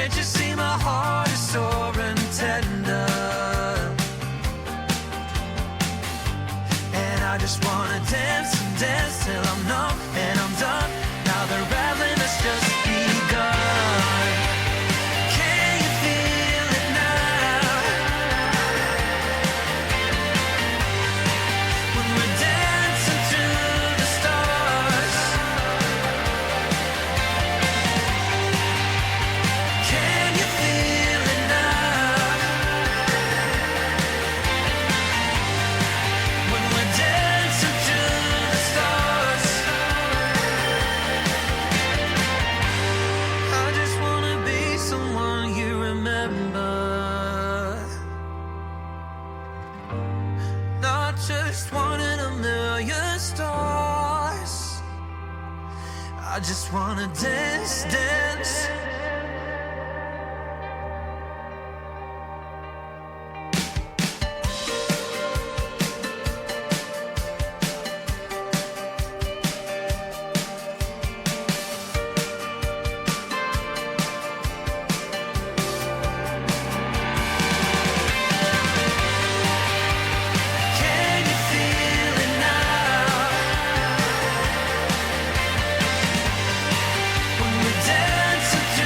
Can't you see my heart is sore and tender? And I just wanna dance and dance till I'm numb and I'm done. Now the rattling has just begun. Can you feel it now? When we're dancing to the stars. Can you feel it now? When we're dancing to the stars. I just wanna be someone you remember, not just one in a million stars. I just wanna dance, dance. Can you feel it now? When we're dancing to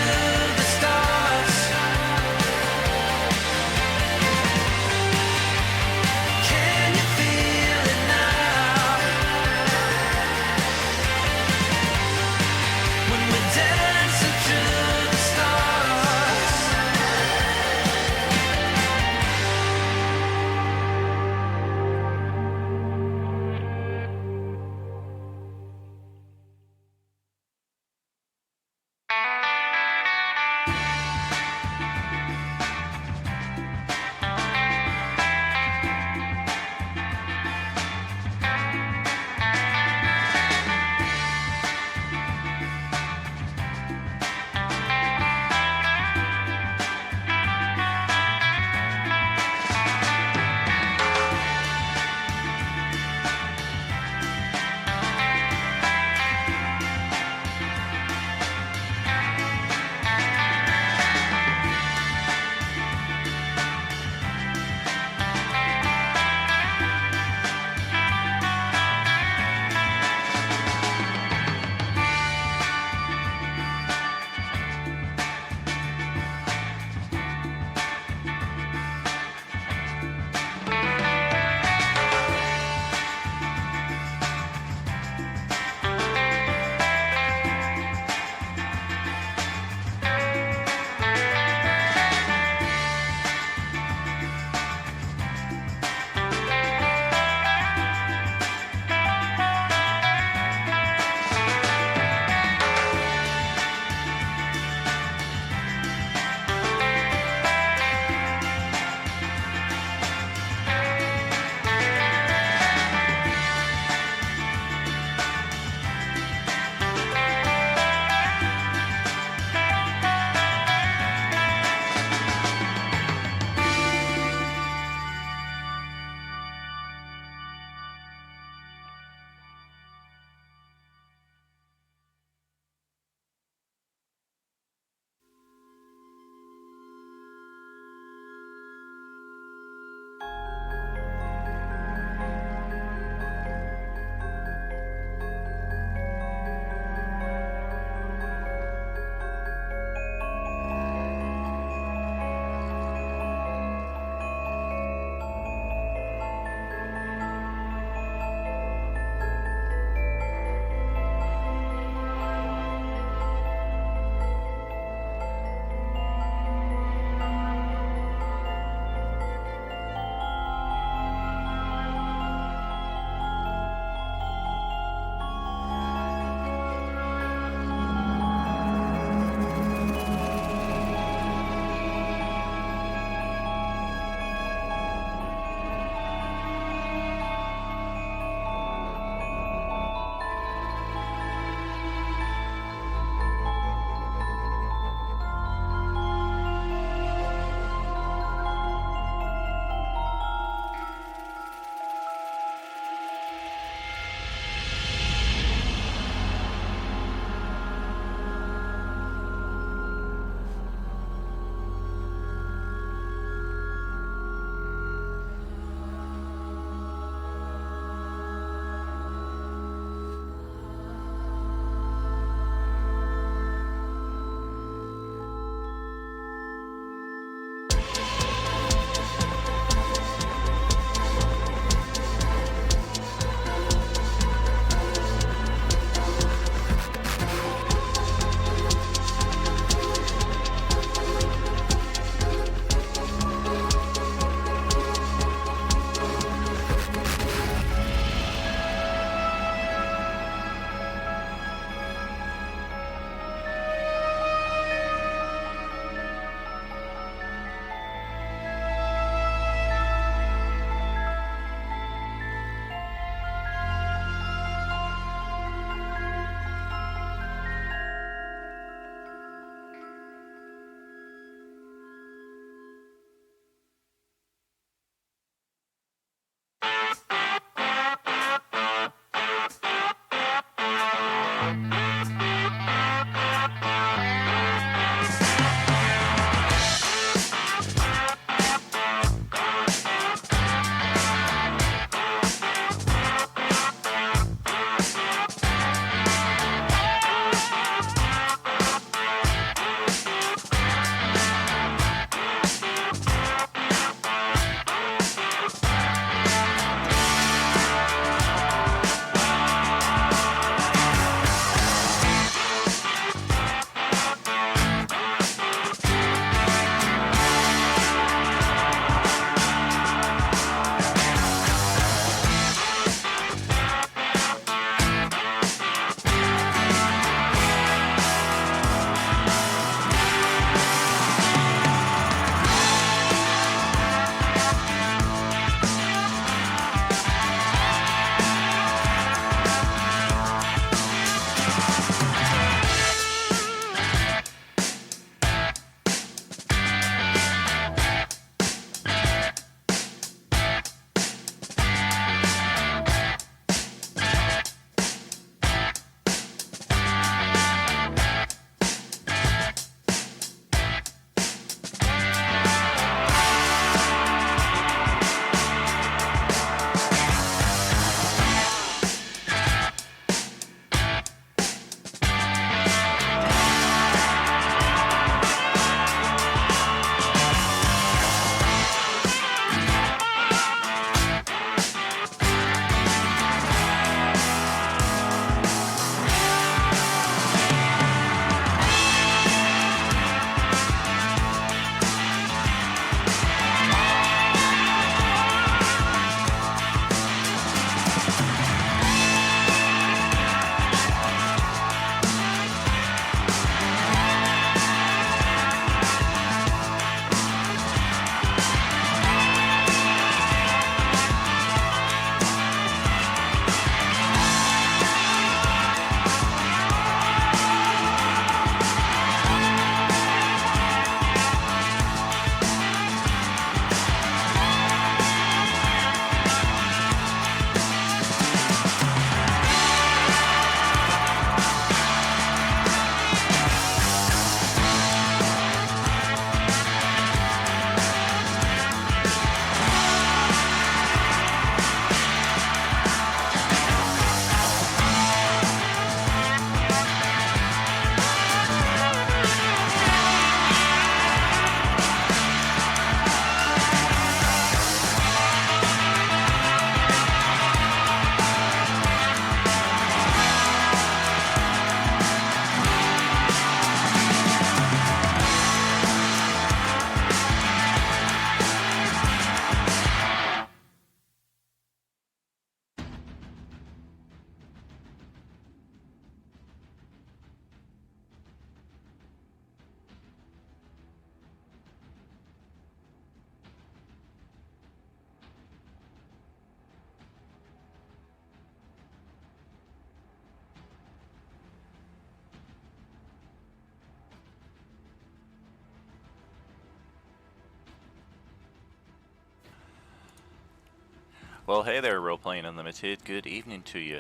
Well, hey there, Role-Playing Unlimited. Good evening to you.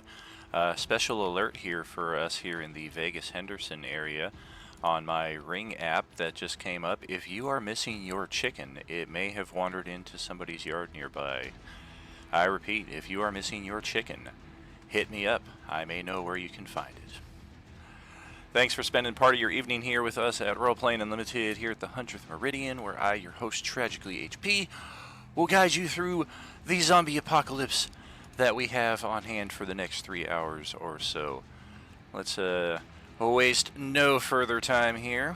Special alert here for us here in the Vegas-Henderson area on my Ring app that just came up. If you are missing your chicken, it may have wandered into somebody's yard nearby. I repeat, if you are missing your chicken, hit me up. I may know where you can find it. Thanks for spending part of your evening here with us at Role-Playing Unlimited here at the 100th Meridian, where I, your host, Tragically HP, will guide you through the zombie apocalypse that we have on hand for the next 3 hours or so. Let's waste no further time here.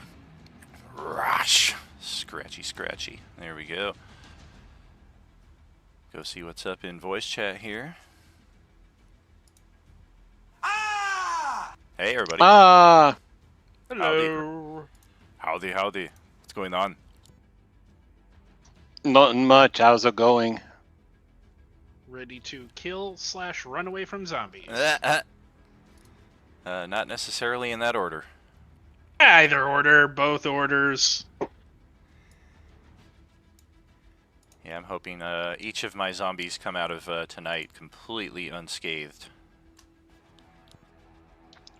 Rush! Scratchy, scratchy. There we go. Go see what's up in voice chat here. Hey, everybody. Hello. Howdy, howdy. What's going on? Nothing much. How's it going? Ready to kill / run away from zombies. Not necessarily in that order. Either order, both orders. Yeah, I'm hoping each of my zombies come out of tonight completely unscathed.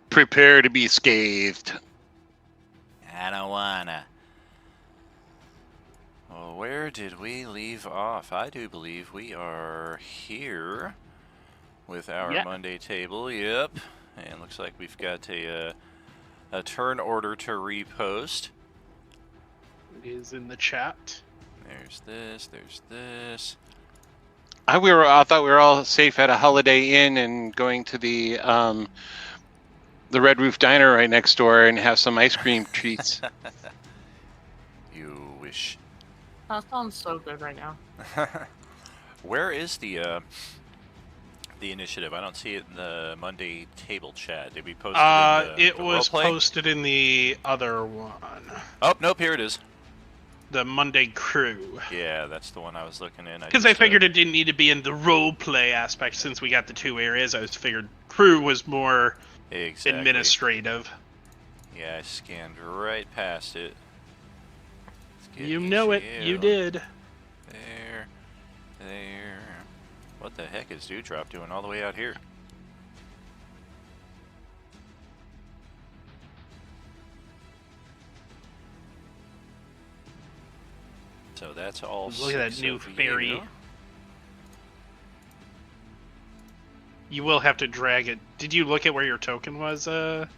Prepare to be scathed. I don't wanna. Well, where did we leave off? I do believe we are here with our Monday table. Yep. And looks like we've got a turn order to repost. It is in the chat. There's this, there's this. I thought we were all safe at a Holiday Inn and going to the Red Roof Diner right next door and have some ice cream treats. You wish. That sounds so good right now. Where is the initiative? I don't see it in the Monday table chat. Did we post it in the it was roleplay? posted in the other one. Oh, nope, here it is. The Monday crew. Yeah, that's the one I was looking in. Because I figured it didn't need to be in the roleplay aspect since we got the 2 areas. I figured crew was more administrative. Yeah, I scanned right past it. You know it. You did. There. What the heck is Dewdrop doing all the way out here? So that's all. Look at that new ferry. You will have to drag it. Did you look at where your token was for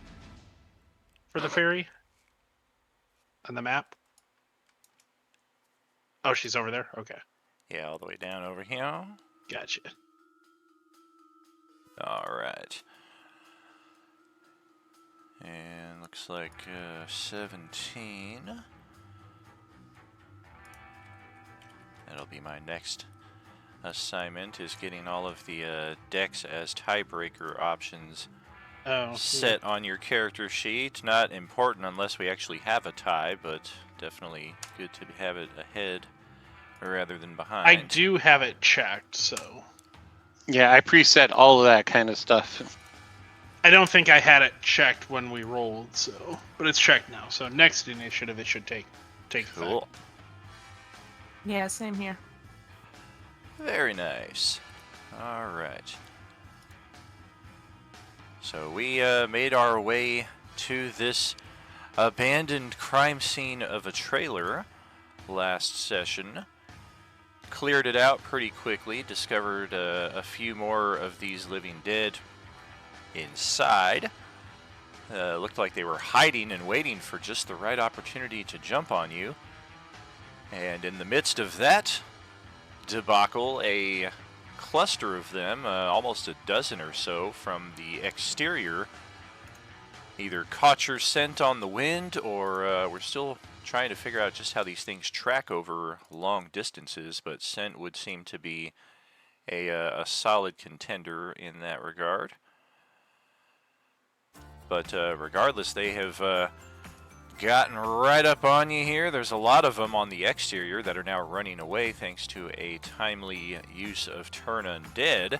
the ferry? On the map? Oh, she's over there? Okay. Yeah, all the way down over here. Gotcha. Alright. And looks like 17. That'll be my next assignment, is getting all of the decks as tiebreaker options set on your character sheet. Not important unless we actually have a tie, but definitely good to have it ahead rather than behind. I do have it checked, so... Yeah, I preset all of that kind of stuff. I don't think I had it checked when we rolled, so... But it's checked now, so next initiative it should take Cool. effect. Yeah, same here. Very nice. Alright. So we made our way to this abandoned crime scene of a trailer last session. Cleared it out pretty quickly, discovered a few more of these living dead inside. Looked like they were hiding and waiting for just the right opportunity to jump on you. And in the midst of that debacle, a cluster of them, almost a dozen or so from the exterior, either caught your scent on the wind, or we're still trying to figure out just how these things track over long distances, but scent would seem to be a solid contender in that regard. But regardless, they have gotten right up on you here. There's a lot of them on the exterior that are now running away thanks to a timely use of Turn Undead,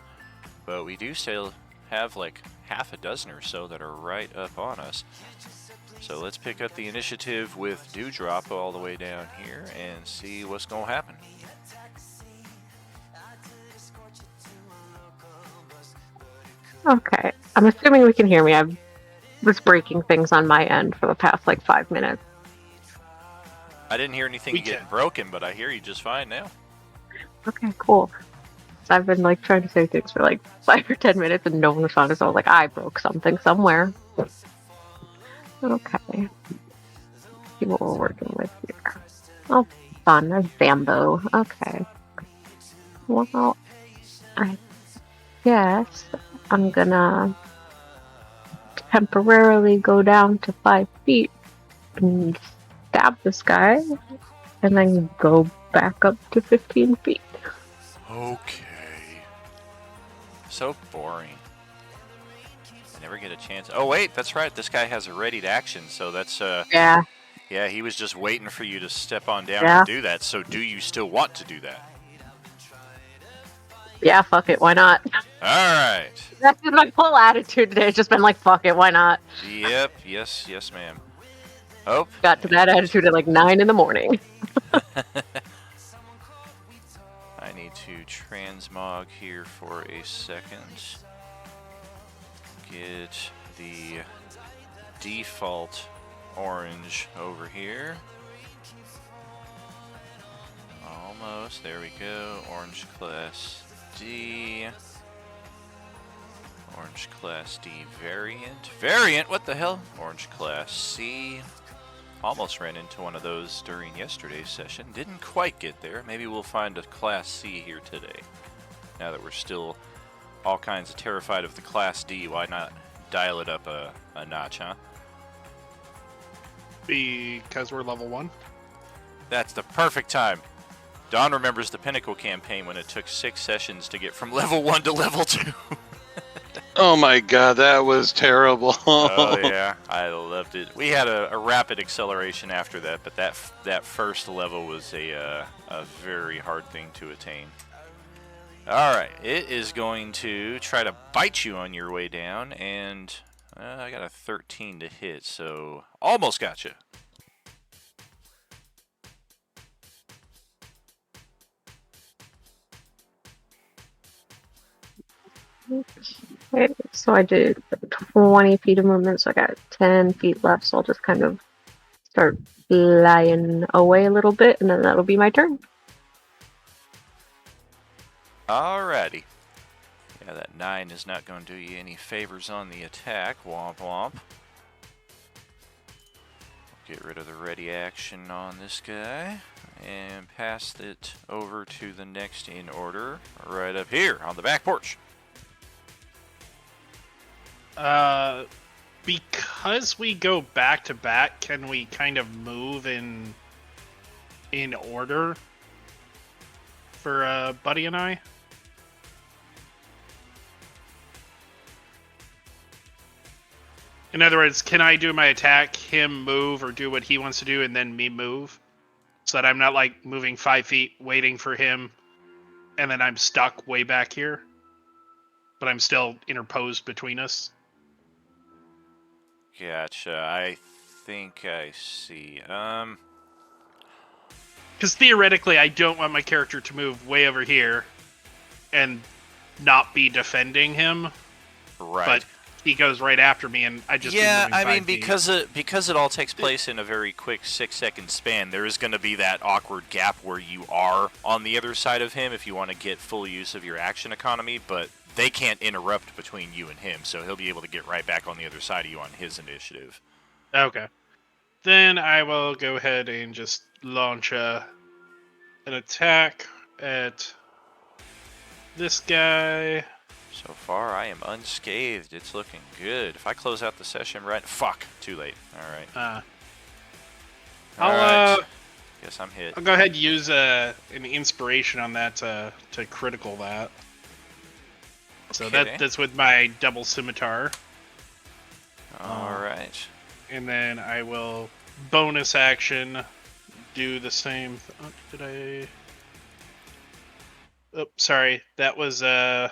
but we do still have like half a dozen or so that are right up on us. So let's pick up the initiative with Dewdrop all the way down here and see what's going to happen. Okay. I'm assuming we can hear me. I was breaking things on my end for the past, 5 minutes. I didn't hear anything We getting can. broken, but I hear you just fine now. Okay, cool. So I've been, trying to say things for, 5 or 10 minutes and no one responded, so I was like, I broke something somewhere. Okay. See what we're working with here. Oh, fun. A Zambo. Okay. Well, I guess I'm gonna temporarily go down to 5 feet and stab this guy, and then go back up to 15 feet. Okay. So boring. I never get a chance. Oh wait, that's right. This guy has a readied action, so that's Yeah. yeah, he was just waiting for you to step on down Yeah. and do that. So do you still want to do that? Yeah, fuck it, why not? All right. That's been my whole attitude today. It's just been fuck it, why not? Yep. Yes, ma'am. Oh. Got to that attitude at 9 in the morning. I need to transmog here for a second. Get the default orange over here. Almost. There we go. Orange class D. Orange class D variant. Variant? What the hell? Orange class C. Almost ran into one of those during yesterday's session. Didn't quite get there. Maybe we'll find a class C here today. Now that we're still all kinds of terrified of the class D, why not dial it up a notch, huh? Because we're level 1. That's the perfect time. Don remembers the Pinnacle campaign when it took 6 sessions to get from level 1 to level 2. Oh my god, that was terrible. Oh yeah, I loved it. We had a rapid acceleration after that, but that first level was a very hard thing to attain. All right, it is going to try to bite you on your way down, and I got a 13 to hit, so almost got you. Okay, so I did 20 feet of movement, so I got 10 feet left, so I'll just kind of start flying away a little bit, and then that'll be my turn. Alrighty. Yeah, that 9 is not going to do you any favors on the attack. Womp womp. Get rid of the ready action on this guy and pass it over to the next in order right up here on the back porch. Because we go back to back, can we kind of move in order for Buddy and I? In other words, can I do my attack, him move, or do what he wants to do, and then me move? So that I'm not moving 5 feet, waiting for him, and then I'm stuck way back here. But I'm still interposed between us. Gotcha. I think I see. Because theoretically, I don't want my character to move way over here and not be defending him. Right. But he goes right after me, and I just yeah, be moving I mean 5 feet. because it all takes place in a very quick 6-second span, there is going to be that awkward gap where you are on the other side of him if you want to get full use of your action economy, but they can't interrupt between you and him, so he'll be able to get right back on the other side of you on his initiative. Okay. Then I will go ahead and just launch an attack at this guy. So far, I am unscathed. It's looking good. If I close out the session right... Fuck! Too late. Alright. I'll Guess I'm hit. go ahead and use an inspiration on that to critical that. So Okay. that's with my double scimitar. Alright. And then I will bonus action do the same. Did I? Oh, sorry. That was the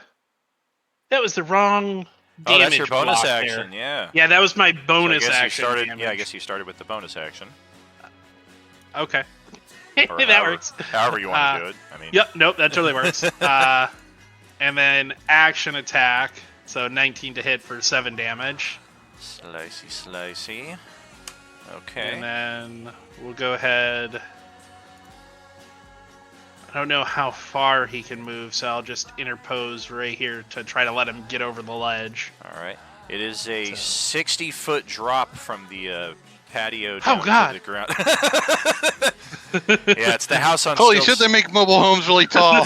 wrong damage. Oh, that's your bonus block action, there. yeah. Yeah, that was my So I bonus guess action. you started, damage. yeah, I guess you started with the bonus action. Okay. Or that however- works. However you want to do it. I mean, Yep. Nope. That totally works. And then action attack So 19 to hit for 7 damage. Slicey, slicey. Okay. And then we'll go ahead. I don't know how far he can move, so I'll just interpose right here to try to let him get over the ledge. All right. It is a So- 60-foot drop from the patio down God. to the ground. Yeah, it's the house on Holy stilts. shit, they make mobile homes really tall.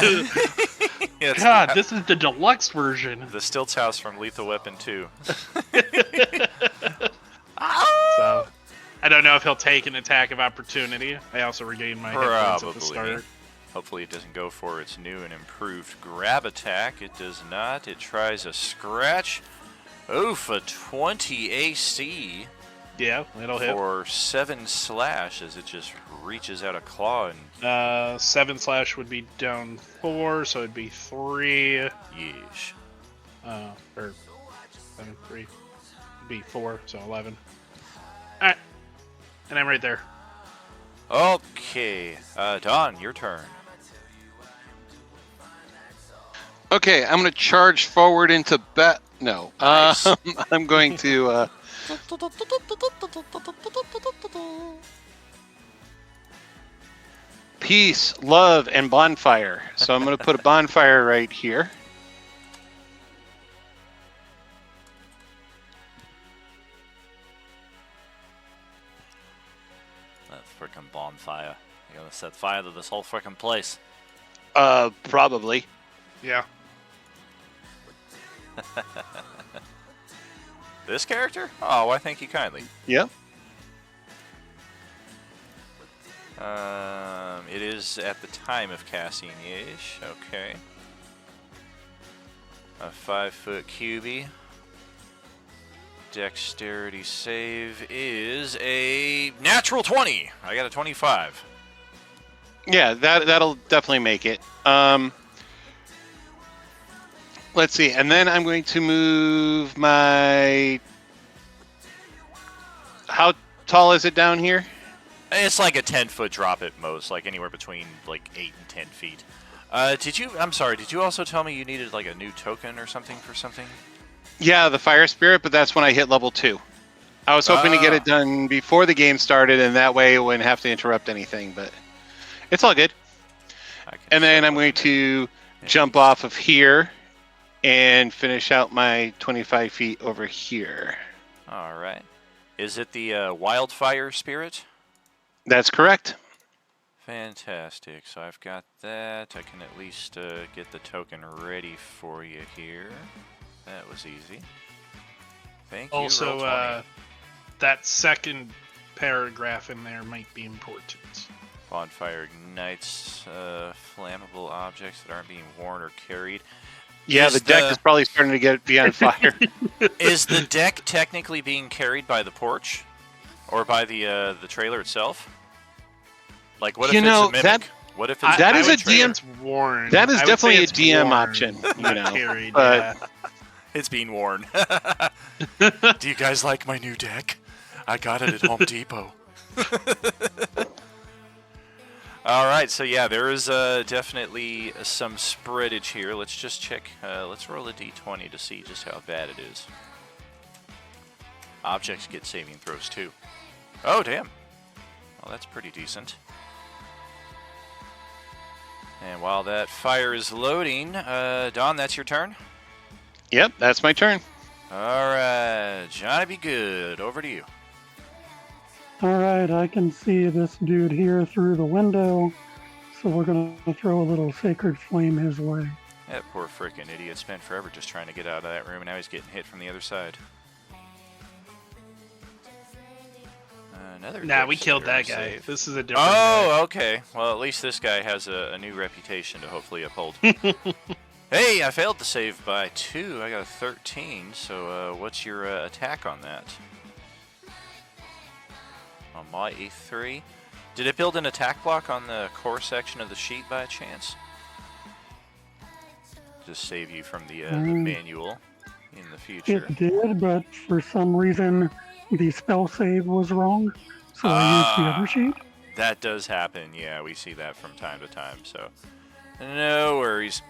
Yeah, it's God, the, this is the deluxe version. the Stilts house from Lethal Weapon 2. So I don't know if he'll take an attack of opportunity. I also regained my hit points at the Probably. start. Hopefully it doesn't go for its new and improved grab attack. It does not. It tries a scratch. Oof, a 20 AC Yeah, it'll hit. for 7 slash as it just reaches out a claw and 7 slash would be down 4, so it'd be 3. yeesh. Or 7, 3. It'd be 4, so 11. Alright. And I'm right there. Okay, Don, your turn. Okay, I'm going to charge forward into bat. No. Nice. I'm going to. Peace, love, and bonfire. So I'm going to put a bonfire right here. That freaking bonfire. You're gonna set fire to this whole freaking place. Probably. Yeah. This character? Oh, I thank you kindly. Yep. It is at the time of casting ish. Okay. A 5-foot QB. Dexterity save is a natural 20. I got a 25. Yeah, that'll definitely make it. Let's see, and then I'm going to move my. How tall is it down here? It's like a 10-foot drop at most, like anywhere between like 8 and 10 feet. I'm sorry, did you also tell me you needed like a new token or something for something? Yeah, the fire spirit, but that's when I hit level 2. I was hoping to get it done before the game started, and that way it wouldn't have to interrupt anything. But it's all good. I can And then check I'm what going it to is. jump off of here and finish out my 25 feet over here. All right. Is it the wildfire spirit? That's correct. Fantastic. So I've got that. I can at least get the token ready for you here. That was easy. Thank you. Also, Roll20. that second paragraph in there might be important. Bonfire ignites flammable objects that aren't being worn or carried. Yeah, Is the deck the- is probably starting to be on fire. Is the deck technically being carried by the porch, or by the trailer itself? Like, what if You it's know, a mimic? that- What if it's That I is would a say DM It's worn. That is I would definitely say a it's DM worn, option, you not know, carried, but- It's being worn. Do you guys like my new deck? I got it at Home Depot. All right, so yeah, there is definitely some spreadage here. Let's just check. Let's roll a d20 to see just how bad it is. Objects get saving throws too. Oh, damn. Well, that's pretty decent. And while that fire is loading, Don, that's your turn. Yep, that's my turn. All right, Johnny be good. Over to you. Alright, I can see this dude here through the window, so we're gonna throw a little sacred flame his way. That poor freaking idiot spent forever just trying to get out of that room, and now he's getting hit from the other side. Another. Nah, we killed that guy. save. This is a different guy. Oh, okay. Well, at least this guy has a new reputation to hopefully uphold. Hey, I failed to save by 2. I got a 13. So, what's your attack on that? On my E3. Did it build an attack block on the core section of the sheet by chance? Just save you from the manual in the future. It did, but for some reason the spell save was wrong, so I used the other sheet. That does happen. Yeah, we see that from time to time. So, no worries.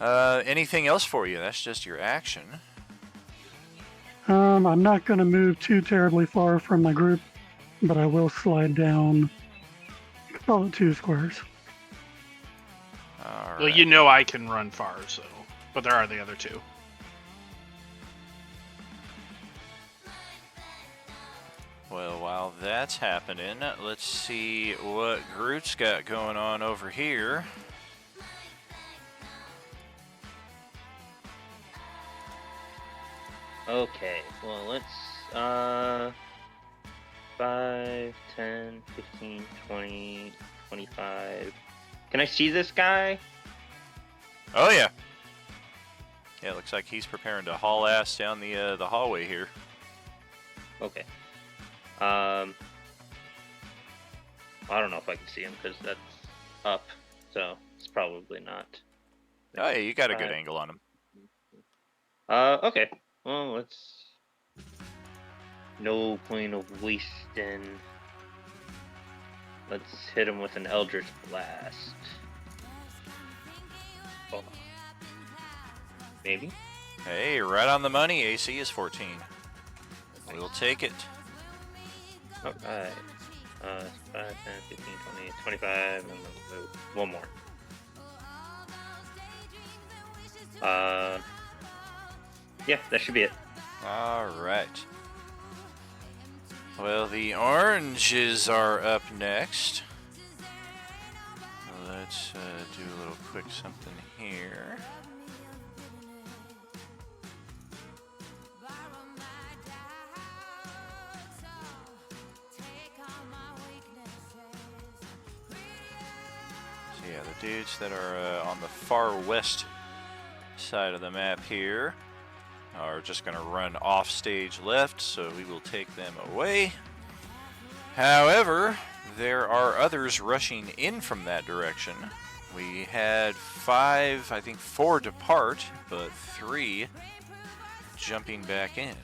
Anything else for you? That's just your action. I'm not going to move too terribly far from my group, but I will slide down about 2 squares. All Well, right. you know I can run far, so. But there are the other two. Well, while that's happening, let's see what Groot's got going on over here. Okay, well, let's, 5, 10, 15, 20, 25. Can I see this guy? Oh yeah. Yeah, looks like he's preparing to haul ass down the hallway here. Okay. I don't know if I can see him because that's up, so it's probably not. Oh yeah, you got a good Five. angle on him. Okay. Well, let's. No point of wasting. Let's hit him with an Eldritch Blast. Oh. Maybe? Hey, right on the money. AC is 14. We'll take it. Alright. 5, 10, 15, 20, 25, and then one more. Yeah, that should be it. All right. Well, the oranges are up next. Let's do a little quick something here. So yeah, the dudes that are on the far west side of the map here are just going to run off stage left, so we will take them away. However, there are others rushing in from that direction. We had 5, I think 4 depart, but 3 jumping back in.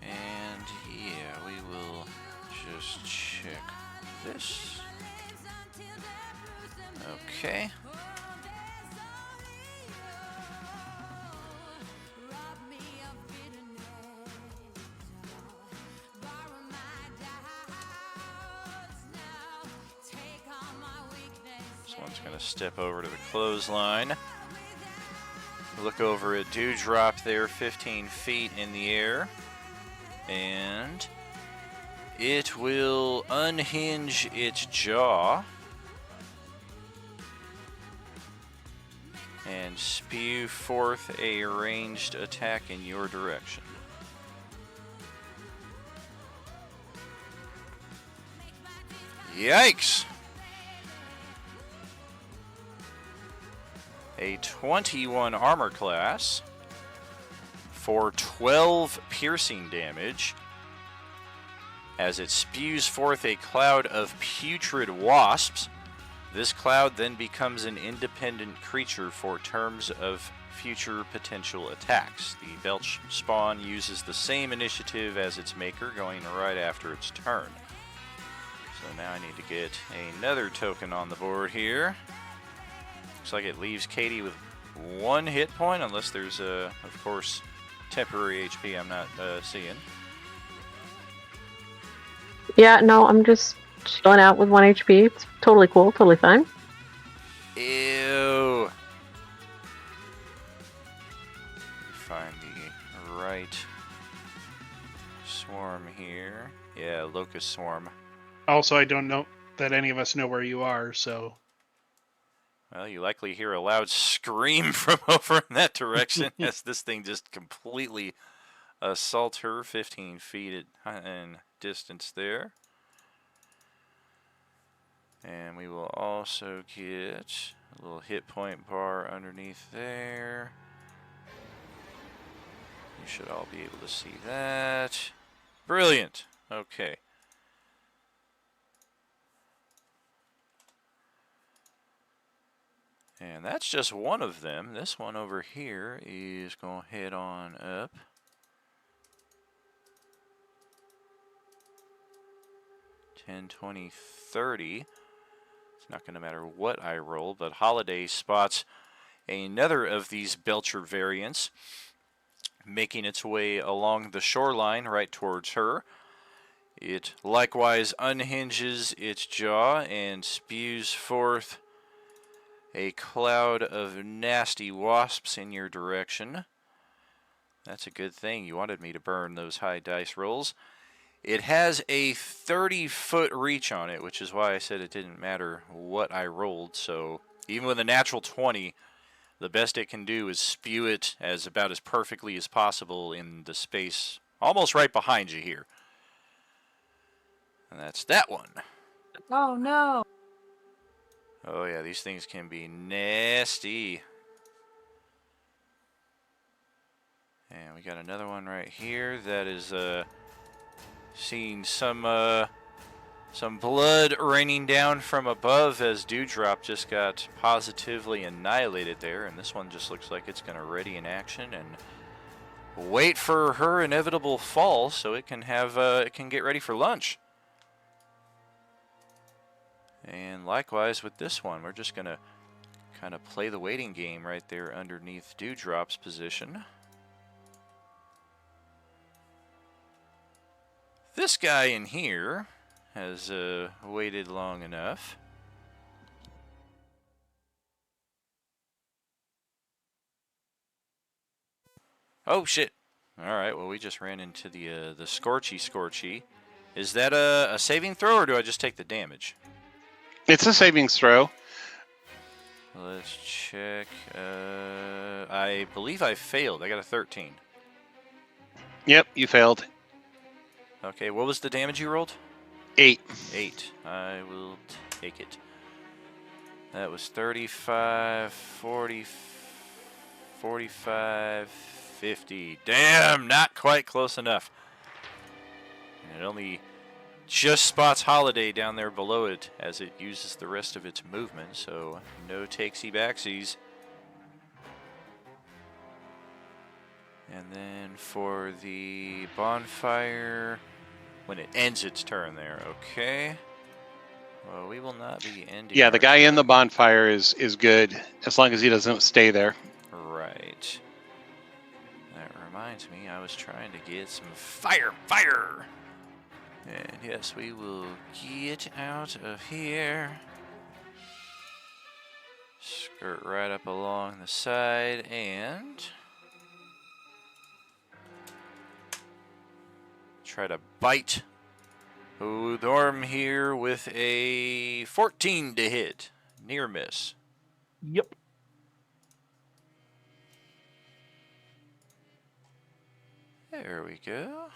And yeah, we will just check this. Okay. This one's going to step over to the clothesline. Look over at Dewdrop there, 15 feet in the air. And it will unhinge its jaw and spew forth a ranged attack in your direction. Yikes! A 21 armor class for 12 piercing damage as it spews forth a cloud of putrid wasps. This cloud then becomes an independent creature for terms of future potential attacks. The Belch spawn uses the same initiative as its maker, going right after its turn. So now I need to get another token on the board here. Looks like it leaves Katie with 1 hit point, unless there's, of course, temporary HP I'm not seeing. Yeah, no, I'm just chilling out with 1 HP. It's totally cool, totally fine. Ew. Find the right swarm here. Yeah, locust swarm. Also, I don't know that any of us know where you are, so. Well, you likely hear a loud scream from over in that direction as this thing just completely assaults her 15 feet in distance there. And we will also get a little hit point bar underneath there. You should all be able to see that. Brilliant. Okay. And that's just one of them. This one over here is going to head on up. 10, 20, 30. It's not going to matter what I roll, but Holiday spots another of these Belcher variants, making its way along the shoreline right towards her. It likewise unhinges its jaw and spews forth a cloud of nasty wasps in your direction. That's a good thing. You wanted me to burn those high dice rolls. It has a 30-foot reach on it, which is why I said it didn't matter what I rolled. So even with a natural 20, the best it can do is spew it about as perfectly as possible in the space almost right behind you here. And that's that one. Oh no! Oh yeah, these things can be nasty. And we got another one right here that is seeing some blood raining down from above as Dewdrop just got positively annihilated there, and this one just looks like it's going to ready in action and wait for her inevitable fall so it can get ready for lunch. And likewise with this one, we're just going to kind of play the waiting game right there underneath Dewdrop's position. This guy in here has waited long enough. Oh shit! All right, well we just ran into the Scorchy. Is that a saving throw, or do I just take the damage? It's a savings throw. Let's check. I believe I failed. I got a 13. Yep, you failed. Okay, what was the damage you rolled? 8. 8. I will take it. That was 35, 40, 45, 50. Damn, not quite close enough. And it only just spots Holiday down there below it as it uses the rest of its movement, so no takesy-backsies. And then for the bonfire, when it ends its turn there, okay. Well, we will not be ending. Yeah, the our guy in the turn. bonfire is good as long as he doesn't stay there. Right. That reminds me, I was trying to get some fire! And yes, we will get out of here. Skirt right up along the side and try to bite Udorm here with a 14 to hit. Near miss. Yep. There we go.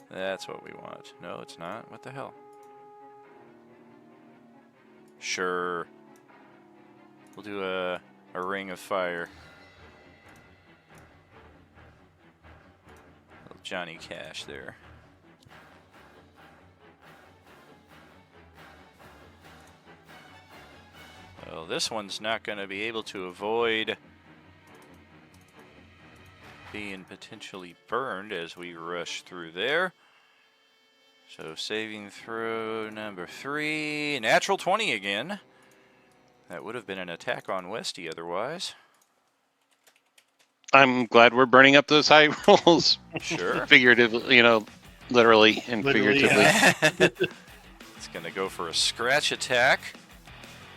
That's what we want. No, it's not. What the hell? Sure. We'll do a ring of fire. Little Johnny Cash there. Well, this one's not going to be able to avoid being potentially burned as we rush through there. So saving throw number 3, natural 20 again. That would have been an attack on Westy otherwise. I'm glad we're burning up those high rolls. Sure. Figuratively, literally and Literally, figuratively. It's going to go for a scratch attack.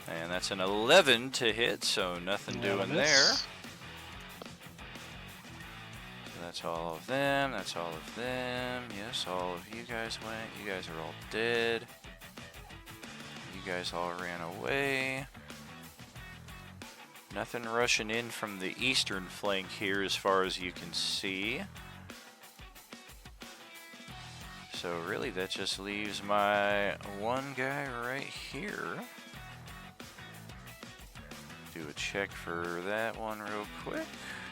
And that's an 11 to hit, so nothing doing there. That's all of them. That's all of them. Yes, all of you guys went. You guys are all dead. You guys all ran away. Nothing rushing in from the eastern flank here as far as you can see. So really that just leaves my one guy right here. Do a check for that one real quick.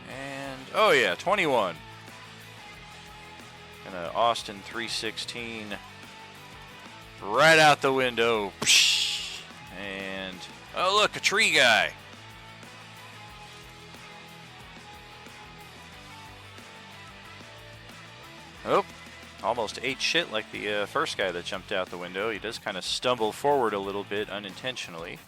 And, oh yeah, 21. Gonna Austin 316 right out the window. And oh look, a tree guy. Oh, almost ate shit like the first guy that jumped out the window. He does kind of stumble forward a little bit unintentionally.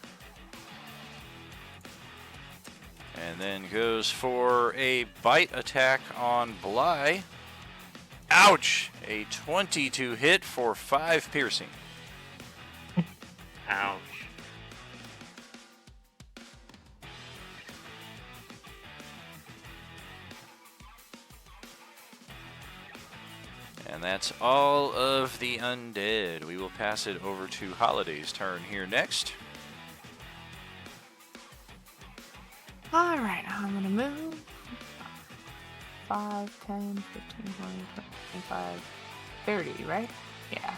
And then goes for a bite attack on Bly. Ouch! A 22 hit for 5 piercing. Ouch. And that's all of the undead. We will pass it over to Holiday's turn here next. Alright, I'm gonna move. 5, 10, 15, 20, 25, 30, right? Yeah.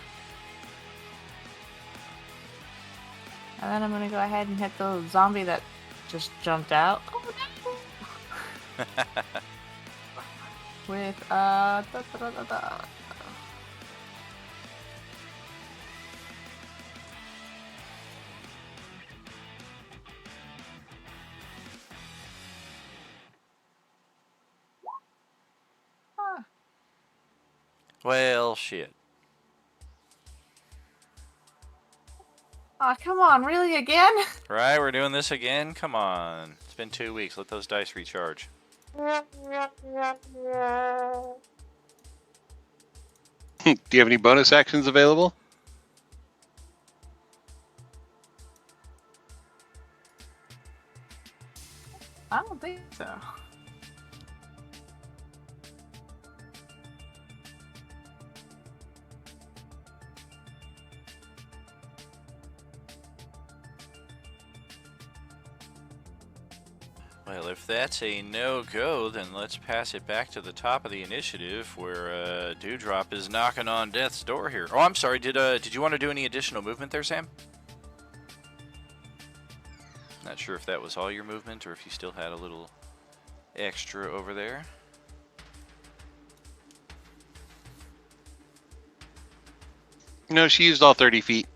And then I'm gonna go ahead and hit the zombie that just jumped out. Oh no! With, Well, shit. Aw, come on, really again? Right, we're doing this again? Come on. It's been 2 weeks. Let those dice recharge. Do you have any bonus actions available? I don't think so. Well, if that's a no-go, then let's pass it back to the top of the initiative where Dewdrop is knocking on death's door here. Oh, I'm sorry. Did you want to do any additional movement there, Sam? Not sure if that was all your movement or if you still had a little extra over there. No, she used all 30 feet.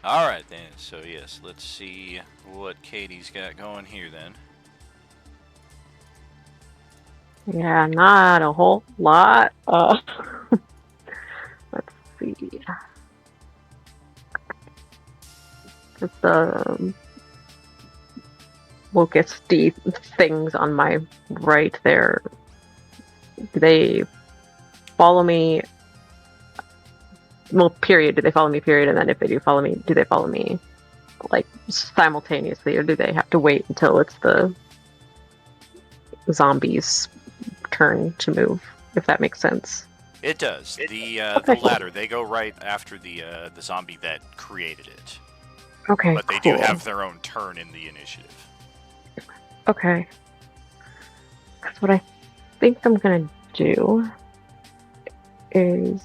All right, then. So, yes, let's see what Katie's got going here, then. Yeah, not a whole lot. Let's see. The locusty things on my right there. Do they follow me? Well, period. Do they follow me? Period. And then if they do follow me, do they follow me like simultaneously, or do they have to wait until it's the zombies' turn to move? If that makes sense. It does. The Okay. latter, they go right after the zombie that created it. Okay. But they cool. do have their own turn in the initiative. Okay. That's what I think I'm gonna do is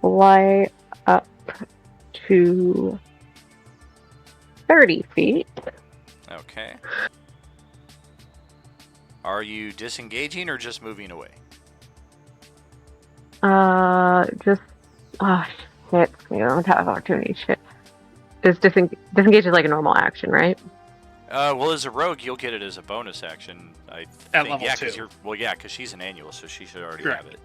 fly up to 30 feet. Okay. Are you disengaging or just moving away? Just shit. You don't have opportunity. Shit. Is disengage is like a normal action, right? Well, as a rogue, you'll get it as a bonus action. I At think. level Yeah, 2. because she's an annual, so she should already Correct. have it.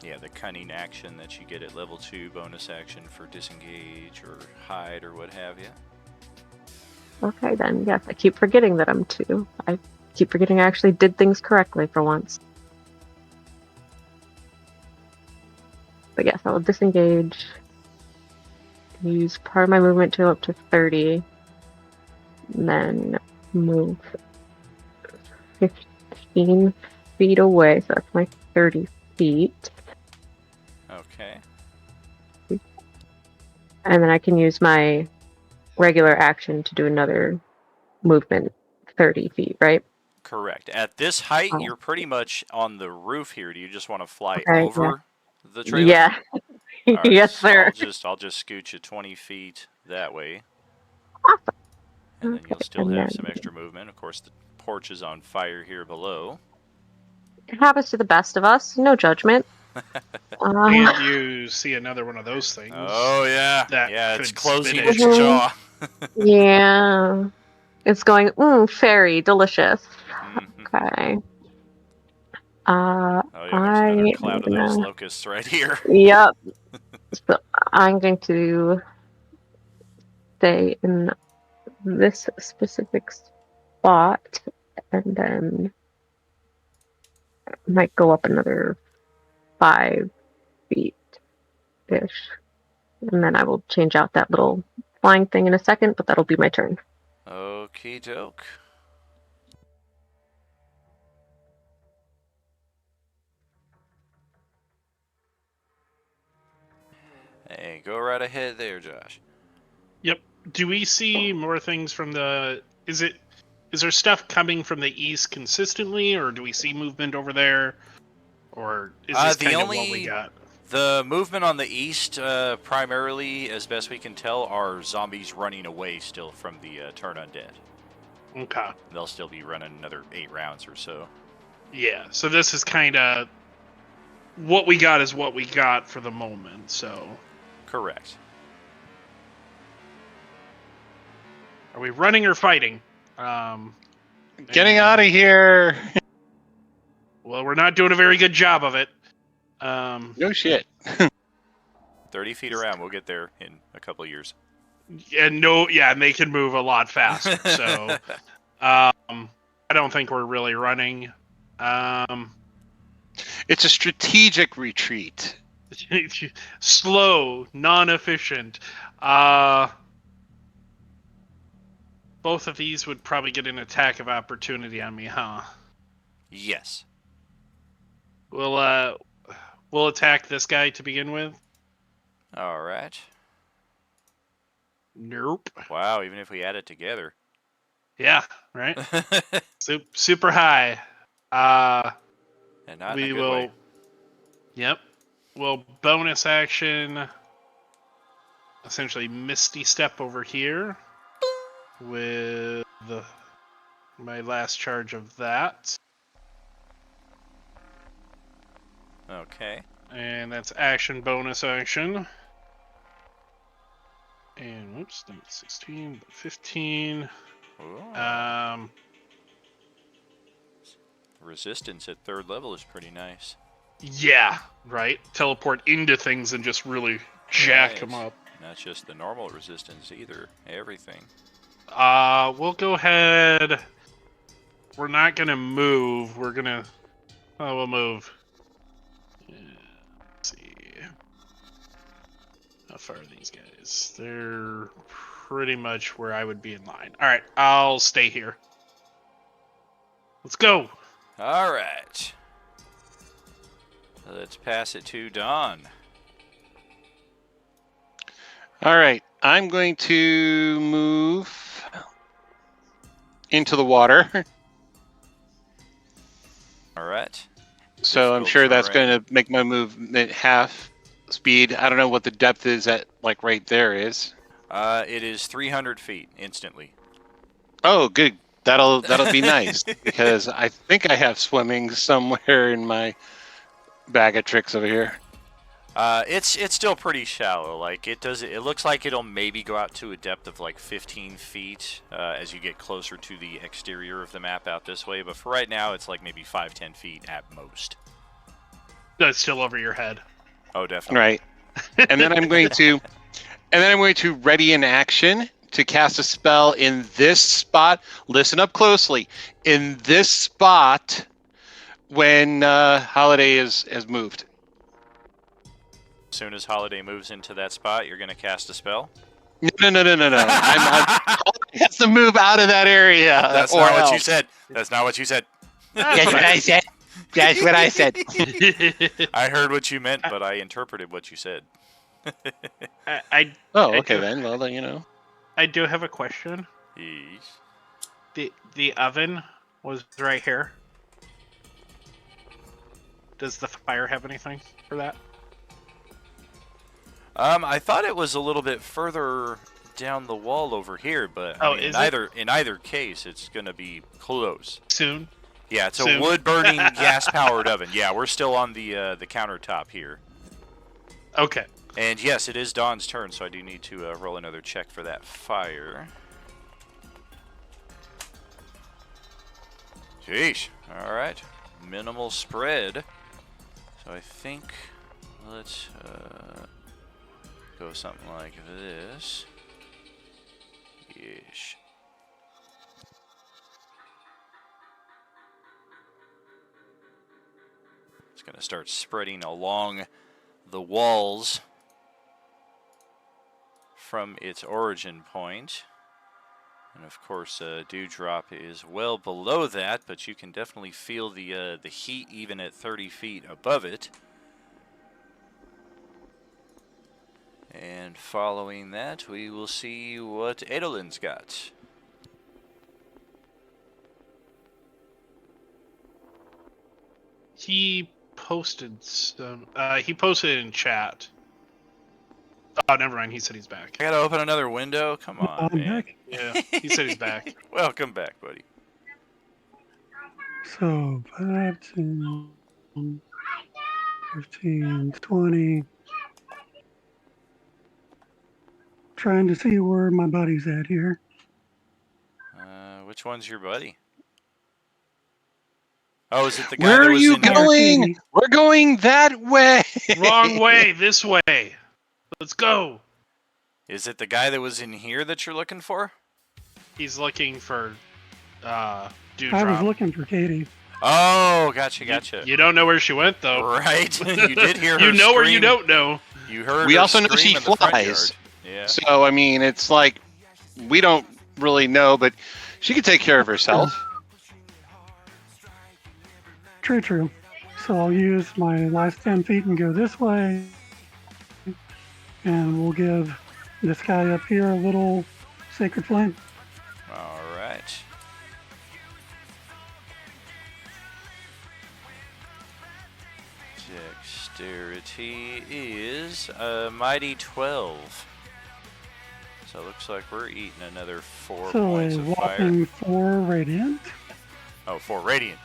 Yeah, the cunning action that you get at level 2, bonus action for disengage or hide or what have you. Okay, then yes. I keep forgetting that I'm 2. I keep forgetting I actually did things correctly for once. But yes, I will disengage. Use part of my movement to up to 30. And then move 15 feet away. So that's my 30 feet. Okay. And then I can use my regular action to do another movement 30 feet, right? Correct. At this height, Oh. you're pretty much on the roof here. Do you just want to fly Okay, over the trailer? Yeah. All right, Yes, so sir. I'll just scoot you 20 feet that way. Awesome. And then you'll Okay, still and have then- some extra movement. Of course, the porch is on fire here below. It happens to the best of us. No judgment. And you see another one of those things. Oh yeah, That yeah, it's could closing spin its it. jaw. Yeah. It's going, fairy, delicious. Mhm. Okay. Oh yeah, there's I another am cloud of those gonna. locusts right here. Yep. So I'm going to stay in this specific spot and then might go up another 5 feet ish. And then I will change out that little flying thing in a second, but that'll be my turn. Okie doke. Hey, go right ahead there, Josh. Yep. Do we see more things from the? Is there stuff coming from the east consistently, or do we see movement over there, or is this The kind of what only- we got? The movement on the east, primarily, as best we can tell, are zombies running away still from the Turn Undead. Okay. They'll still be running another 8 rounds or so. Yeah. So this is kind of what we got is what we got for the moment. So Correct. are we running or fighting? Getting out of here. Well, we're not doing a very good job of it. No shit. 30 feet around, we'll get there in a couple of years. And they can move a lot faster. So, I don't think we're really running. It's a strategic retreat. Slow, non-efficient. Both of these would probably get an attack of opportunity on me, huh? Yes. We'll attack this guy to begin with. All right. Nope. Wow, even if we add it together. Yeah, right. Super high. And not in We a good will. way. Yep. We'll bonus action. Essentially, Misty Step over here with my last charge of that, Okay. and that's action bonus action. And whoops, not 16, but 15. Ooh. Resistance at 3rd level is pretty nice. Yeah, right. Teleport into things and just really jack Right. them up. Not just the normal resistance either. Everything. We'll go ahead. We're not gonna move. We're gonna. Oh, we'll move. Yeah, let's see. How far are these guys? They're pretty much where I would be in line. All right, I'll stay here. Let's go. All right. Let's pass it to Don. All right. I'm going to move into the water. All right. So I'm Difficult sure that's terrain. going to make my movement half speed. I don't know what the depth is at, like, right there is. It is 300 feet instantly. Oh, good. That'll be nice because I think I have swimming somewhere in my bag of tricks over here. It's still pretty shallow. Like it looks like it'll maybe go out to a depth of like 15 feet as you get closer to the exterior of the map out this way. But for right now, it's like maybe 5-10 feet at most. That's still over your head. Oh, definitely. Right. And then I'm going to ready in action to cast a spell in this spot. Listen up closely. In this spot when Holiday has moved. As soon as Holiday moves into that spot, you're gonna cast a spell. No. Holiday has to move out of that area. That's or not what you else. said. That's not what you said. That's what I said. That's what I said. I heard what you meant, but I interpreted what you said. Oh, okay then. Well, then, you know. I do have a question. Yes. The oven was right here. Does the fire have anything for that? I thought it was a little bit further down the wall over here, but Oh, I mean, is it? in either case, it's gonna be close. Soon? Yeah, it's a Soon. wood-burning, gas-powered oven. Yeah, we're still on the countertop here. Okay. And yes, it is Dawn's turn, so I do need to roll another check for that fire. Sheesh. All right. Minimal spread. So I think let's go something like this. Yeesh. It's going to start spreading along the walls from its origin point. And of course, Dewdrop is well below that, but you can definitely feel the heat even at 30 feet above it. And following that, we will see what Adolin's got. He posted some. He posted in chat. Oh, never mind. He said he's back. I gotta open another window? Come on, I'm man. back. Yeah, he said he's back. Welcome back, buddy. So 5, 10, 15, 20. Trying to see where my buddy's at here. Which one's your buddy? Oh, is it the guy Where that are was you in here? going? Katie. We're going that way. Wrong way. This way. Let's go. Is it the guy that was in here that you're looking for? He's looking for I was Dewdrop. looking for Katie. Oh, gotcha. You don't know where she went though. Right. You did hear her You know where you scream. don't know. You heard We her also know scream she in the front flies. yard. Yeah. So, I mean, it's like we don't really know, but she can take care of herself. True. So I'll use my last 10 feet and go this way. And we'll give this guy up here a little sacred flame. All right. Dexterity is a mighty 12. So it looks like we're eating another 4 So points a of fire. whopping 4 radiant. Oh, 4 radiant.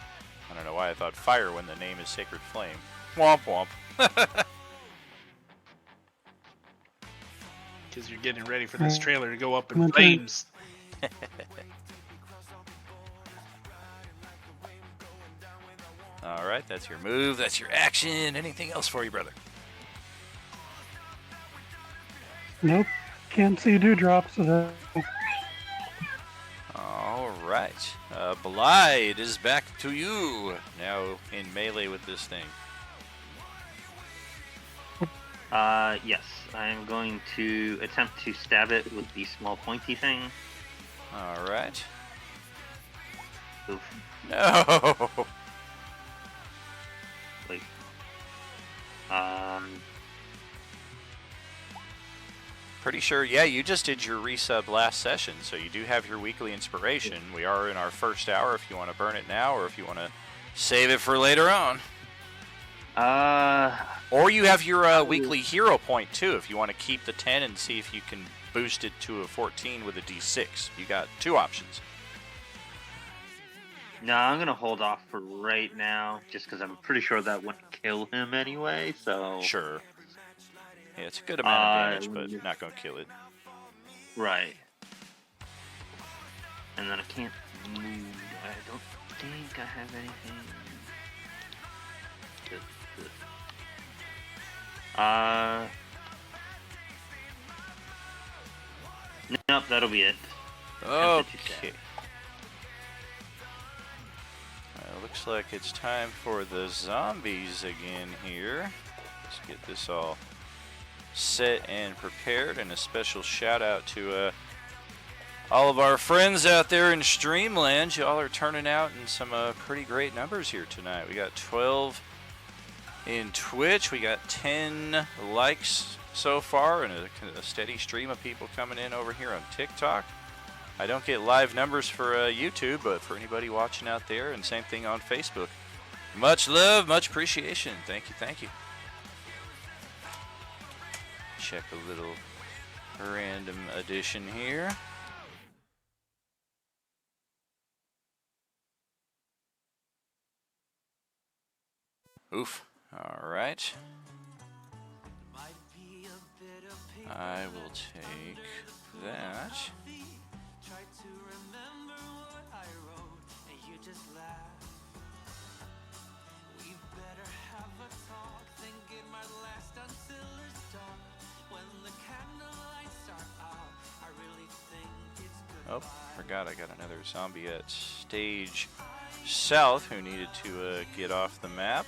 I don't know why I thought fire when the name is Sacred Flame. Womp womp. Because you're getting ready for this Right. trailer to go up in Okay. flames. All right, that's your move. That's your action. Anything else for you, brother? Nope. Can't see Dewdrop, so that. All right. Blythe is back to you. Now in melee with this thing. Yes, I'm going to attempt to stab it with the small pointy thing. All right. Oof. No. Like, Pretty sure, yeah, you just did your resub last session, so you do have your weekly inspiration. We are in our first hour if you want to burn it now or if you want to save it for later on. Or you have your weekly hero point too if you want to keep the 10 and see if you can boost it to a 14 with a d6. You got 2 options. no, I'm gonna hold off for right now, just because I'm pretty sure that wouldn't kill him anyway. So Sure. Yeah, it's a good amount of damage, but not going to kill it. right. And then I can't move. I don't think I have anything. Nope, that'll be it. Okay. Looks like it's time for the zombies again here. Let's get this all set and prepared, and a special shout out to all of our friends out there in Streamland. Y'all are turning out in some pretty great numbers here tonight. We got 12 in Twitch. We got 10 likes so far, and a steady stream of people coming in over here on TikTok. I don't get live numbers for YouTube, but for anybody watching out there, and same thing on Facebook. Much love, much appreciation. Thank you. Check a little random addition here. Oof. All right. I will take that. Try to remember what I wrote, and you just laugh. We better have a talk, think it might last until it's dark. When the candlelights are out, I really think it's good. Oh, forgot I got another zombie at stage south who needed to get off the map.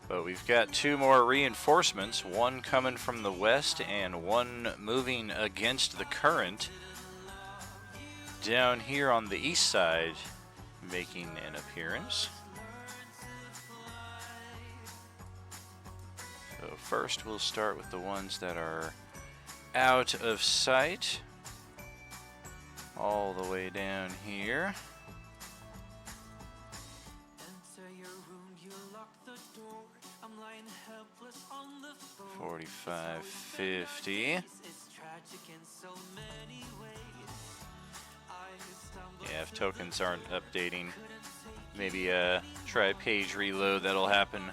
But we've got 2 more reinforcements, one coming from the west and one moving against the current down here on the east side, making an appearance. So first we'll start with the ones that are out of sight, all the way down here. Enter your room, you lock the door. I'm lying helpless on the floor. 45, 50. It's tragic in so many ways. I stumble Yeah, if tokens aren't updating, maybe try page reload. That'll happen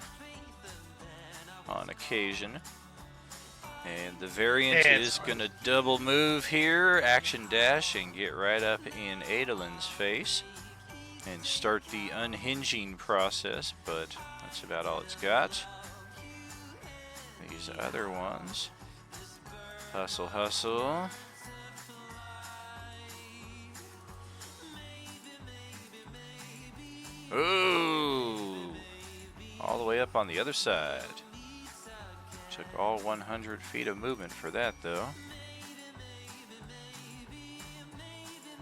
on occasion. And the variant Yeah, is going to double move here, action dash, and get right up in Adolin's face and start the unhinging process, but that's about all it's got. These other ones. Hustle, hustle. Ooh! All the way up on the other side. Took all 100 feet of movement for that, though.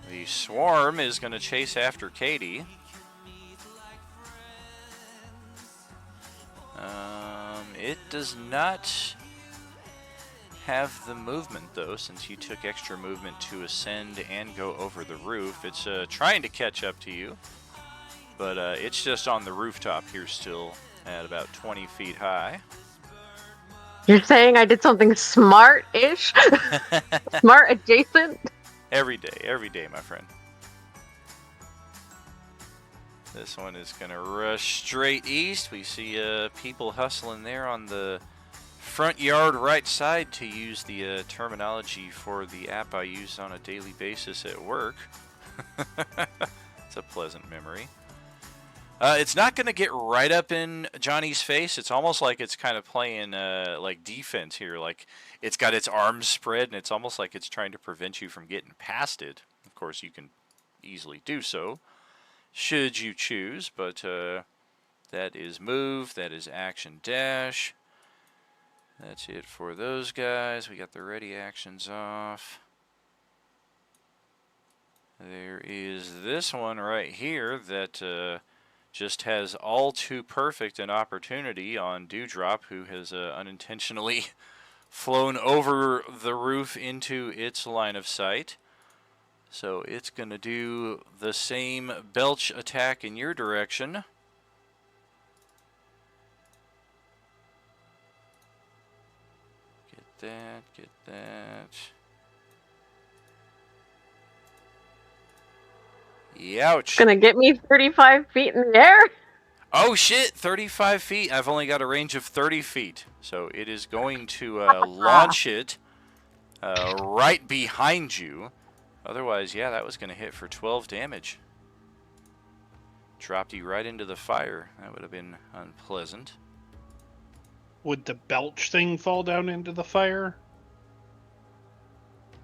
The swarm is going to chase after Katie. It does not have the movement, though, since you took extra movement to ascend and go over the roof. It's trying to catch up to you, but it's just on the rooftop here still at about 20 feet high. You're saying I did something smart-ish? Smart adjacent? Every day, my friend. This one is going to rush straight east. We see people hustling there on the front yard right side, to use the terminology for the app I use on a daily basis at work. It's a pleasant memory. It's not going to get right up in Johnny's face. It's almost like it's kind of playing like defense here. Like it's got its arms spread, and it's almost like it's trying to prevent you from getting past it. Of course, you can easily do so, should you choose. But that is move. That is action dash. That's it for those guys. We got the ready actions off. There is this one right here that just has all too perfect an opportunity on Dewdrop, who has unintentionally flown over the roof into its line of sight. So it's going to do the same belch attack in your direction. Get that. Youch. Gonna get me 35 feet in the air? Oh shit, 35 feet. I've only got a range of 30 feet. So it is going to launch it right behind you. Otherwise, yeah, that was going to hit for 12 damage. Dropped you right into the fire. That would have been unpleasant. Would the belch thing fall down into the fire?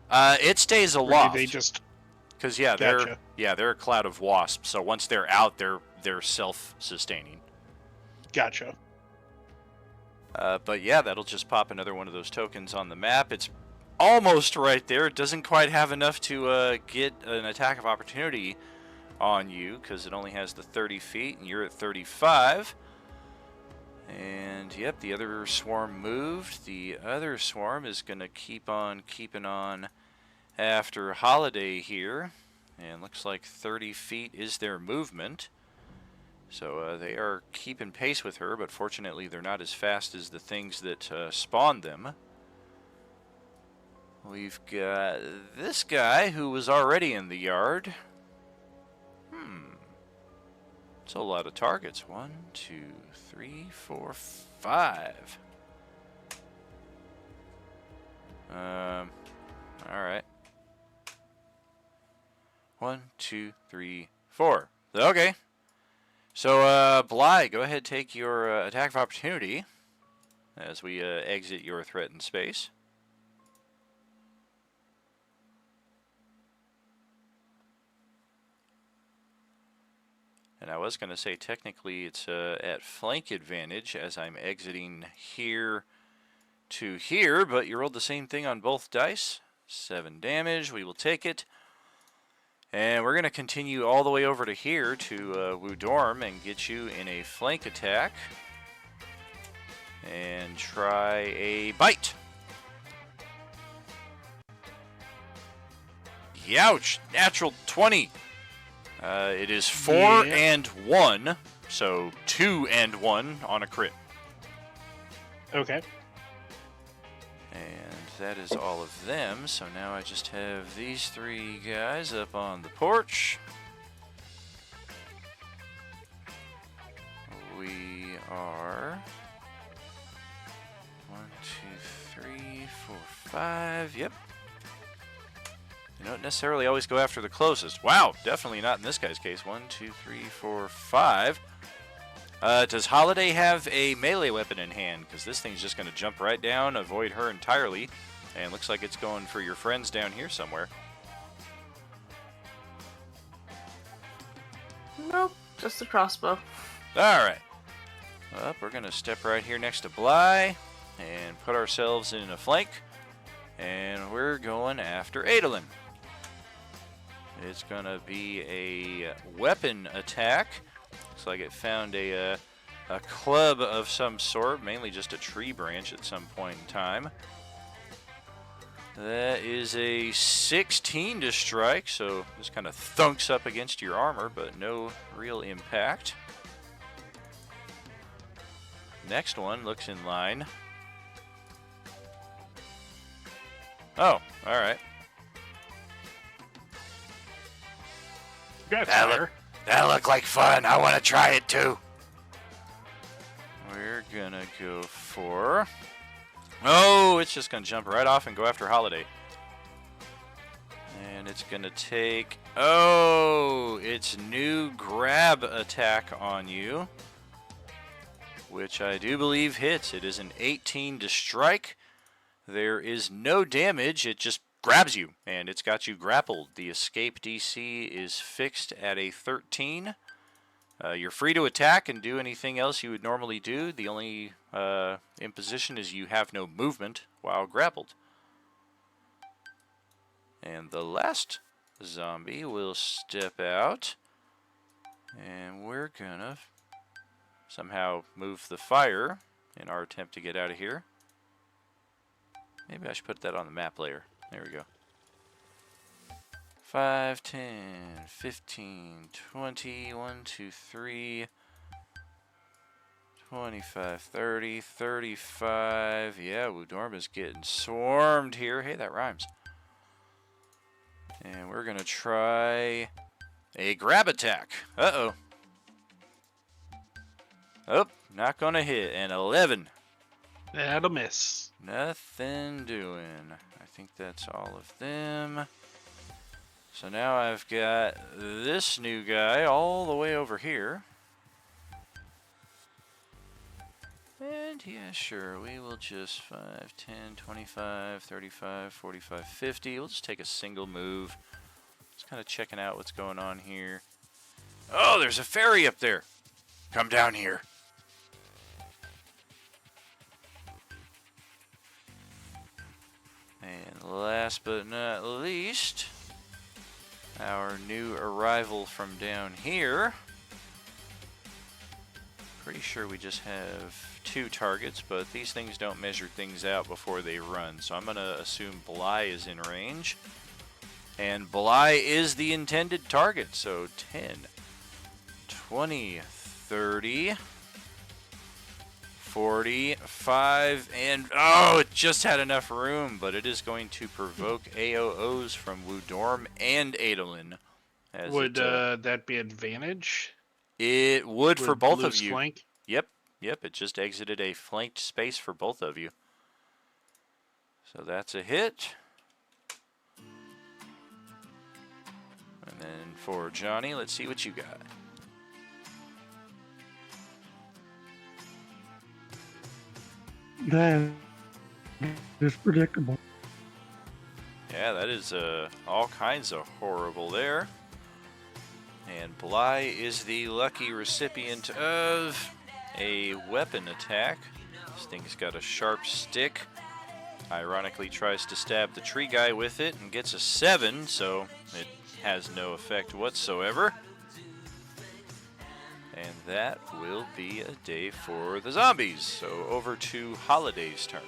It stays Or do aloft. they just... Because yeah, Gotcha. they're a cloud of wasps. So once they're out, they're self-sustaining. Gotcha. But yeah, that'll just pop another one of those tokens on the map. It's almost right there. It doesn't quite have enough to get an attack of opportunity on you, because it only has the 30 feet, and you're at 35. And yep, the other swarm moved. The other swarm is going to keep on keeping on after Holiday here. And looks like 30 feet is their movement. So they are keeping pace with her, but fortunately they're not as fast as the things that spawned them. We've got this guy who was already in the yard. It's a lot of targets. 1, 2, 3, 4, 5. Alright. 1, 2, 3, 4. Okay. So, Bly, go ahead, take your attack of opportunity as we exit your threatened space. And I was going to say technically it's at flank advantage as I'm exiting here to here, but you rolled the same thing on both dice. 7 damage, we will take it. And we're going to continue all the way over to here to Wudorm and get you in a flank attack. And try a bite. Youch! Natural 20. It is 4 and 1, so 2 and 1 on a crit. Okay. And that is all of them, so now I just have these 3 guys up on the porch. We are 1, 2, 3, 4, 5. Yep. You don't necessarily always go after the closest. Wow, definitely not in this guy's case. 1, 2, 3, 4, 5. Does Holiday have a melee weapon in hand? Because this thing's just going to jump right down, avoid her entirely. And looks like it's going for your friends down here somewhere. Nope, just a crossbow. Alright. Well, we're going to step right here next to Bly and put ourselves in a flank. And we're going after Adolin. It's going to be a weapon attack. Looks like it found a club of some sort, mainly just a tree branch at some point in time. That is a 16 to strike, so just kind of thunks up against your armor, but no real impact. Next one looks in line. Oh, alright. That looked like fun. I want to try it too. We're gonna go for... Oh, it's just gonna jump right off and go after Holiday. And it's gonna take... Oh, its new grab attack on you. Which I do believe hits. It is an 18 to strike. There is no damage. It just grabs you, and it's got you grappled. The escape DC is fixed at a 13. You're free to attack and do anything else you would normally do. The only imposition is you have no movement while grappled. And the last zombie will step out, and we're gonna somehow move the fire in our attempt to get out of here. Maybe I should put that on the map layer. There we go. 5, 10, 15, 20, 1, 2, 3, 25, 30, 35. Yeah, Wudorm is getting swarmed here. Hey, that rhymes. And we're going to try a grab attack. Uh-oh. Oh, not going to hit. And 11. That'll miss. Nothing doing. I think that's all of them. So now I've got this new guy all the way over here. And yeah, sure, we will just 5, 10, 25, 35, 45, 50. We'll just take a single move. Just kind of checking out what's going on here. Oh, there's a fairy up there. Come down here. And last but not least, our new arrival from down here. Pretty sure we just have 2 targets, but these things don't measure things out before they run. So I'm going to assume Bly is in range. And Bly is the intended target. So 10, 20, 30, 45, and oh, it just had enough room, but it is going to provoke AOOs from Wudorm and Adolin. Would that be advantage? It would for Would both lose of you. Flank? Yep. It just exited a flanked space for both of you. So that's a hit. And then for Johnny, let's see what you got. That is predictable. Yeah, that is all kinds of horrible there. And Bly is the lucky recipient of a weapon attack. This thing's got a sharp stick. Ironically tries to stab the tree guy with it and gets a 7, so it has no effect whatsoever. And that will be a day for the zombies. So over to Holiday's turn.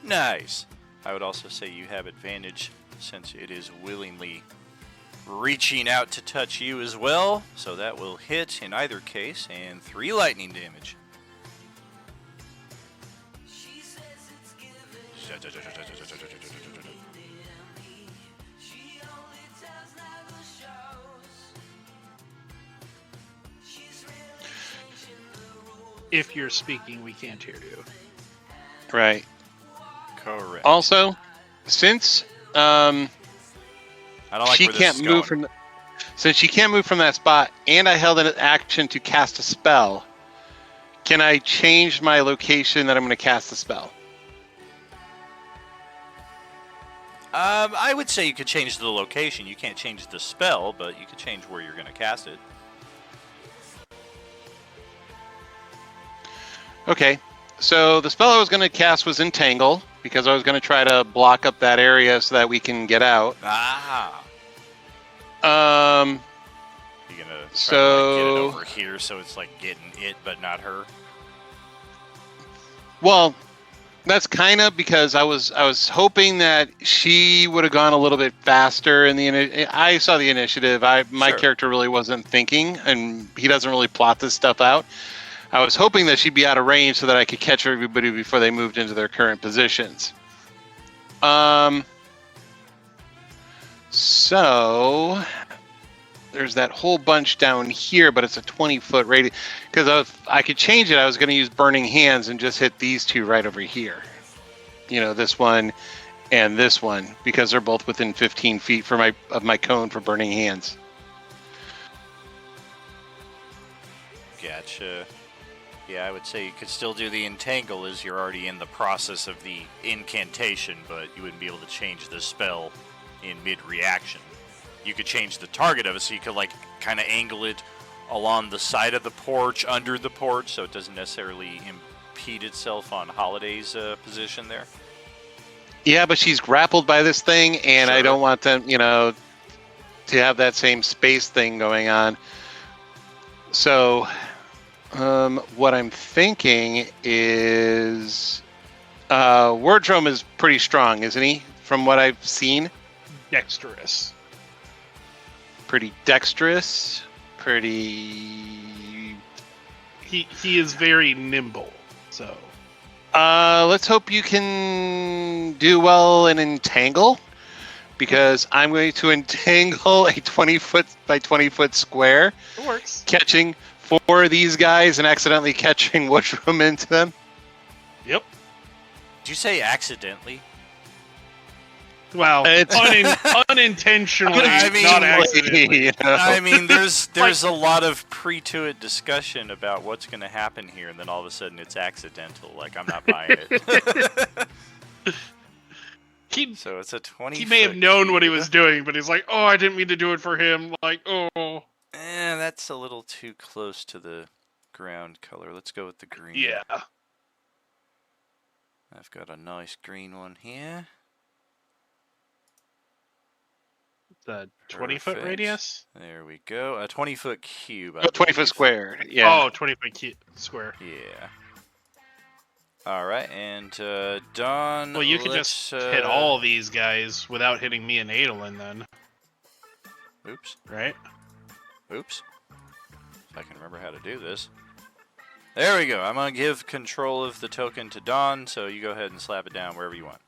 Nice. I would also say you have advantage since it is willingly reaching out to touch you as well. So that will hit in either case, and 3 lightning damage. If you're speaking, we can't hear you. Right. Correct. Also, since I don't like she where this can't is move going. since she can't move from that spot, and I held an action to cast a spell, can I change my location that I'm going to cast the spell? I would say you could change the location. You can't change the spell, but you could change where you're going to cast it. Okay. So the spell I was going to cast was Entangle, because I was going to try to block up that area so that we can get out. Ah. Um, You're going to try to get it So- over here so it's like getting it, but not her. well, that's kind of because I was hoping that she would have gone a little bit faster in the I saw the initiative. My Sure. character really wasn't thinking, and he doesn't really plot this stuff out. I was hoping that she'd be out of range so that I could catch everybody before they moved into their current positions. So there's that whole bunch down here, but it's a 20-foot radius. Because I could change it, I was going to use Burning Hands and just hit these two right over here. You know, this one and this one, because they're both within 15 feet of my cone for Burning Hands. Gotcha. Yeah, I would say you could still do the Entangle as you're already in the process of the incantation, but you wouldn't be able to change the spell in mid-reaction. You could change the target of it, so you could, like, kind of angle it along the side of the porch, under the porch, so it doesn't necessarily impede itself on Holiday's position there. Yeah, but she's grappled by this thing, and I Sure. don't want them, to have that same space thing going on. So, what I'm thinking is, Wardrome is pretty strong, isn't he? From what I've seen, Dexterous. pretty dexterous, pretty. He is very nimble. So Let's hope you can do well in Entangle, because I'm going to entangle a 20-foot by 20-foot square, it works. catching 4 of these guys and accidentally catching Woodroom into them. Yep. Did you say accidentally? Well, It's- unintentionally, I mean, not accidentally. You know? I mean, there's a lot of pre-to-it discussion about what's going to happen here, and then all of a sudden it's accidental. Like, I'm not buying it. He So it's a 20. he may have known what he was doing, but he's like, "Oh, I didn't mean to do it for him." Like, oh, That's a little too close to the ground color. Let's go with the green. yeah. I've got a nice green one here. The 20-foot Perfect. radius. There we go. A 20-foot cube. I 20-foot believe. square. Yeah. Oh, 20-foot square. Yeah. All right, and Dawn. Well, you could just hit all these guys without hitting me and Adolin then, Oops. right? Oops. If I can remember how to do this. There we go. I'm going to give control of the token to Dawn, so you go ahead and slap it down wherever you want.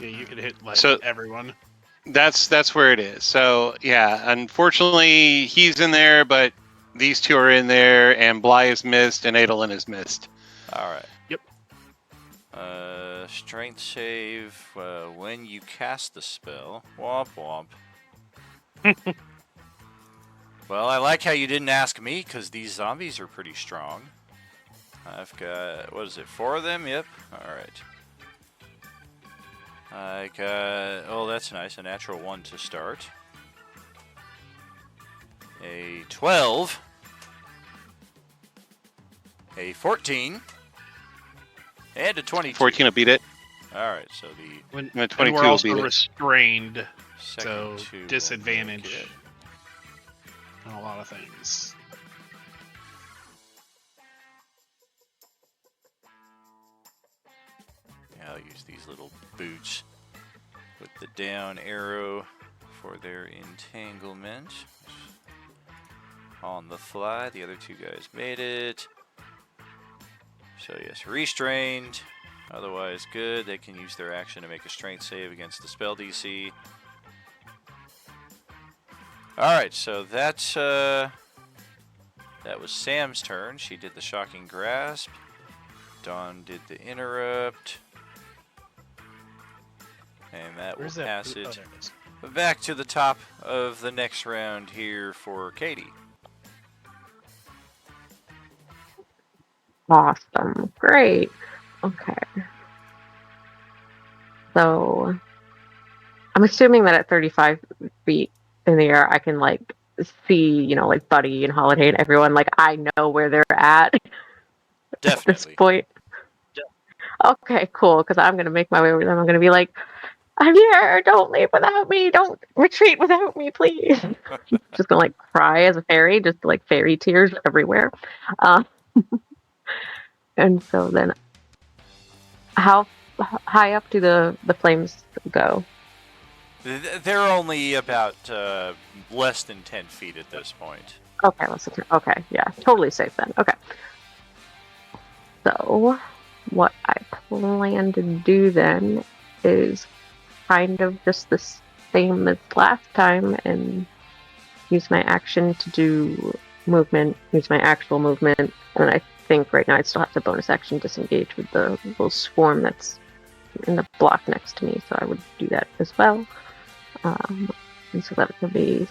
Yeah, you could hit like So- everyone. That's where it is. So yeah, unfortunately he's in there, but these two are in there, and Bly is missed, and Adolin is missed. All right. Yep. Strength save when you cast the spell. Womp womp. Well, I like how you didn't ask me, because these zombies are pretty strong. I've got, what is it, 4 of them? Yep. All right. I got, oh, that's nice, a natural 1 to start. A 12. A 14. And a 22. 14 will beat it. All right, so the When, And a and 22 we're will also beat it. restrained second So, 2 will make disadvantage. it. on a lot of things. Yeah, I'll use these little boots with the down arrow for their entanglement. On the fly, the other 2 guys made it. So yes, restrained. Otherwise good. They can use their action to make a strength save against the spell DC. Alright, so that's that was Sam's turn. She did the shocking grasp. Dawn did the interrupt. And that Where's will that? pass Oh, it there it is. back to the top of the next round here for Katie. Awesome. Great. Okay. So I'm assuming that at 35 feet in the air, I can like see, like Buddy and Holiday and everyone. Like I know where they're at at this Definitely. point. Okay, cool. Because I'm gonna make my way over them. I'm gonna be like, "I'm here. Don't leave without me. Don't retreat without me, please." Just gonna like cry as a fairy, just like fairy tears everywhere. Uh, and so then, how high up do the flames go? They're only about less than 10 feet at this point. Okay, okay, yeah, totally safe then. Okay. So, what I plan to do then is kind of just the same as last time and use my action to do movement, use my actual movement, and then I think right now I still have to bonus action disengage with the little swarm that's in the block next to me, so I would do that as well. And so that would be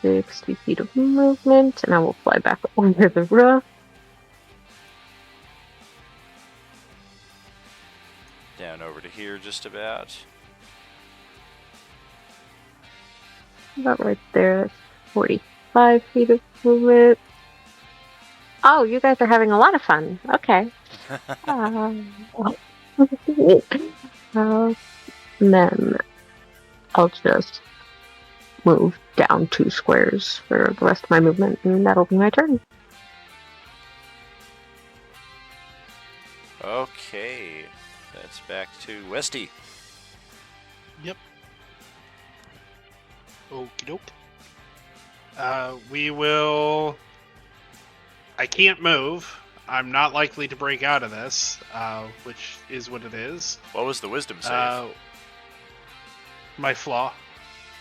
60 feet of movement, and I will fly back over the roof. Down over to here just about. About right there, that's 45 feet of movement. Oh, you guys are having a lot of fun. Okay. And then I'll just move down 2 squares for the rest of my movement, and that'll be my turn. Okay. That's back to Westy. Yep. Okie doke. We will. I can't move. I'm not likely to break out of this, which is what it is. What was the wisdom save? My flaw.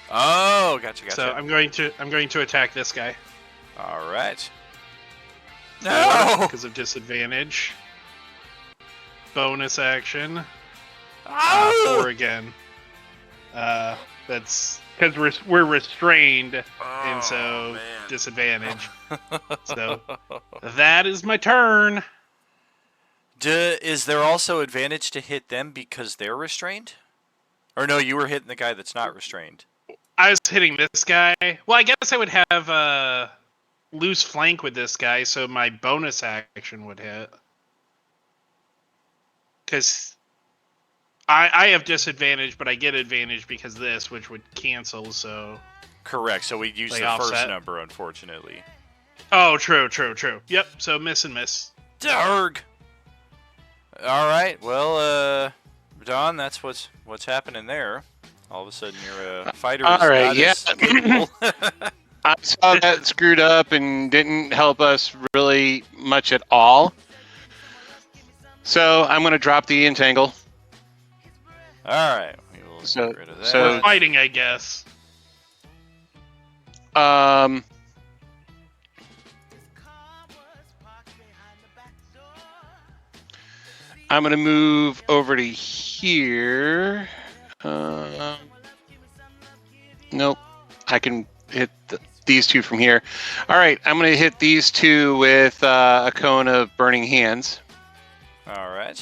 Oh, gotcha. So I'm going to attack this guy. All right. No! Because of disadvantage. Bonus action. Oh! 4 again. That's because we're restrained, and so man. disadvantage. So that is my turn. Is there also advantage to hit them because they're restrained? Or no, you were hitting the guy that's not restrained. I was hitting this guy. Well, I guess I would have a loose flank with this guy, so my bonus action would hit. Because I have disadvantage, but I get advantage because of this, which would cancel, so Correct. So we'd use Like the first offset? number, unfortunately. Oh, true. Yep. So miss and miss. Darg. All right. Well, Don, that's what's happening there. All of a sudden, your fighter All is right, not yeah. as capable. I saw that screwed up and didn't help us really much at all. So I'm going to drop the entangle. All right. We will So- get rid of that. so- We're fighting, I guess. I'm going to move over to here. Nope. I can hit these two from here. All right. I'm going to hit these two with a cone of burning hands. All right.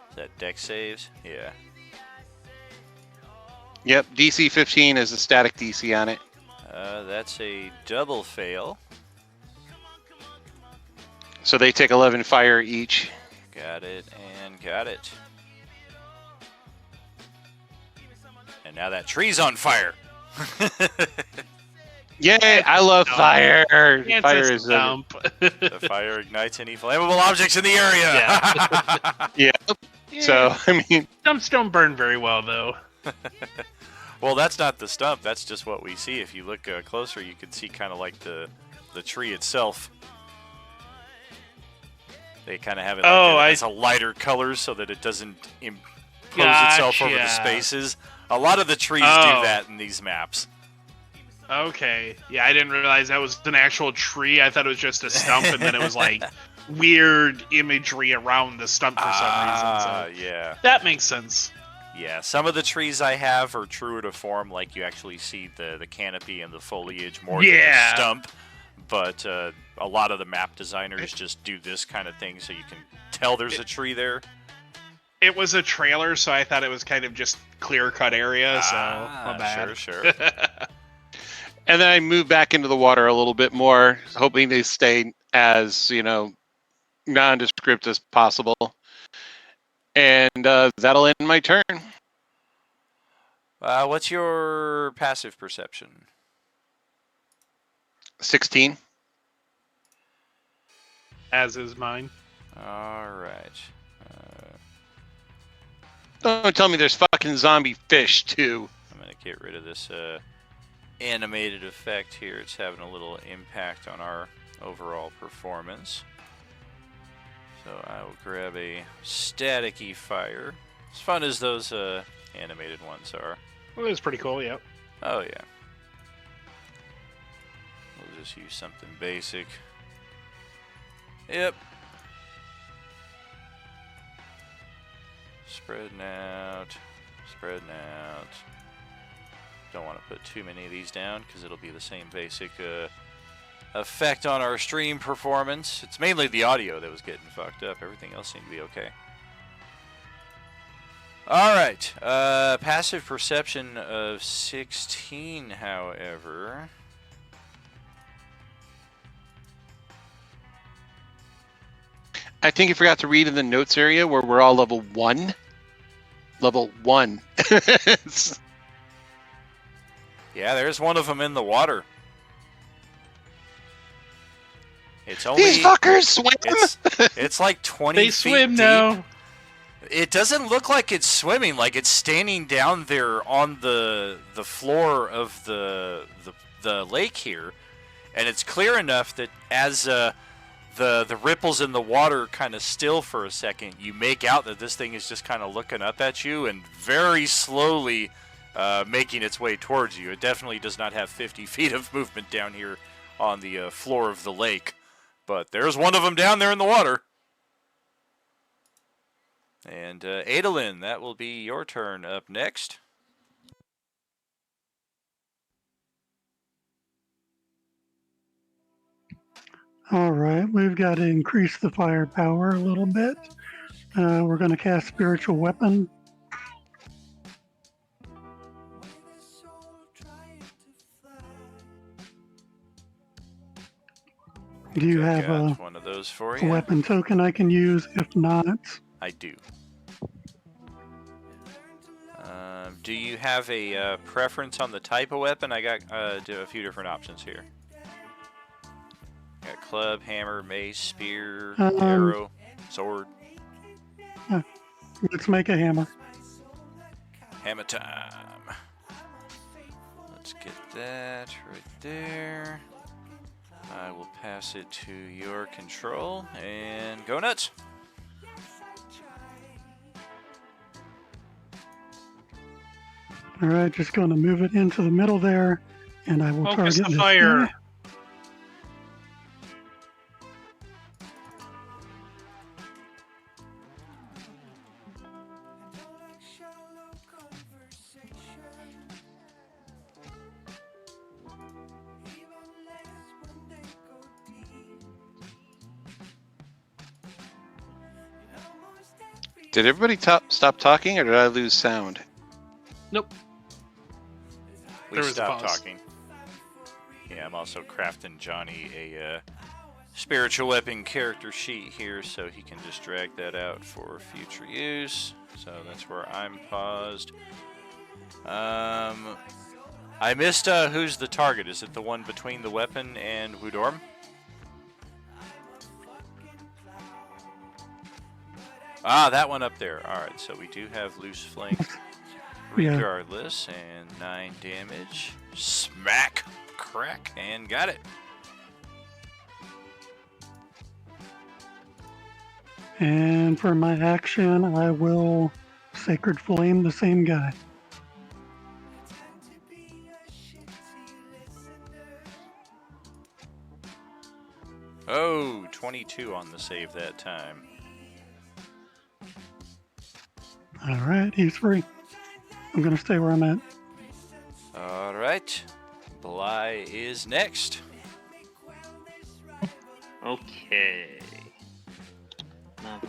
Is that deck saves? Yeah. Yep. DC 15 is a static DC on it. That's a double fail. So they take 11 fire each. Got it and got it. And now that tree's on fire. Yay! I love fire. It's Fire a is stump. The fire ignites any flammable objects in the area. yeah. So I mean, Stumps don't burn very well, though. Well, that's not the stump. That's just what we see. If you look closer, you can see kind of like the tree itself. They kind of have it like as a lighter color so that it doesn't impose itself over the Gotcha. spaces. A lot of the trees do that in these maps. Okay. Yeah, I didn't realize that was an actual tree. I thought it was just a stump, and then it was like weird imagery around the stump for some reason. So Yeah. that makes sense. Yeah, some of the trees I have are true to form, like you actually see the canopy and the foliage more than the stump. But a lot of the map designers just do this kind of thing so you can tell there's a tree there. It was a trailer, so I thought it was kind of just clear-cut area, so my bad. Sure. and then I move back into the water a little bit more, hoping they stay as nondescript as possible. And that'll end my turn. What's your passive perception? 16. As is mine. All right. Don't tell me there's fucking zombie fish too. I'm going to get rid of this animated effect here. It's having a little impact on our overall performance. So I will grab a staticky fire. As fun as those animated ones are. Well, it was pretty cool, yep. Oh, yeah. We'll just use something basic. Yep. Spreading out. Spreading out. Don't want to put too many of these down because it'll be the same basic effect on our stream performance. It's mainly the audio that was getting fucked up. Everything else seemed to be okay. Alright. Passive perception of 16, however. I think you forgot to read in the notes area where we're all level 1. Level 1. Yeah, there's one of them in the water. It's only These fuckers swim! it's like 20 They feet swim deep. now. It doesn't look like it's swimming, like it's standing down there on the floor of the lake here, and it's clear enough that as the ripples in the water kind of still for a second, you make out that this thing is just kind of looking up at you and very slowly making its way towards you. It definitely does not have 50 feet of movement down here on the floor of the lake, but there's one of them down there in the water. And Adolin, that will be your turn up next. All right, we've got to increase the firepower a little bit. We're going to cast Spiritual Weapon. Do you I have got a one of those for a you? weapon token I can use? If not, I do. Do you have a preference on the type of weapon? I got a few different options here. Got club, hammer, mace, spear, arrow, sword. let's make a hammer. Hammer time. Let's get that right there. I will pass it to your control and go nuts. All right, just going to move it into the middle there, and I will Focus target the this fire. guy. Did everybody stop talking, or did I lose sound? We There was a stopped pause. talking. Yeah, I'm also crafting Johnny a spiritual weapon character sheet here, so he can just drag that out for future use. So that's where I'm paused. I missed who's the target. Is it the one between the weapon and Wudorm? Ah, that one up there. Alright, so we do have loose flank Yeah. regardless, and 9 damage. Smack, crack, and got it. And for my action, I will Sacred Flame the same guy. Oh, 22 on the save that time. All right, he's free. I'm going to stay where I'm at. Alright, Bly is next. Okay. Now,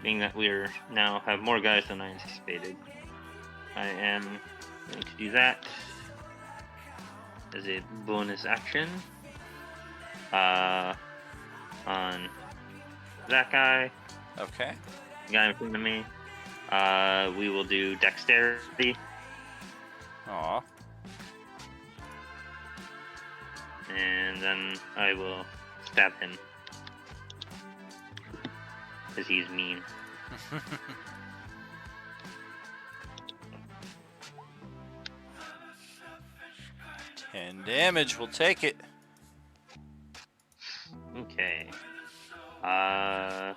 being that we're now have more guys than I anticipated, I am going to do that as a bonus action. On that guy, Okay. the guy in front of me, we will do dexterity, Aw. and then I will stab him because he's mean. 10 damage, we'll take it. Okay. Alright,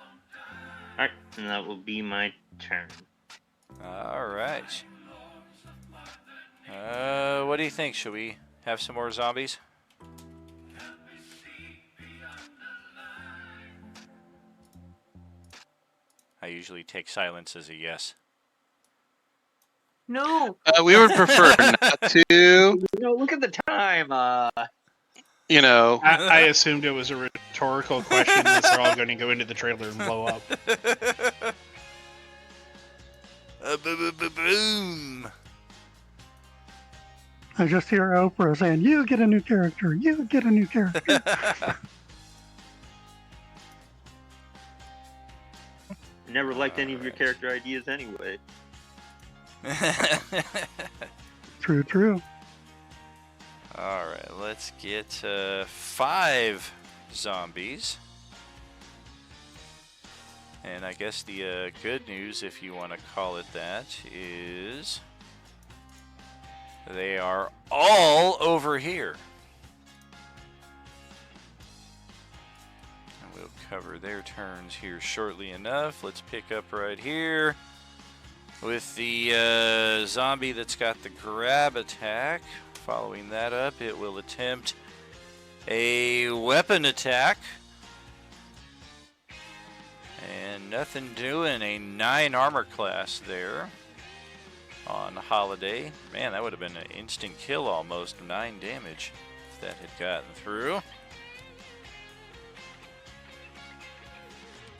and that will be my turn. Alright. What do you think? Should we have some more zombies? I usually take silence as a yes. No. We would prefer not to. No, look at the time. You know, I assumed it was a rhetorical question that they're all going to go into the trailer and blow up. Boom! I just hear Oprah saying, "You get a new character. You get a new character." Never liked any of your character ideas anyway. True, true. Alright, let's get 5 zombies. And I guess the good news, if you want to call it that, is they are all over here. And we'll cover their turns here shortly enough. Let's pick up right here with the zombie that's got the grab attack. Following that up, it will attempt a weapon attack. And nothing doing, a 9 armor class there on Holiday. Man, that would have been an instant kill almost, 9 damage if that had gotten through.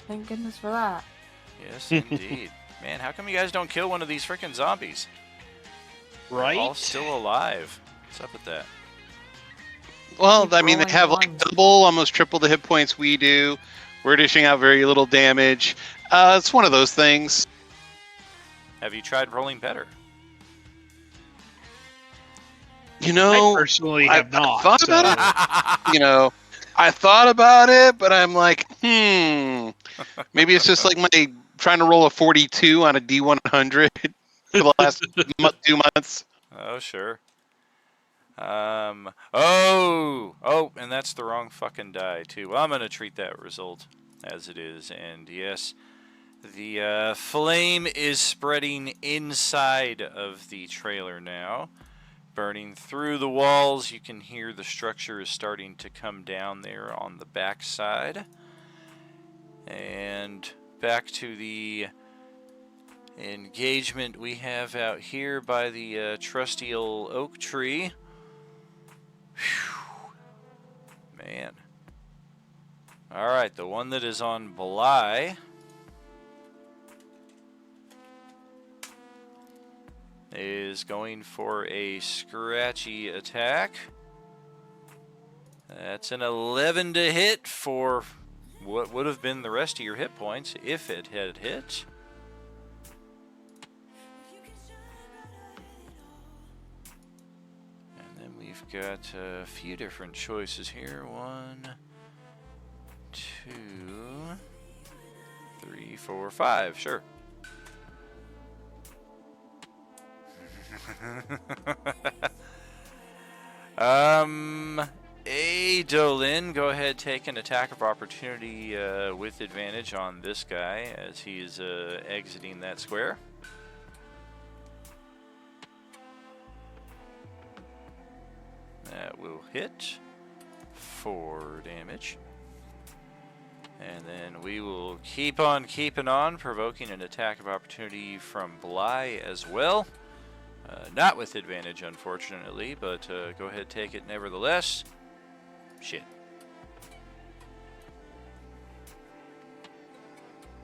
Thank goodness for that. Yes, indeed. Man, how come you guys don't kill one of these frickin' zombies? Right? All still alive. What's up with that? Well, Keep I mean, they rolling have like ones. double, almost triple the hit points we do. We're dishing out very little damage. It's one of those things. Have you tried rolling better? You I know, personally I have not. thought so- about it. You know, I thought about it, but I'm like, maybe it's just like my trying to roll a 42 on a D100 for the last 2 months. Oh, sure. Oh, and that's the wrong fucking die, too. Well, I'm going to treat that result as it is. And yes, the flame is spreading inside of the trailer now. Burning through the walls. You can hear the structure is starting to come down there on the back side. And back to the engagement we have out here by the trusty old oak tree. Whew. Man. Alright, the one that is on Bly is going for a scratchy attack. That's an 11 to hit for what would have been the rest of your hit points if it had hit. And then we've got a few different choices here. 1, 2, 3, 4, 5. Sure. Adolin, go ahead, take an attack of opportunity with advantage on this guy as he is exiting that square. That will hit 4 damage. And then we will keep on keeping on, provoking an attack of opportunity from Bly as well. Not with advantage, unfortunately, but go ahead, take it nevertheless. Shit.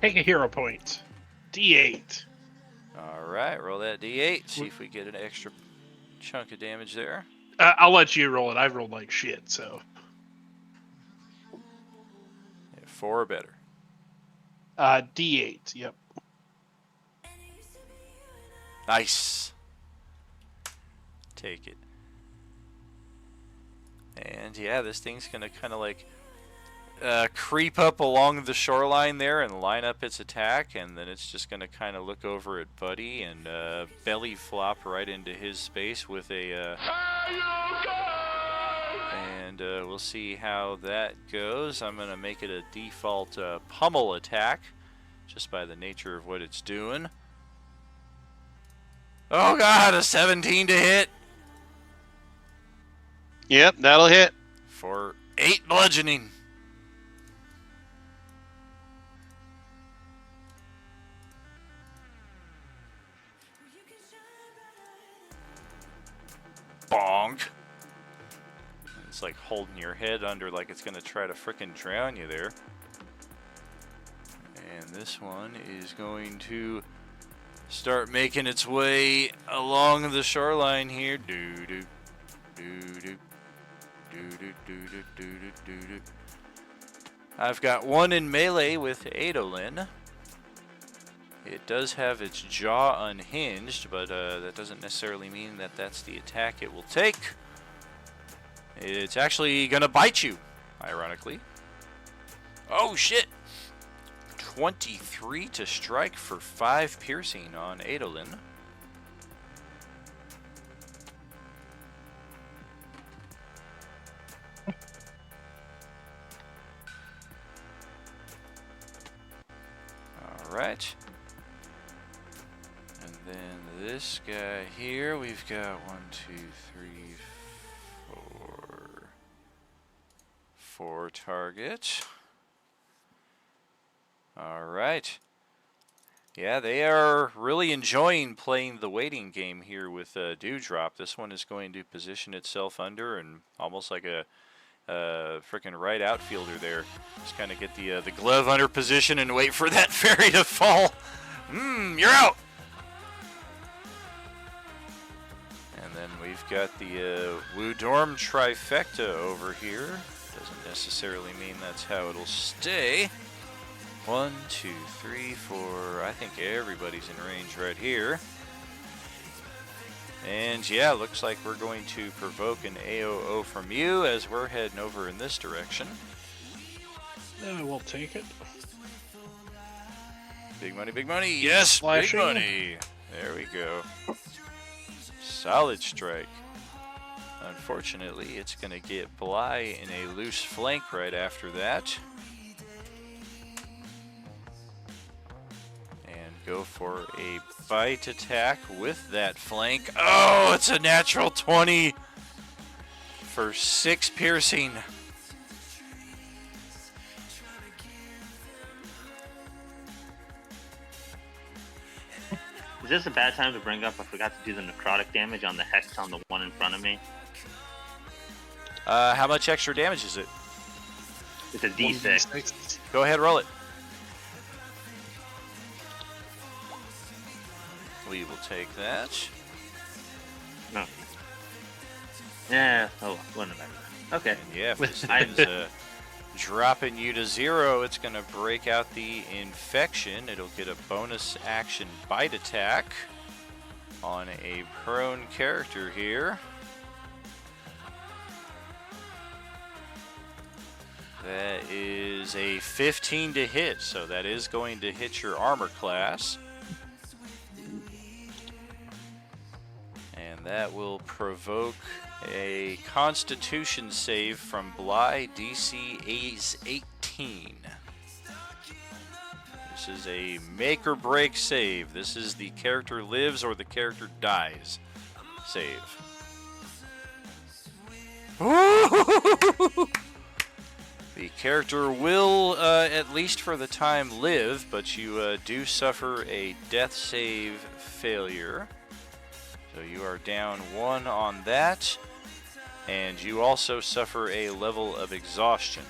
Take a hero point. D8. Alright, roll that d8, see if we get an extra chunk of damage there. I'll let you roll it. I've rolled like shit, so. Yeah, 4 or better. D8, yep. Nice. Take it. And yeah, this thing's gonna kind of like creep up along the shoreline there and line up its attack, and then it's just gonna kind of look over at Buddy and belly flop right into his space with a and we'll see how that goes. I'm gonna make it a default pummel attack just by the nature of what it's doing. Oh god, a 17 to hit Yep, that'll hit. for 8 bludgeoning. Bonk. It's like holding your head under like it's gonna try to frickin' drown you there. And this one is going to start making its way along the shoreline here. Doo-doo, doo-doo, doo-doo, doo-doo, doo-doo, doo-doo. I've got one in melee with Adolin. It does have its jaw unhinged, but that doesn't necessarily mean that that's the attack it will take. It's actually gonna bite you, ironically. Oh shit! 23 to strike for 5 piercing on Adolin. Alright. And then this guy here, we've got 1, 2, 3, 4 targets. Alright. Yeah, they are really enjoying playing the waiting game here with Dewdrop. This one is going to position itself under and almost like a freaking right outfielder there. Just kind of get the glove under position and wait for that fairy to fall. You're out! And then we've got the Wu Dorm trifecta over here. Doesn't necessarily mean that's how it'll stay. 1, 2, 3, 4. I think everybody's in range right here. And yeah, looks like we're going to provoke an AOO from you as we're heading over in this direction. I will take it. Big money, big money. Yes, Flashing. big money. There we go. Solid strike. Unfortunately, it's going to get Bly in a loose flank right after that. And go for a bite attack with that flank. Oh, it's a natural 20 for 6 piercing. Is this a bad time to bring up? I forgot to do the necrotic damage on the hex on the one in front of me. How much extra damage is it? It's a D6. Go ahead, roll it. We will take that. No. Yeah. Oh, wouldn't matter. Okay. And yeah, if this I- is dropping you to 0, it's going to break out the infection. It'll get a bonus action bite attack on a prone character here. That is a 15 to hit, so that is going to hit your armor class. And that will provoke a Constitution save from Bly. DC is 18. This is a make or break save. This is the character lives or the character dies save. The character will, at least for the time, live, but you do suffer a death save failure. So you are down 1 on that, and you also suffer a level of exhaustion.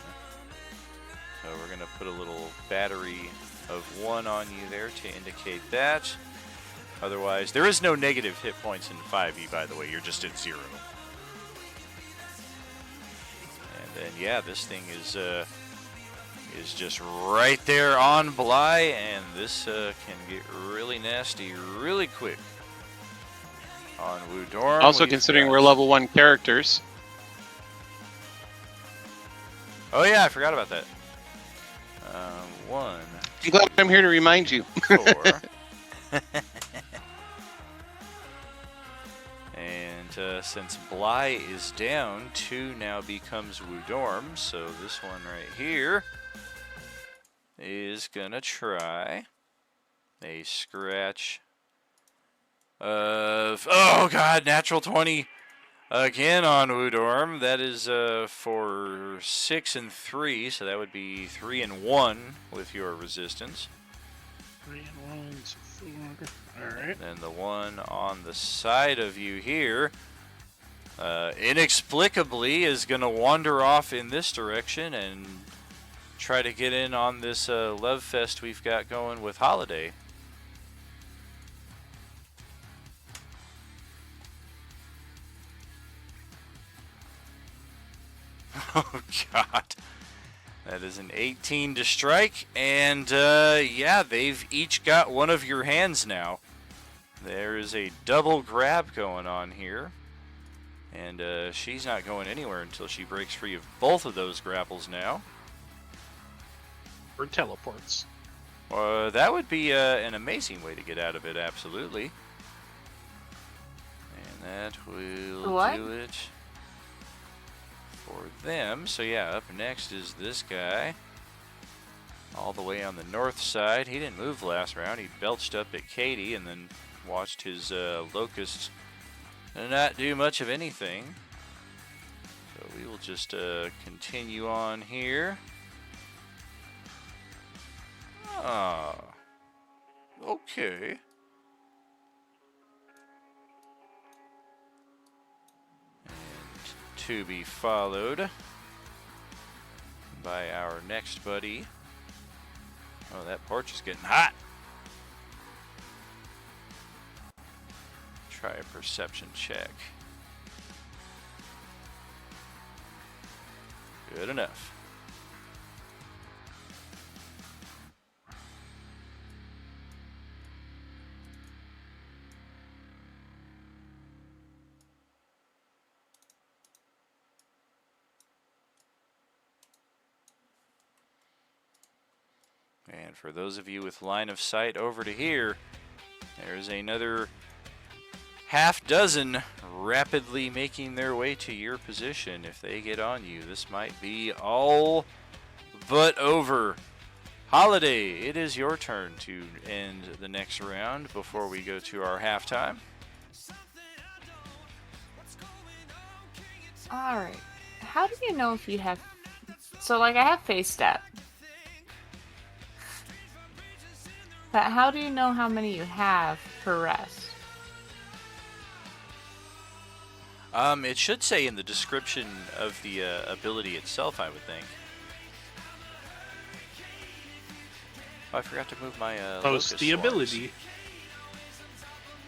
So we're going to put a little battery of 1 on you there to indicate that. Otherwise, there is no negative hit points in 5e, by the way. You're just at 0. And then, yeah, this thing is just right there on Bly, and this can get really nasty really quick. On Wu Dorm, Also, we've considering got- we're level 1 characters. Oh yeah, I forgot about that. 1, I'm glad I'm here to remind you. 4. And since Bly is down, 2 now becomes Wu Dorm. So this one right here is gonna try a scratch of, oh god, natural 20 again on Wu Dorm. That is for 6 and 3, so that would be 3 and 1 with your resistance. 3 and 1, so 4. Alright. And the one on the side of you here, inexplicably, is going to wander off in this direction and try to get in on this love fest we've got going with Holiday. Oh, God. That is an 18 to strike, and yeah, they've each got one of your hands now. There is a double grab going on here, and she's not going anywhere until she breaks free of both of those grapples now. Or teleports. That would be an amazing way to get out of it, absolutely. And that will What? do it for them. So yeah, up next is this guy. All the way on the north side. He didn't move last round. He belched up at Katie and then watched his Locust not do much of anything. So we will just continue on here. Ah, okay. And to be followed by our next buddy. Oh, that porch is getting hot. Try a perception check. Good enough. And for those of you with line of sight over to here, there's another half dozen rapidly making their way to your position. If they get on you, this might be all but over. Holiday, it is your turn to end the next round before we go to our halftime. Alright. How do you know if you have... So, like, I have face step. But how do you know how many you have per rest? It should say in the description of the ability itself, I would think. Oh, I forgot to move my Post locust the swarms. ability.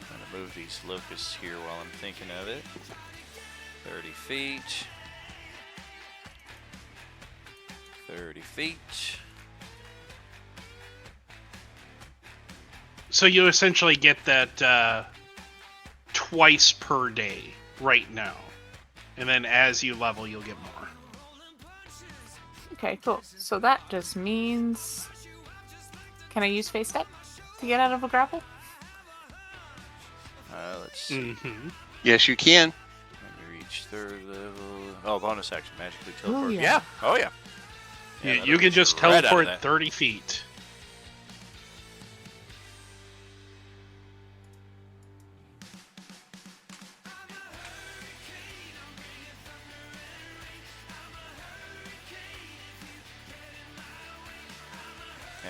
I'm going to move these locusts here while I'm thinking of it. 30 feet. 30 feet. So you essentially get that twice per day right now. And then as you level, you'll get more. Okay, cool. So that just means... Can I use face step to get out of a grapple? Let's see. Mm-hmm. Yes, you can. When you reach third level... Oh, bonus action. Magically teleport. Oh, yeah. Yeah. Oh, yeah. Yeah, You that'll can just get right out of teleport that. 30 feet.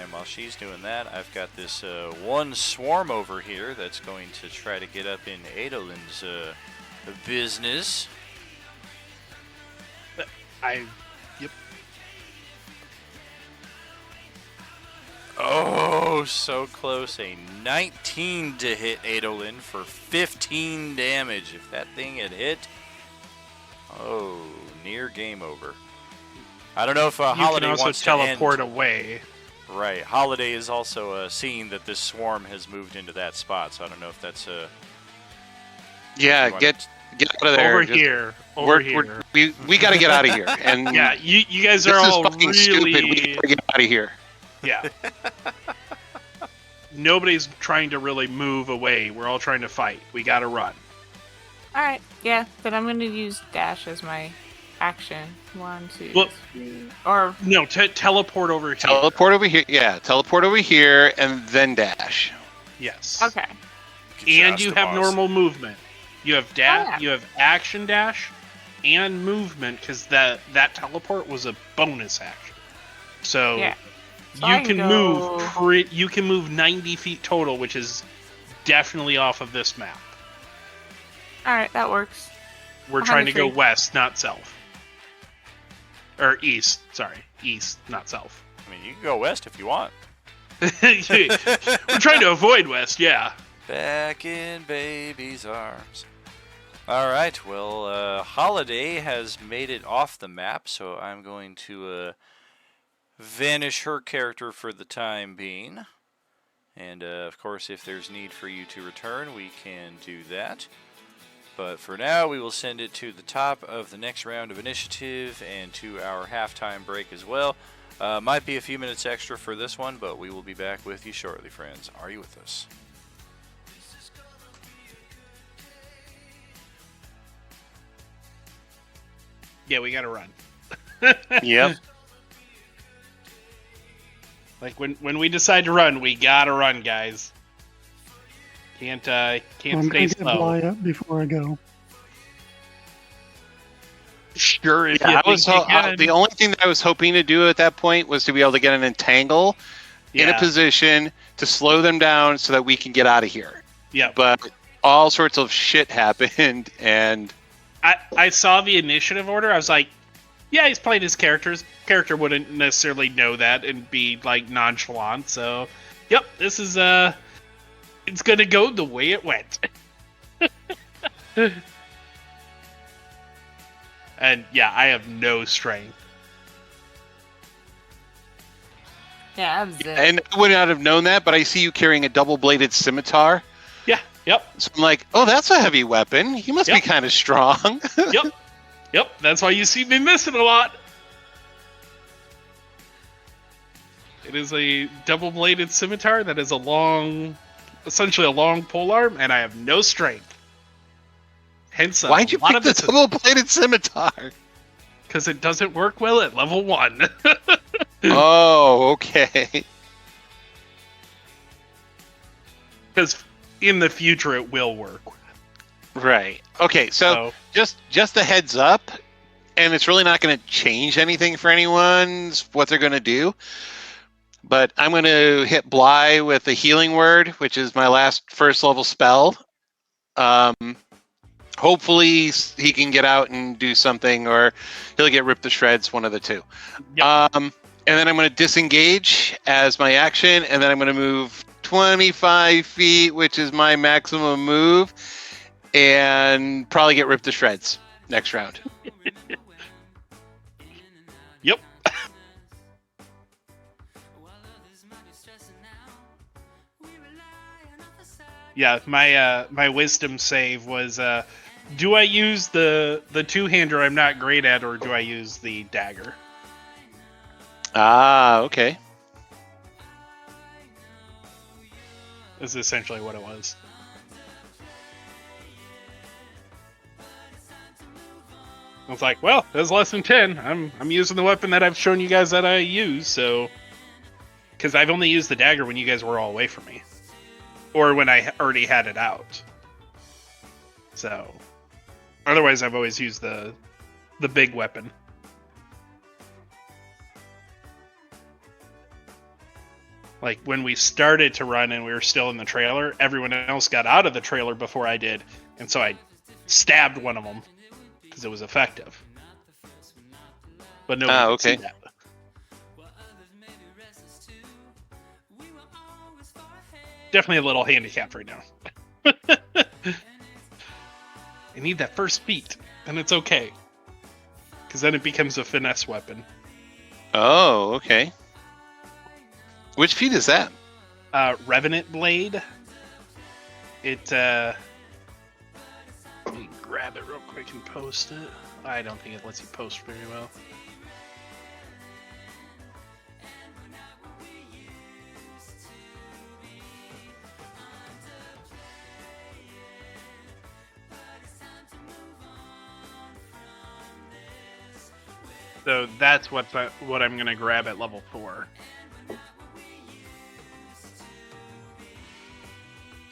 And while she's doing that, I've got this one swarm over here that's going to try to get up in Adolin's business. Yep. Oh, so close. A 19 to hit Adolin for 15 damage. If that thing had hit, oh, near game over. I don't know if You Holiday can also wants teleport to end. away. Right. Holiday is also seeing that this swarm has moved into that spot, so I don't know if that's Yeah, You want- get out of there. Over Just- here. Over here. we got to get out of here. And Yeah, you guys this are is all fucking stupid. We really... got to get out of here. Yeah. Nobody's trying to really move away. We're all trying to fight. We gotta run. Alright, yeah. Then I'm going to use dash as my action. 1, 2, Well- 3... Or... No, teleport over here. Teleport over here. Yeah, teleport over here and then dash. Yes. Okay. And you have Boss. normal movement. You have dash. yeah. You have action dash, and movement because that teleport was a bonus action. So Yeah. So I you can go- move. You can move 90 feet total, which is definitely off of this map. Alright, that works. We're trying to go 103. west, not south. Or east. Sorry, east, not south. I mean, you can go west if you want. We're trying to avoid west. Yeah. Back in baby's arms. All right, well, Holiday has made it off the map, so I'm going to vanish her character for the time being. And, of course, if there's need for you to return, we can do that. But for now, we will send it to the top of the next round of initiative and to our halftime break as well. Might be a few minutes extra for this one, but we will be back with you shortly, friends. Are you with us? Yeah, we gotta run. Yep. Like when we decide to run, we gotta run, guys. Can't I'm stay gonna get slow. Bly up before I go. Sure, if Yeah, you I was think you can. the only thing that I was hoping to do at that point was to be able to get an entangle in a Yeah. position to slow them down so that we can get out of here. Yeah, But all sorts of shit happened, and I saw the initiative order. I was like, yeah, he's playing his characters. Character wouldn't necessarily know that and be like nonchalant. So, yep, this is it's gonna go the way it went. And yeah, I have no strength. Yeah, I'm Zip. And I would not have known that, but I see you carrying a double-bladed scimitar. Yeah. Yep. So I'm like, oh, that's a heavy weapon. He must be Yep. kind of strong. Yep. Yep. That's why you see me missing a lot. It is a double-bladed scimitar that is essentially a long polearm, and I have no strength. Hence, Why'd you pick the double-bladed scimitar? Because it doesn't work well at level 1. Oh, okay. Because in the future it will work. Right. Okay, so just a heads up, and it's really not going to change anything for anyone, what they're going to do. But I'm going to hit Bly with the healing word, which is my first level spell. Hopefully he can get out and do something, or he'll get ripped to shreds, one of the two. Yep. And then I'm going to disengage as my action, and then I'm going to move 25 feet, which is my maximum move, and probably get ripped to shreds next round. Yep. Yeah, my wisdom save was do I use the two-hander I'm not great at, or do I use the dagger? Ah, okay. Is essentially what it was. I was like, well, that's less than 10. I'm using the weapon that I've shown you guys that I use, so because I've only used the dagger when you guys were all away from me, or when I already had it out. So otherwise, I've always used the big weapon. Like when we started to run and we were still in the trailer, everyone else got out of the trailer before I did, and so I stabbed one of them because it was effective. But nobody could see that. Definitely a little handicapped right now. I need that first beat, and it's okay, because then it becomes a finesse weapon. Oh, okay. Which feat is that? Revenant Blade. It, let me grab it real quick and post it. I don't think it lets you post very well. So that's what I'm going to grab at level 4.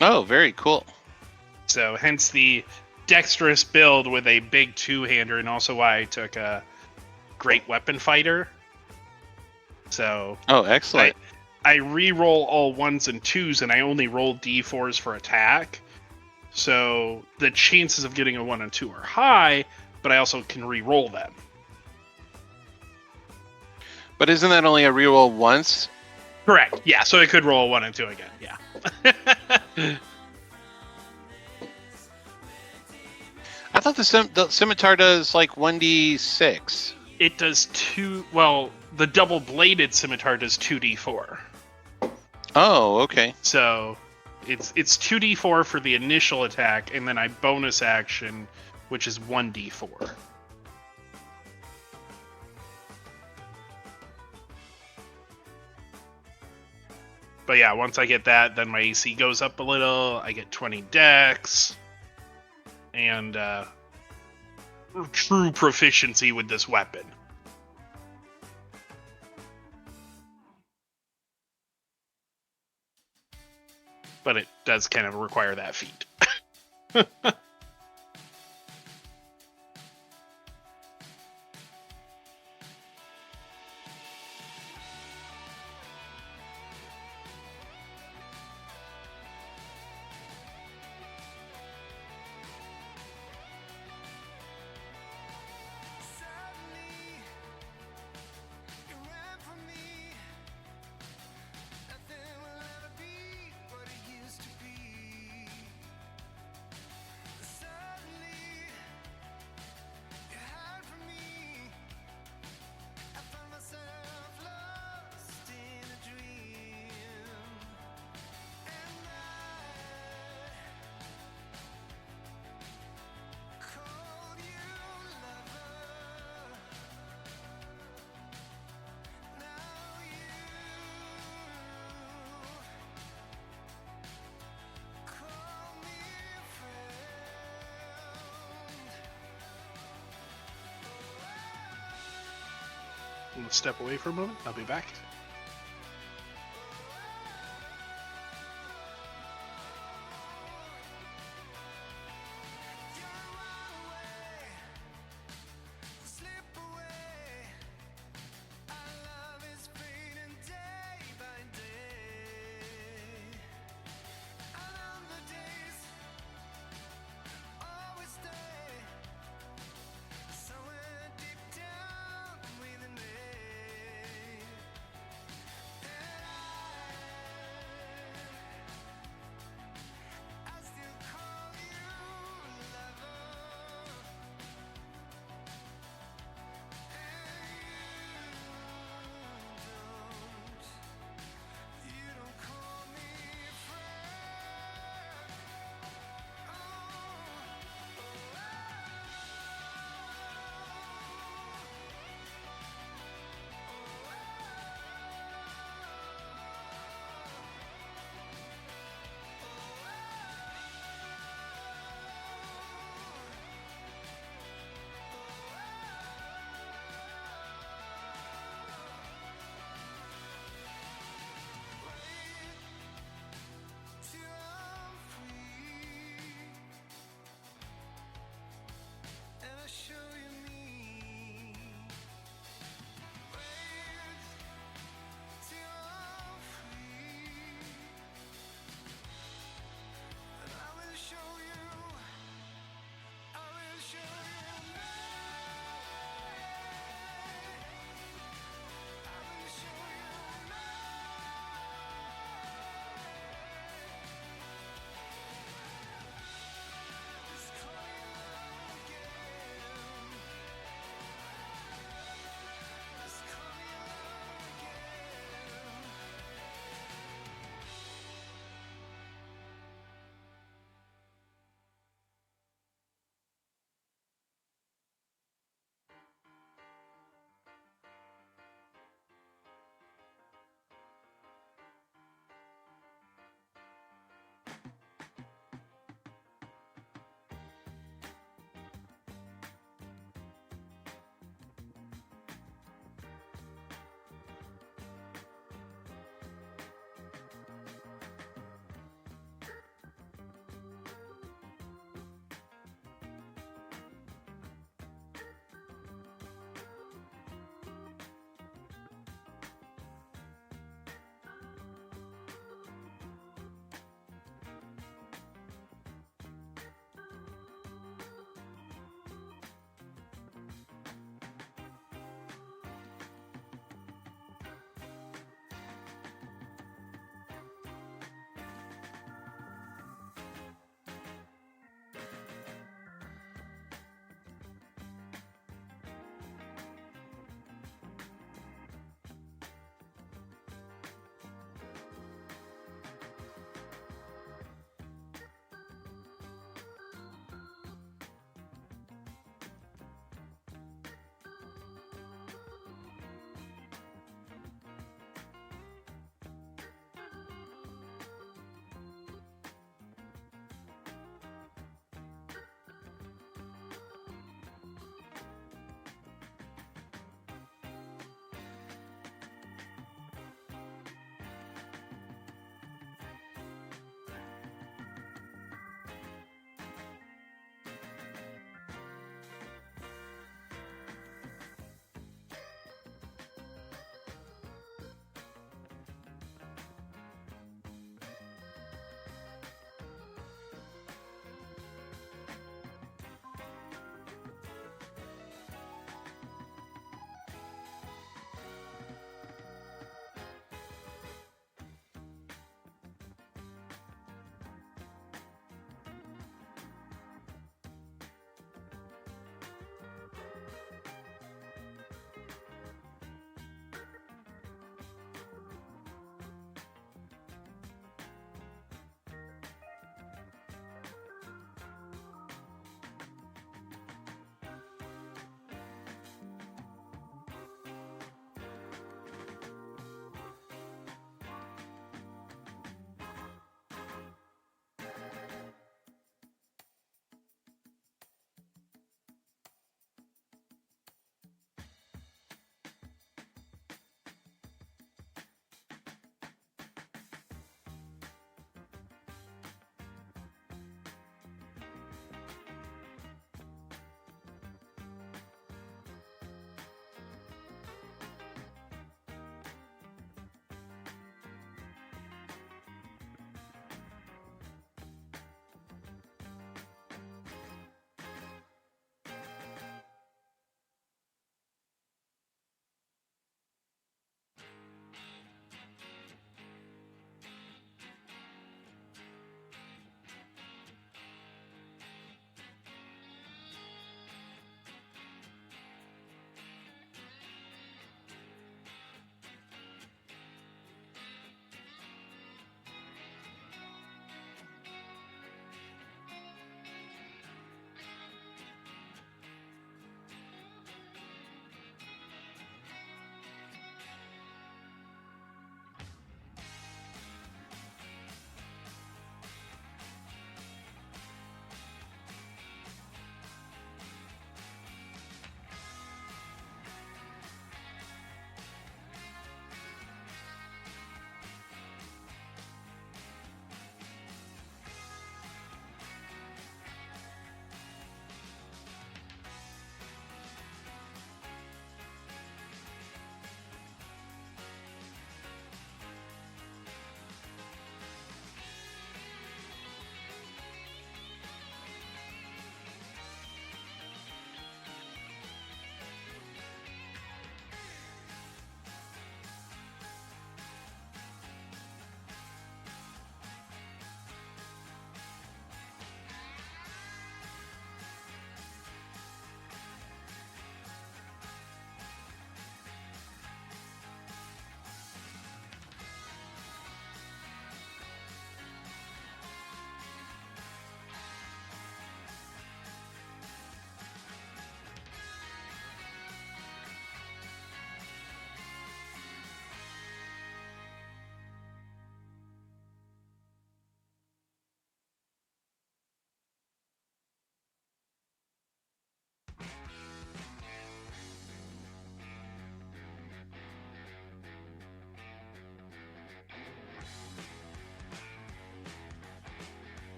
Oh, very cool. So hence the dexterous build with a big two-hander, and also why I took a great weapon fighter. So oh, excellent. I re-roll all 1s and 2s, and I only roll d4s for attack. So the chances of getting a 1 and 2 are high, but I also can re-roll them. But isn't that only a reroll once? Correct. Yeah, so I could roll a 1 and 2 again. Yeah. I thought the scimitar does like 1d6. It does 2. Well, the double-bladed scimitar does 2d4. Oh, okay. So it's 2d4 for the initial attack, and then I bonus action, which is 1d4. But yeah, once I get that, then my AC goes up a little. I get 20 dex. And true proficiency with this weapon. But it does kind of require that feat. I'm gonna step away for a moment. I'll be back.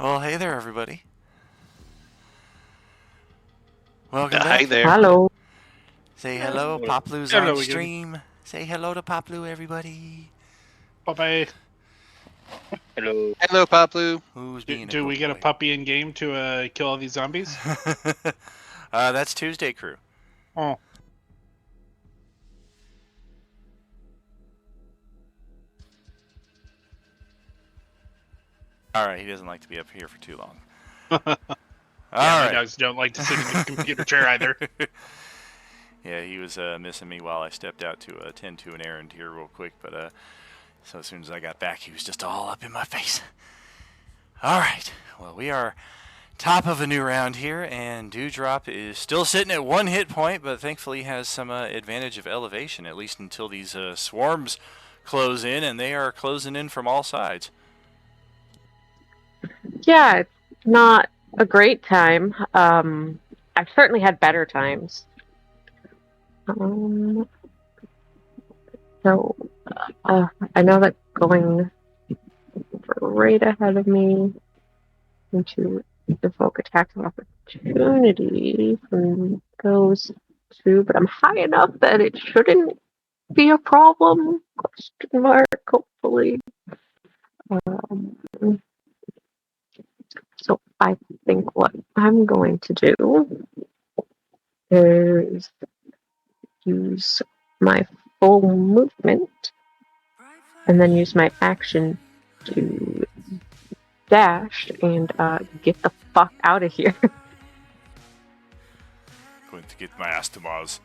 Well, hey there, everybody. Welcome Hi back. there. Hello. Say hello, Poplu's Hello on again. stream. Say hello to Poplu, everybody. Bye-bye. Hello. Hello, Poplu. Who's Do, being a do good we get a boy? puppy in game to kill all these zombies? That's Tuesday Crew. Oh. All right, he doesn't like to be up here for too long. Yeah, All my right. dogs don't like to sit in the computer chair either. Yeah, he was missing me while I stepped out to attend to an errand here real quick, but so as soon as I got back, he was just all up in my face. All right, well, we are top of a new round here, and Dewdrop is still sitting at 1 hit point, but thankfully has some advantage of elevation, at least until these swarms close in, and they are closing in from all sides. Yeah, it's not a great time. I've certainly had better times. So, I know that going right ahead of me into evoke attacks of opportunity from those two, but I'm high enough that it shouldn't be a problem. Question mark, hopefully. So I think what I'm going to do is use my full movement and then use my action to dash and get the fuck out of here. Going to get my ass to Mars.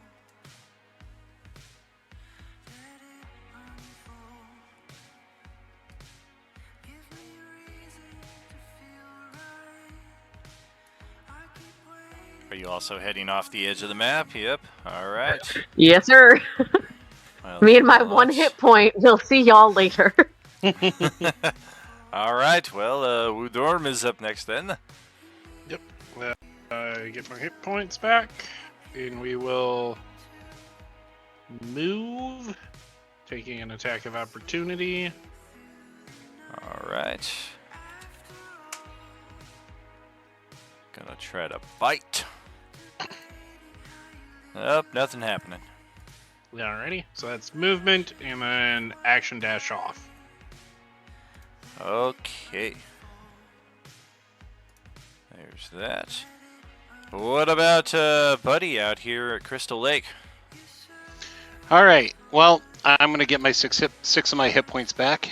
Are you also heading off the edge of the map? Yep. All right. Yes, sir. Well, Me and my well, one hit point. We'll see y'all later. All right. Well, Wudorm is up next then. Get my hit points back, and we will move, taking an attack of opportunity. All right. Gonna try to bite. Nope, nothing happening. Alrighty, so that's movement and then action dash off. Okay. There's that. What about Buddy out here at Crystal Lake? All right. Well, I'm going to get my six of my hit points back.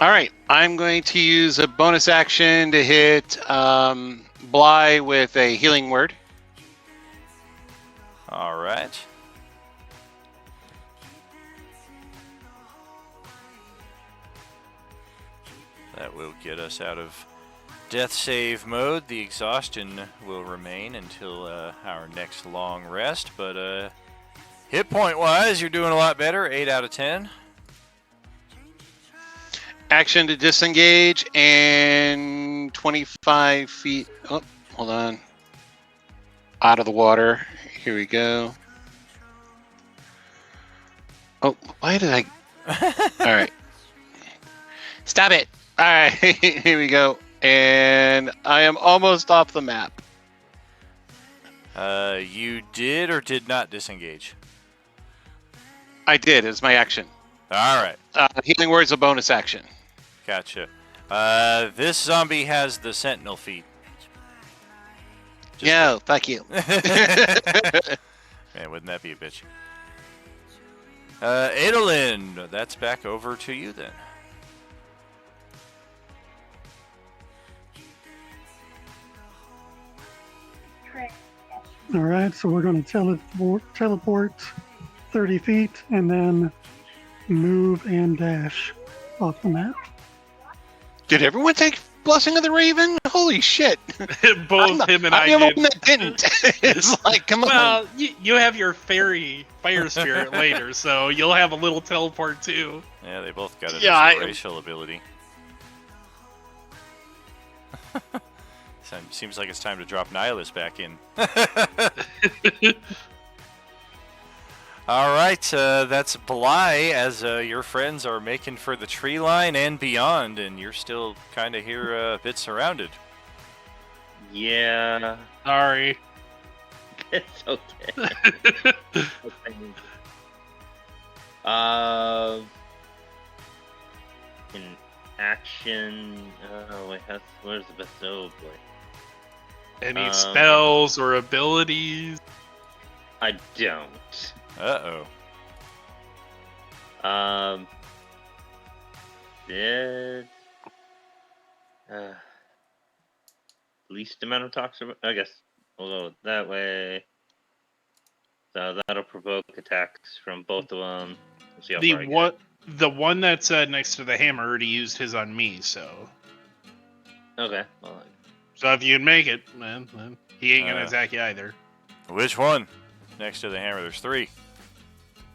All right. I'm going to use a bonus action to hit Bly with a healing word. All right. That will get us out of death save mode. The exhaustion will remain until our next long rest, but hit point wise, you're doing a lot better. 8 out of 10. Action to disengage and 25 feet. Oh, hold on. Out of the water. Here we go. Oh, why did I? All right. Stop it. All right. Here we go. And I am almost off the map. You did or did not disengage? I did. It's my action. All right. Healing word's a bonus action. Gotcha. This zombie has the sentinel feet. Yeah, fuck you. Man, wouldn't that be a bitch? Adolin, that's back over to you then. All right, so we're going to teleport 30 feet and then move and dash off the map. Did everyone take Blessing of the Raven? Holy shit. Both him and I'm I the did. one that didn't. It's like, come on. Well, you have your fairy fire spirit later, so you'll have a little teleport too. Yeah, they both got it Yeah, as a racial ability. Seems like it's time to drop Nihilus back in. All right, that's Bly as your friends are making for the tree line and beyond, and you're still kind of here a bit surrounded. Yeah, Sorry. it's okay. In action. Oh wait, where's the best? Oh boy. Any spells or abilities? I don't. Uh-oh. Did least amount of toxic. I guess we'll go that way. So that'll provoke attacks from both of them. We'll see how far I get. The one that's next to the hammer already used his on me, so Okay. Well, if you can make it, man, then he ain't gonna attack you either. Which one? Next to the hammer, there's 3.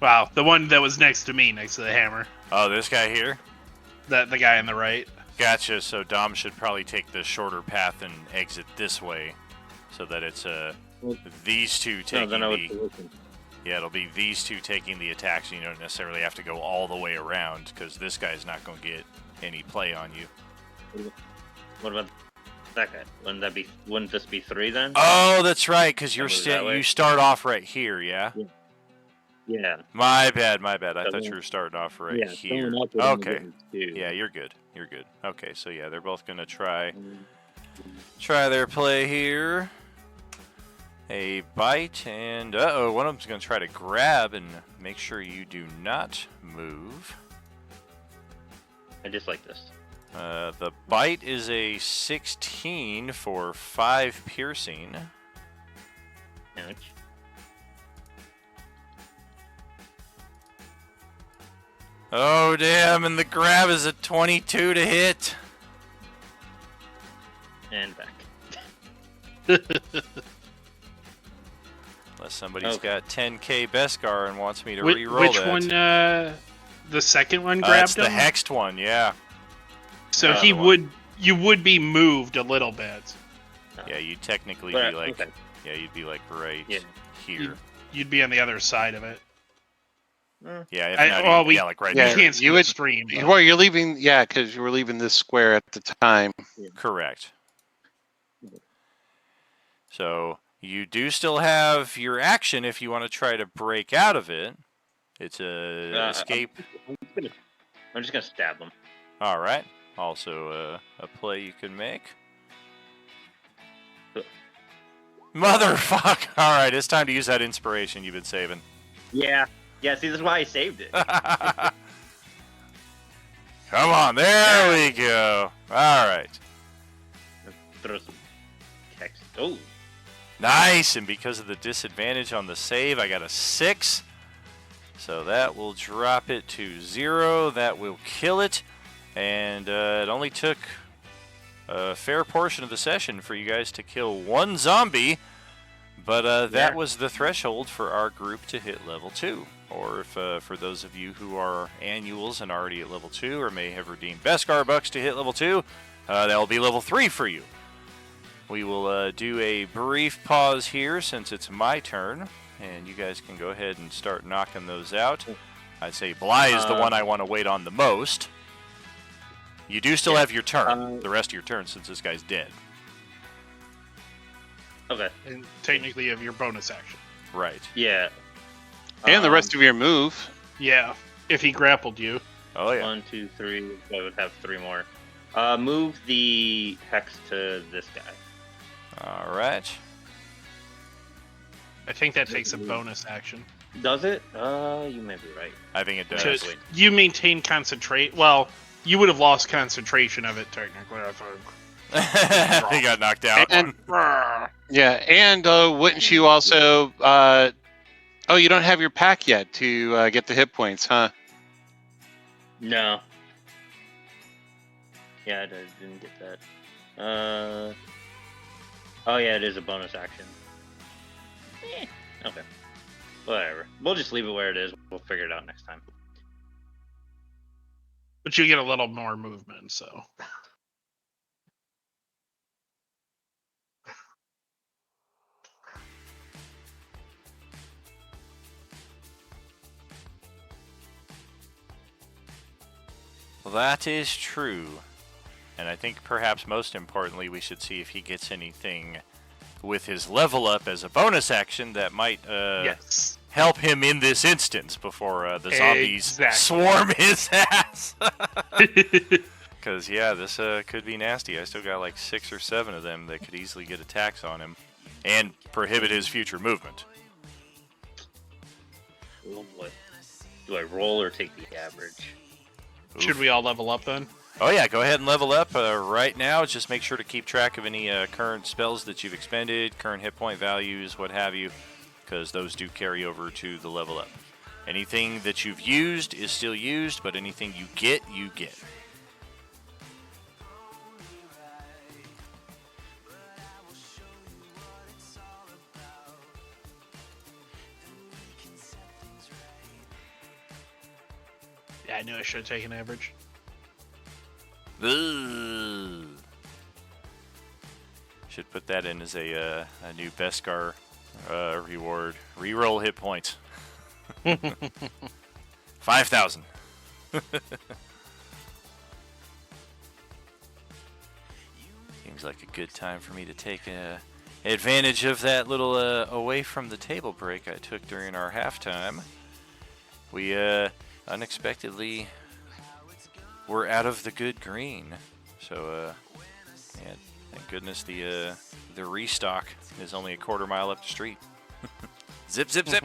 Wow, the one that was next to me, next to the hammer, Oh, this guy here? the guy on the right. Gotcha, so Dom should probably take the shorter path and exit this way, so that it's these two taking then I would the... Yeah, it'll be these two taking the attacks, and you don't necessarily have to go all the way around, because this guy's not going to get any play on you. What about that guy? Wouldn't this be 3 then? Oh, that's right, because Move that way? you start off right here, yeah? Yeah. My bad. I So thought you were starting off right Yeah. here. someone else would only Okay. get 2. Yeah, you're good. Okay, so yeah, they're both gonna try their play here. A bite, and one of them's gonna try to grab and make sure you do not move. I dislike this. The bite is a 16 for 5 piercing. Ouch. Oh damn! And the grab is a 22 to hit. And back. Unless somebody's Okay. got 10k Beskar and wants me to Which re-roll that. one? The second one It's grabbed the him. hexed one, yeah. So Oh, he the one. would. You would be moved a little bit. Yeah, you'd technically But, be like, okay. yeah, you'd be like right Yeah. here. You'd be on the other side of it. Yeah, if I- not, well, even- we- yeah, like right You Yeah, here. can't see you the would- stream. but- Well, you're leaving, yeah, because you were leaving this square at the time. Correct. So you do still have your action if you want to try to break out of it. It's a escape. I'm just gonna stab him. All right. Also a play you can make. Motherfucker! All right, it's time to use that inspiration you've been saving. Yeah. Yeah. See, this is why I saved it. Come on, there we go. All right. Throw some text. Oh. Nice, and because of the disadvantage on the save, I got a 6. So that will drop it to 0. That will kill it. And it only took a fair portion of the session for you guys to kill 1 zombie. But that Yeah. was the threshold for our group to hit level 2. Or if for those of you who are annuals and already at level 2 or may have redeemed Beskar bucks to hit level 2, that will be level 3 for you. We will do a brief pause here since it's my turn, and you guys can go ahead and start knocking those out. I'd say Bly is the one I want to wait on the most. You do still have your turn, the rest of your turn, since this guy's dead. Okay. And technically, you have your bonus action. Right. Yeah. And the rest of your move. Yeah, if he grappled you. Oh, yeah. 1, 2, 3. I would have 3 more. Move the hex to this guy. All right. I think that takes a bonus action. Does it? You may be right. I think it does. So wait. you maintain concentrate. Well, you would have lost concentration of it technically. I think. He got knocked out. And yeah, and wouldn't you also? Oh, you don't have your pack yet to get the hit points, huh? No. Yeah, I didn't get that. Oh yeah, it is a bonus action. Okay. Whatever. We'll just leave it where it is. We'll figure it out next time. But you get a little more movement, so. That is true. And I think perhaps most importantly, we should see if he gets anything with his level up as a bonus action that might Yes. help him in this instance before the zombies swarm his ass. Because, yeah, this could be nasty. I still got like 6 or 7 of them that could easily get attacks on him and prohibit his future movement. Oh, what? Do I roll or take the average? Should we all level up then? Oh yeah, go ahead and level up right now. Just make sure to keep track of any current spells that you've expended, current hit point values, what have you, because those do carry over to the level up. Anything that you've used is still used, but anything you get, you get. Yeah, I knew I should have taken average. Ugh. Should put that in as a new Beskar reward. Reroll hit points. 5,000. Seems like a good time for me to take advantage of that little away from the table break I took during our halftime. We unexpectedly were out of the good green, so yeah, thank goodness the restock is only a quarter mile up the street. Zip, zip, zip.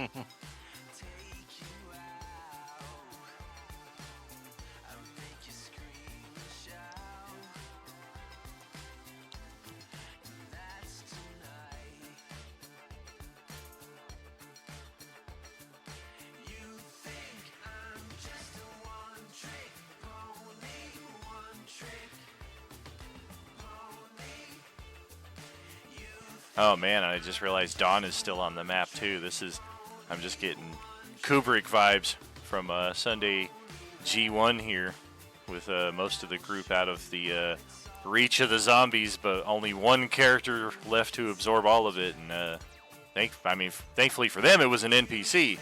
Oh man, I just realized Dawn is still on the map too. I'm just getting Kubrick vibes from Sunday G1 here, with most of the group out of the reach of the zombies, but only one character left to absorb all of it. And thankfully for them, it was an NPC.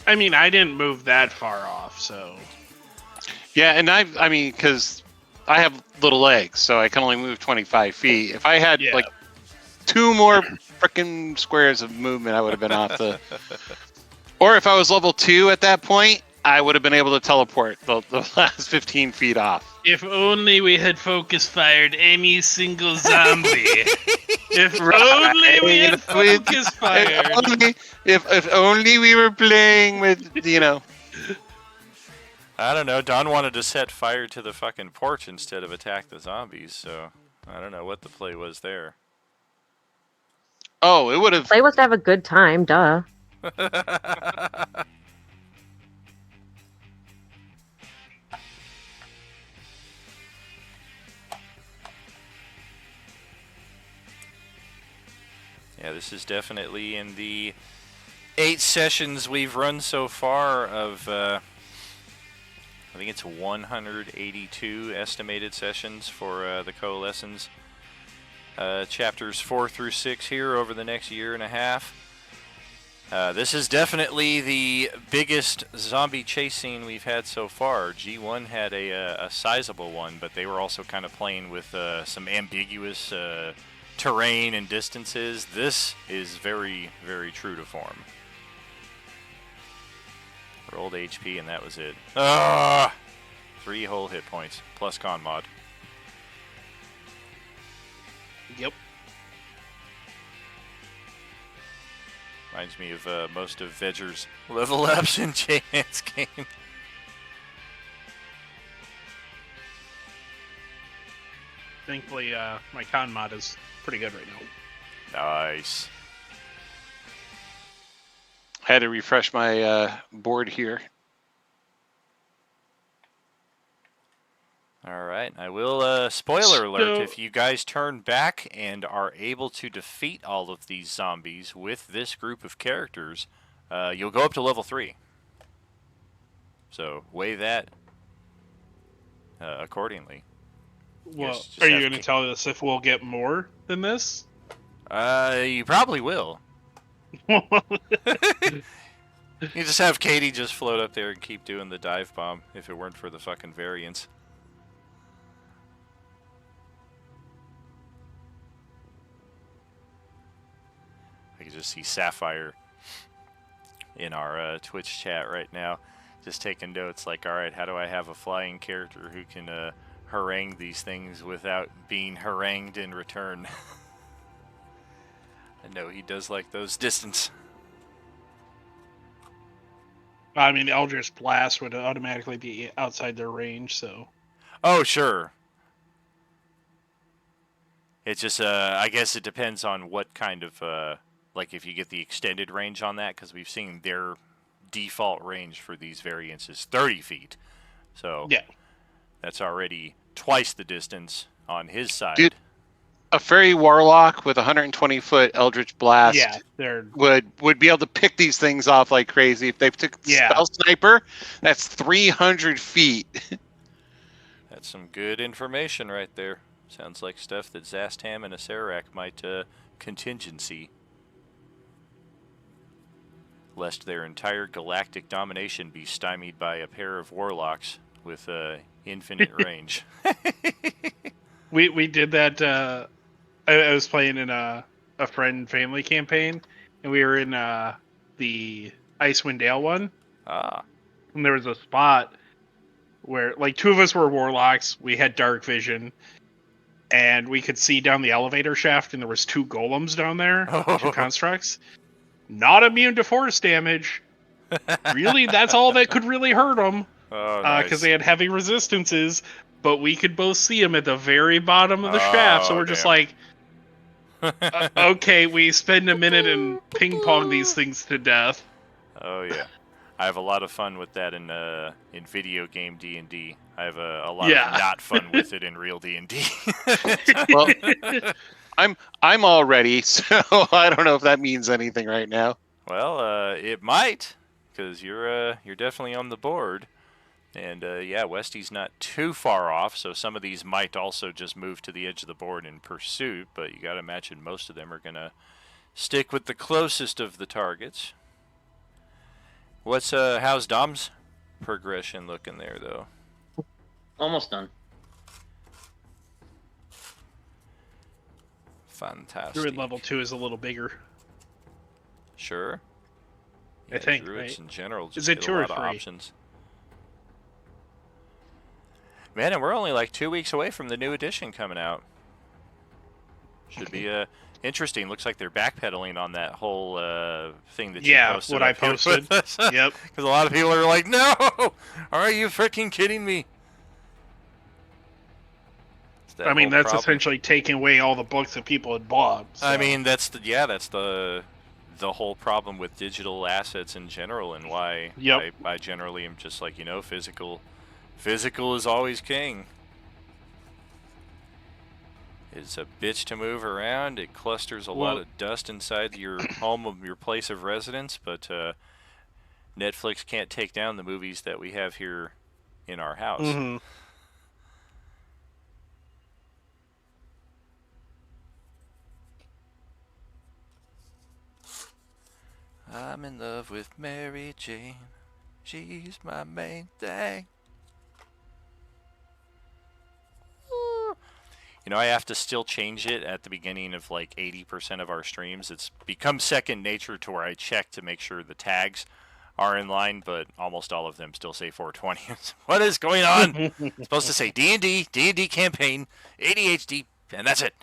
I mean, I didn't move that far off, so. Yeah, and because I have little legs, so I can only move 25 feet. If I had like 2 more frickin' squares of movement, I would have been off the. Or if I was level 2 at that point, I would have been able to teleport the last 15 feet off. If only we had focus fired any single zombie. If only we had focus fired. If only we were playing with, I don't know. Don wanted to set fire to the fucking porch instead of attack the zombies, so I don't know what the play was there. Oh, it would have. Play was to have a good time, duh. Yeah, this is definitely in the 8 sessions we've run so far of, I think it's 182 estimated sessions for the Coalescence. Chapters 4 through 6 here over the next year and a half. This is definitely the biggest zombie chase scene we've had so far. G1 had a sizable one, but they were also kind of playing with some ambiguous terrain and distances. This is very, very true to form. Rolled HP and that was it. 3 whole hit points plus con mod. Yep. Reminds me of most of Vedger's level ups in J-Man's game. Thankfully, my con mod is pretty good right now. Nice. Had to refresh my board here. All right, I will, spoiler alert, if you guys turn back and are able to defeat all of these zombies with this group of characters, you'll go up to level 3. So, weigh that accordingly. Well, are you going to tell us if we'll get more than this? You probably will. You just have Katie just float up there and keep doing the dive bomb if it weren't for the fucking variants. I can just see Sapphire in our Twitch chat right now, just taking notes like, alright, how do I have a flying character who can harangue these things without being harangued in return? I know he does like those distance. I mean, the Eldritch Blast would automatically be outside their range, so... Oh, sure. It's just, I guess it depends on what kind of, like if you get the extended range on that, because we've seen their default range for these variants is 30 feet. So, yeah, that's already twice the distance on his side. Dude, a fairy warlock with 120-foot Eldritch Blast would be able to pick these things off like crazy. If they took Spell Sniper, that's 300 feet. That's some good information right there. Sounds like stuff that Zastam and Acererak might contingency. Lest their entire galactic domination be stymied by a pair of warlocks with infinite range. We did that. I was playing in a friend family campaign, and we were in the Icewind Dale one. Ah. And there was a spot where, like, two of us were warlocks. We had dark vision, and we could see down the elevator shaft, and there was two golems down there, two constructs. Not immune to force damage. Really, that's all that could really hurt them. Oh, nice. Because they had heavy resistances, but we could both see them at the very bottom of the shaft, so we're just like, okay, we spend a minute and ping pong these things to death. Oh yeah, I have a lot of fun with that in video game D&D. I have a lot of not fun with it in real D&D. Well, I'm all ready, so I don't know if that means anything right now. Well, it might, because you're definitely on the board. And yeah, Westy's not too far off, so some of these might also just move to the edge of the board in pursuit, but you gotta imagine most of them are gonna stick with the closest of the targets. How's Dom's progression looking there, though? Almost done. Fantastic. Druid level 2 is a little bigger. Sure. Yeah, I think, Druids right? in general just Is it get 2 a or lot of 3? options. Man, and we're only like 2 weeks away from the new edition coming out. Should be interesting. Looks like they're backpedaling on that whole thing that you posted. What I posted. Yep. Because a lot of people are like, no! Are you freaking kidding me? I mean, that's essentially taking away all the books that people had bought. So. I mean, that's the whole problem with digital assets in general, and why I generally am just like, physical is always king. It's a bitch to move around. It clusters a lot of dust inside your home, your place of residence, but Netflix can't take down the movies that we have here in our house. Mm-hmm. I'm in love with Mary Jane. She's my main thing. I have to still change it at the beginning of like 80% of our streams. It's become second nature to where I check to make sure the tags are in line, but almost all of them still say 420. What is going on? It's supposed to say D&D campaign, ADHD, and that's it.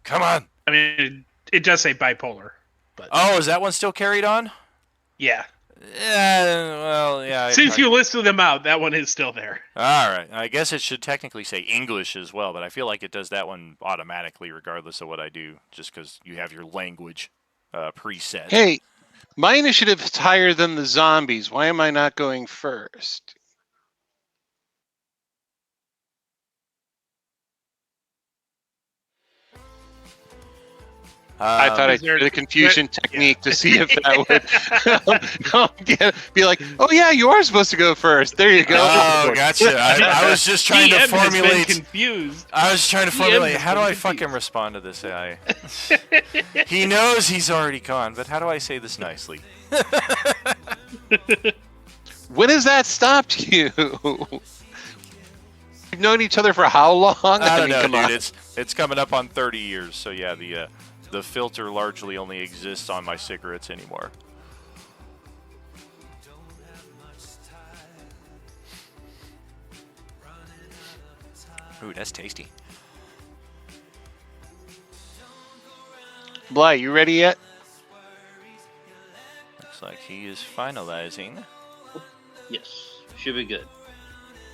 Come on. I mean, it does say bipolar. But... Oh, is that one still carried on? Yeah. Well, yeah. Since you listed them out, that one is still there. All right. I guess it should technically say English as well, but I feel like it does that one automatically regardless of what I do, just because you have your language preset. Hey, my initiative is higher than the zombies. Why am I not going first? I thought I'd do the confusion technique to see if that would be like, oh yeah, you are supposed to go first. There you go. Oh, gotcha. I was just trying to formulate. Confused. I was trying to formulate. How do I fucking respond to this AI? He knows he's already gone, but how do I say this nicely? When has that stopped you? We've known each other for how long? I don't mean, know, come on. dude. It's coming up on 30 years. So yeah, the filter largely only exists on my cigarettes anymore. Ooh, that's tasty. Bly, you ready yet? Looks like he is finalizing. Yes, should be good.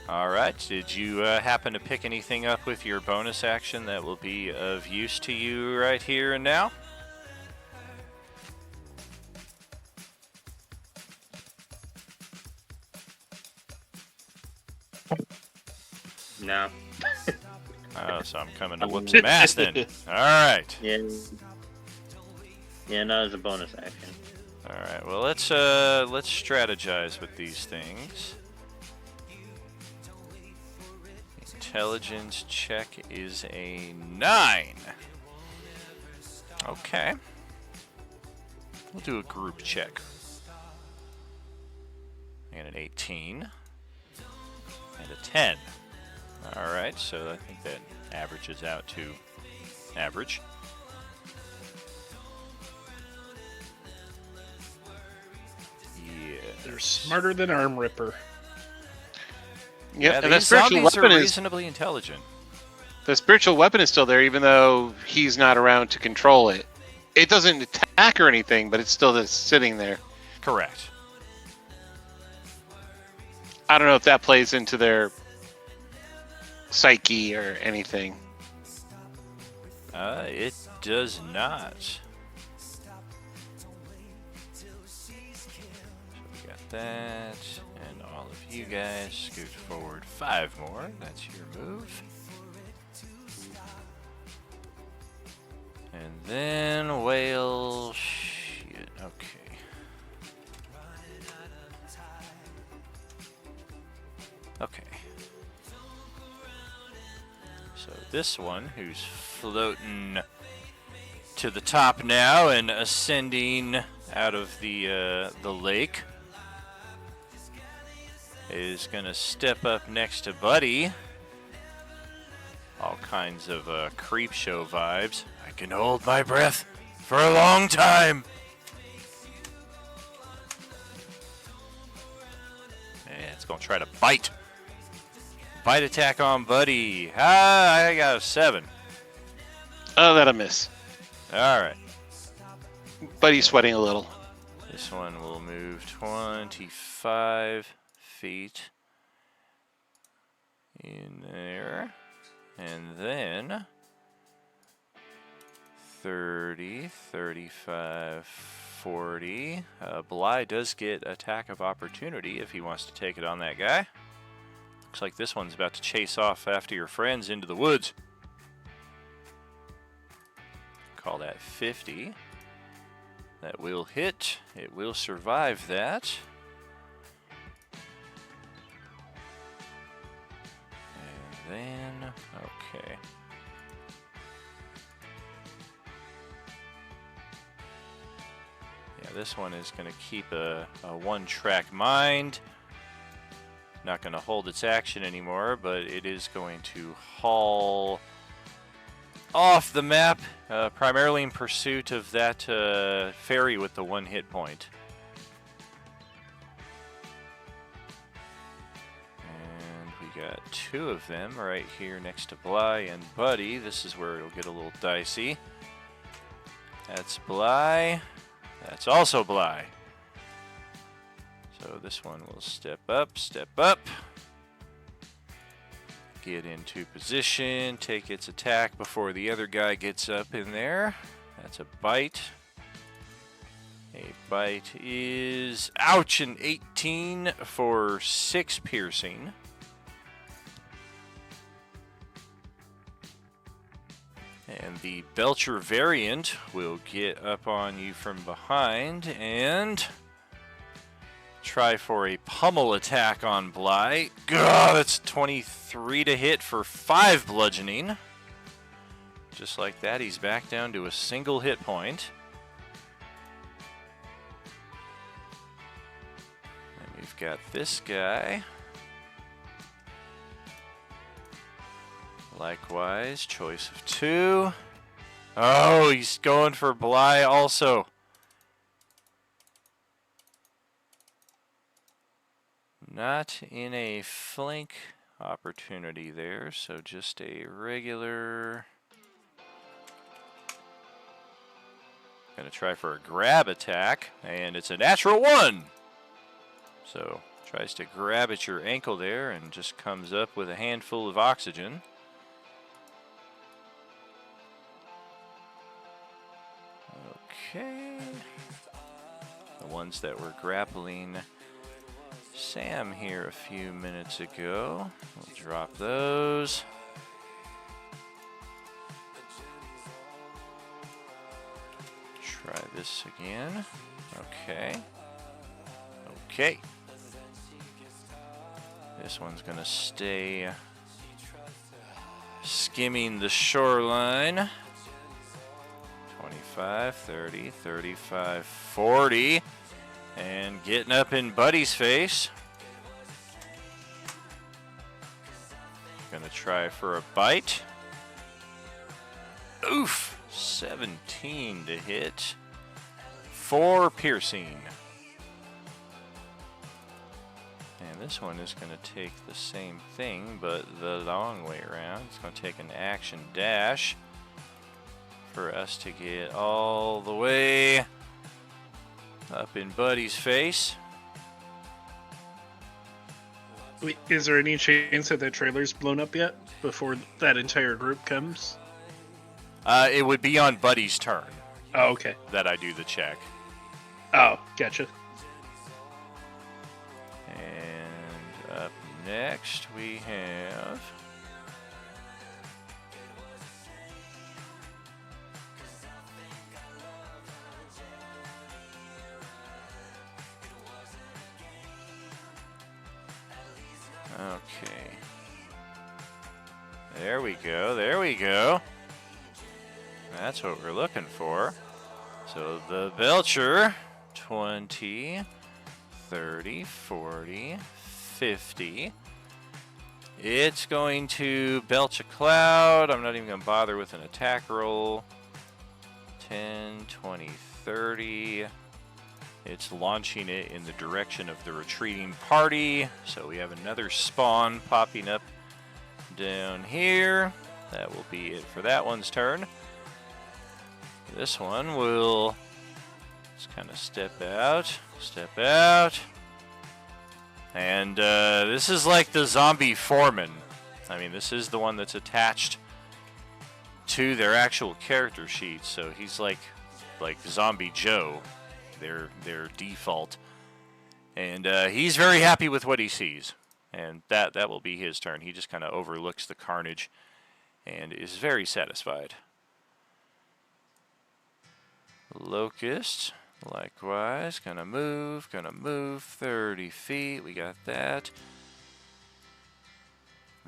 All right. Did you happen to pick anything up with your bonus action that will be of use to you right here and now? No. Oh, so I'm coming to whoop some ass then. All right. Yeah. Yeah, no, it's a bonus action. All right. Well, let's strategize with these things. Intelligence check is a 9. Okay. We'll do a group check. And an 18. And a 10. Alright, so I think that averages out to average. Yeah. They're smarter than Arm Ripper. Yep, and the these spiritual zombies are weapon is reasonably intelligent. the spiritual weapon is still there, even though he's not around to control it. It doesn't attack or anything, but it's still just sitting there. Correct. I don't know if that plays into their psyche or anything. It does not. So we got that, and all of you guys scoot forward 5 more. That's your move. And then whale. Shit. Okay. Okay. So this one, who's floating to the top now and ascending out of the lake, is gonna step up next to Buddy. All kinds of creep show vibes. I can hold my breath for a long time. And it's gonna try to bite. Bite attack on Buddy. I got a 7. Oh, that'll miss. Alright. Buddy's sweating a little. This one will move 25 feet in there. And then 30, 35, 40. Bly does get attack of opportunity if he wants to take it on that guy. Looks like this one's about to chase off after your friends into the woods. Call that 50. That will hit. It will survive that. And then, okay. Yeah, this one is going to keep a one-track mind. Not going to hold its action anymore, but it is going to haul off the map, primarily in pursuit of that fairy with the 1 hit point. And we got 2 of them right here next to Bly and Buddy. This is where it'll get a little dicey. That's Bly. That's also Bly. So this one will step up, get into position, take its attack before the other guy gets up in there. That's a bite. A bite is, ouch, an 18 for 6 piercing. And the Belcher variant will get up on you from behind and try for a pummel attack on Bly. God, that's 23 to hit for 5 bludgeoning. Just like that, he's back down to a single hit point. We've got this guy. Likewise, choice of 2. Oh, he's going for Bly also. Not in a flank opportunity there, so just a regular. Gonna try for a grab attack, and it's a natural 1. So tries to grab at your ankle there and just comes up with a handful of oxygen. Okay. The ones that were grappling Sam here a few minutes ago. We'll drop those. Try this again. Okay. Okay. This one's gonna stay skimming the shoreline. 25, 30, 35, 40. And getting up in Buddy's face. Gonna try for a bite. Oof! 17 to hit. 4 piercing. And this one is going to take the same thing, but the long way around. It's going to take an action dash for us to get all the way up in Buddy's face. Wait, is there any chance that trailer's blown up yet before that entire group comes? It would be on Buddy's turn. Oh, okay. That I do the check. Oh, gotcha. And up next we have okay. There we go. There we go. That's what we're looking for. So the Belcher, 20, 30, 40, 50. It's going to belch a cloud. I'm not even going to bother with an attack roll. 10, 20, 30. It's launching it in the direction of the retreating party. So we have another spawn popping up down here. That will be it for that one's turn. This one will just kind of step out, and this is like the zombie foreman. I mean, this is the one that's attached to their actual character sheet, so he's like Zombie Joe, their default, and he's very happy with what he sees, and that will be his turn. He just kind of overlooks the carnage and is very satisfied. Locust, likewise, gonna move 30 feet. We got that.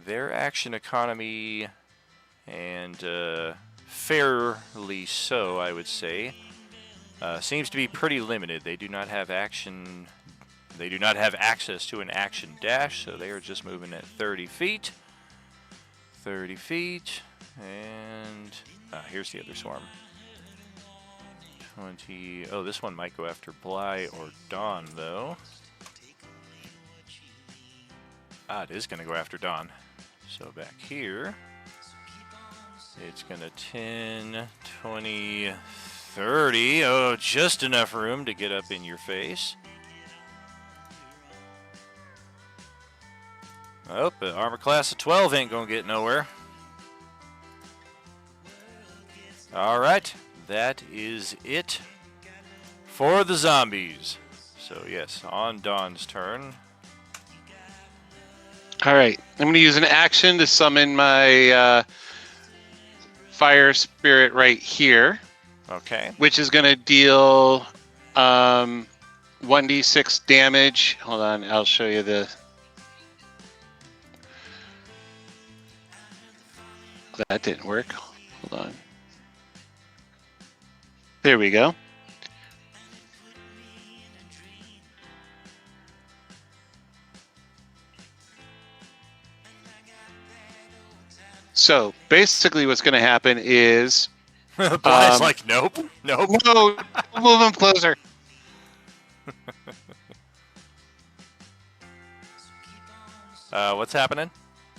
Their action economy, and fairly so, I would say, seems to be pretty limited. They do not have action. They do not have access to an action dash, so they are just moving at 30 feet. 30 feet, and here's the other swarm. 20. Oh, this one might go after Bly or Dawn, though. It is going to go after Dawn. So back here, it's going to 10, 20, 30. Oh, just enough room to get up in your face. Oh, but armor class of 12 ain't going to get nowhere. All right. That is it for the zombies. So yes, on Dawn's turn. All right, I'm going to use an action to summon my fire spirit right here. Okay. Which is going to deal 1d6 damage. Hold on, I'll show you the. That didn't work. Hold on. There we go. So basically, what's going to happen is Bly's like, nope. no, move him closer. What's happening?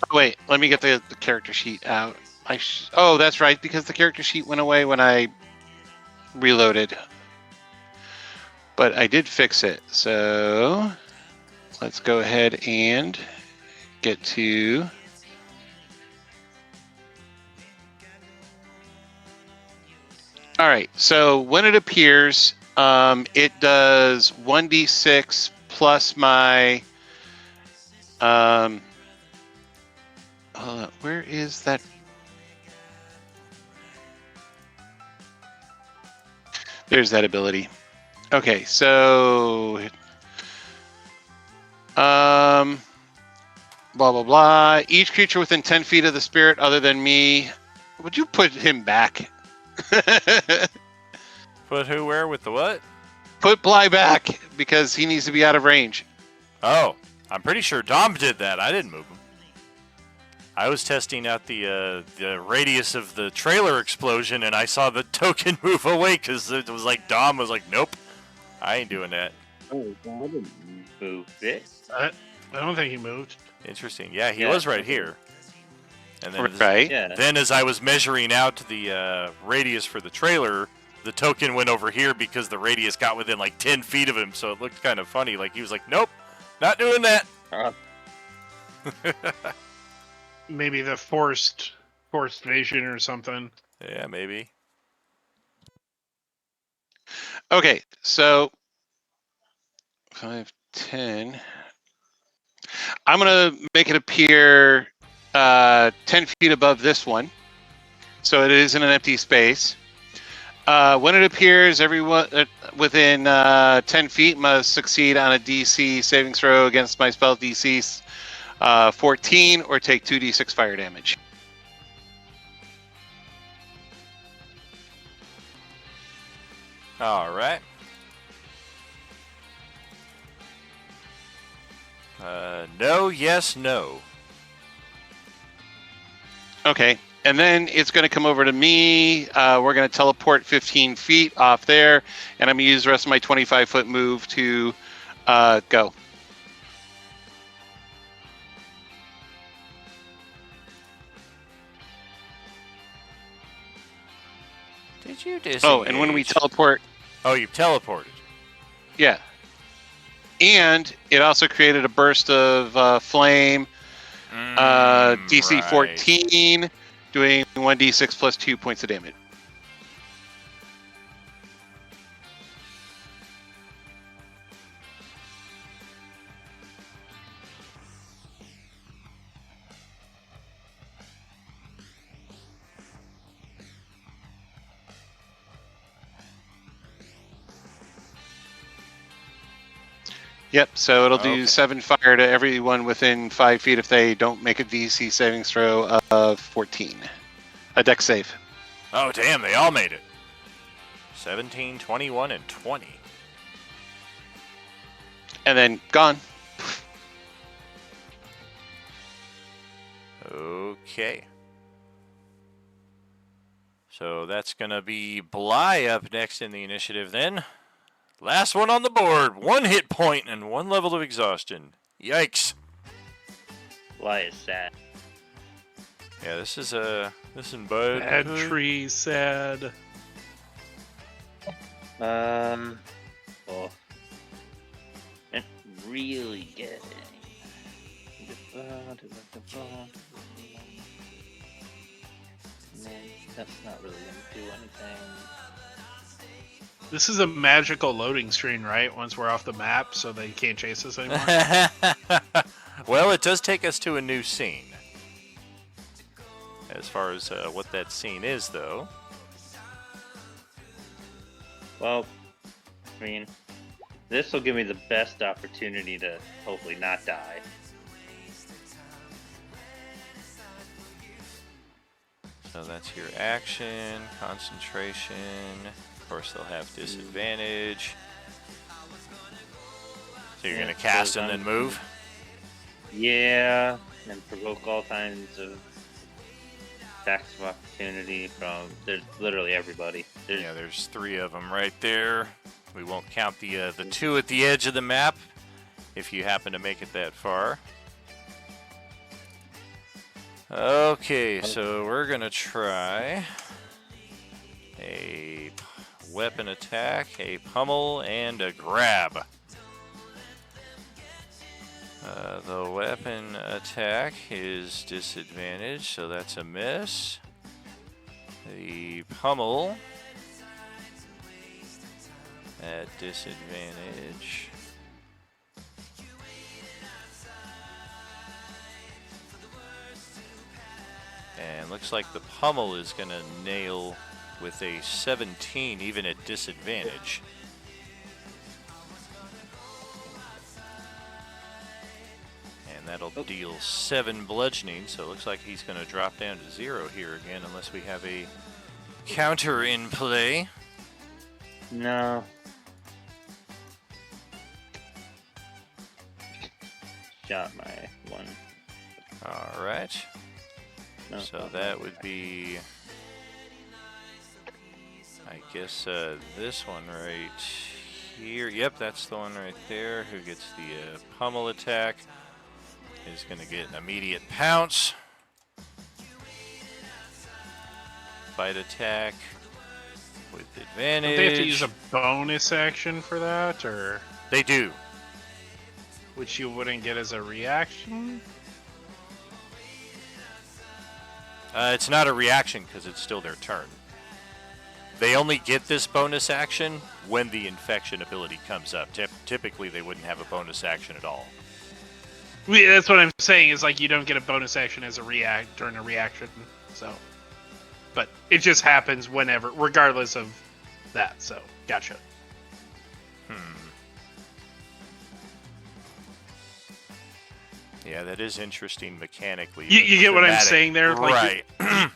Oh, wait, let me get the character sheet out. Oh, that's right, because the character sheet went away when I reloaded. But I did fix it, so let's go ahead and get to... All right, so when it appears, it does 1d6 plus my... hold on, where is that? There's that ability. Okay, so blah blah blah. Each creature within 10 feet of the spirit other than me. Would you put him back? Put who where with the what? Put Bly back because he needs to be out of range. Oh, I'm pretty sure Dom did that. I didn't move him. I was testing out the radius of the trailer explosion, and I saw the token move away because it was like Dom was like, "Nope, I ain't doing that." Oh, I didn't move it. I don't think he moved. Interesting. Yeah, he Yeah. was right here. And then, Right. Yeah. then as I was measuring out the radius for the trailer, the token went over here because the radius got within like 10 feet of him, so it looked kind of funny. Like he was like, "Nope, not doing that." Uh, Maybe the forced vision or something. Yeah, maybe. Okay, so 5, 10. I'm gonna make it appear 10 feet above this one, so it is in an empty space. When it appears, everyone within 10 feet must succeed on a DC saving throw against my spell DC 14 or take 2d6 fire damage. All right. No, yes, no. Okay, and then it's going to come over to me. We're going to teleport 15 feet off there, and I'm going to use the rest of my 25-foot move to go. Did you disengage? Oh, and when we teleport, Oh, you teleported. yeah. And it also created a burst of flame, DC right. 14, doing 1d6 plus 2 points of damage. Yep, so it'll do Okay. 7 fire to everyone within 5 feet if they don't make a DC saving throw of 14. A dex save. Oh, damn, they all made it. 17, 21, and 20. And then gone. Okay. So that's going to be Bly up next in the initiative then. Last one on the board. 1 hit point and 1 level of exhaustion. Yikes. Why is sad? Yeah, this is bad. Bad tree said. Oh, can't really get it. That's not really gonna do anything. This is a magical loading screen, right? Once we're off the map, so they can't chase us anymore. Well, it does take us to a new scene. As far as what that scene is, though. Well, I mean, this will give me the best opportunity to hopefully not die. So that's your action, concentration. Of course, they'll have disadvantage. So you're Yeah, going to cast so and then I'm- move? Yeah, and provoke all kinds of attacks of opportunity from. There's literally everybody. Yeah, there's 3 of them right there. We won't count the 2 at the edge of the map if you happen to make it that far. Okay, so we're gonna try a weapon attack, a pummel, and a grab. The weapon attack is disadvantage, so that's a miss. The pummel at disadvantage. And looks like the pummel is going to nail with a 17, even at disadvantage. And that'll deal 7 bludgeoning, so it looks like he's going to drop down to 0 here again, unless we have a counter in play. No. Shot my 1. Alright. No, So that would be, I guess, this one right here. Yep, that's the one right there. Who gets the pummel attack is going to get an immediate pounce. Bite attack with advantage. Don't they have to use a bonus action for that, or They do. which you wouldn't get as a reaction? It's not a reaction because it's still their turn. They only get this bonus action when the infection ability comes up. Typically, they wouldn't have a bonus action at all. That's what I'm saying. Is like you don't get a bonus action as a during a reaction. So, but it just happens whenever, regardless of that. So, gotcha. Yeah, that is interesting mechanically. You get what I'm Thematic. saying there? Like, Right.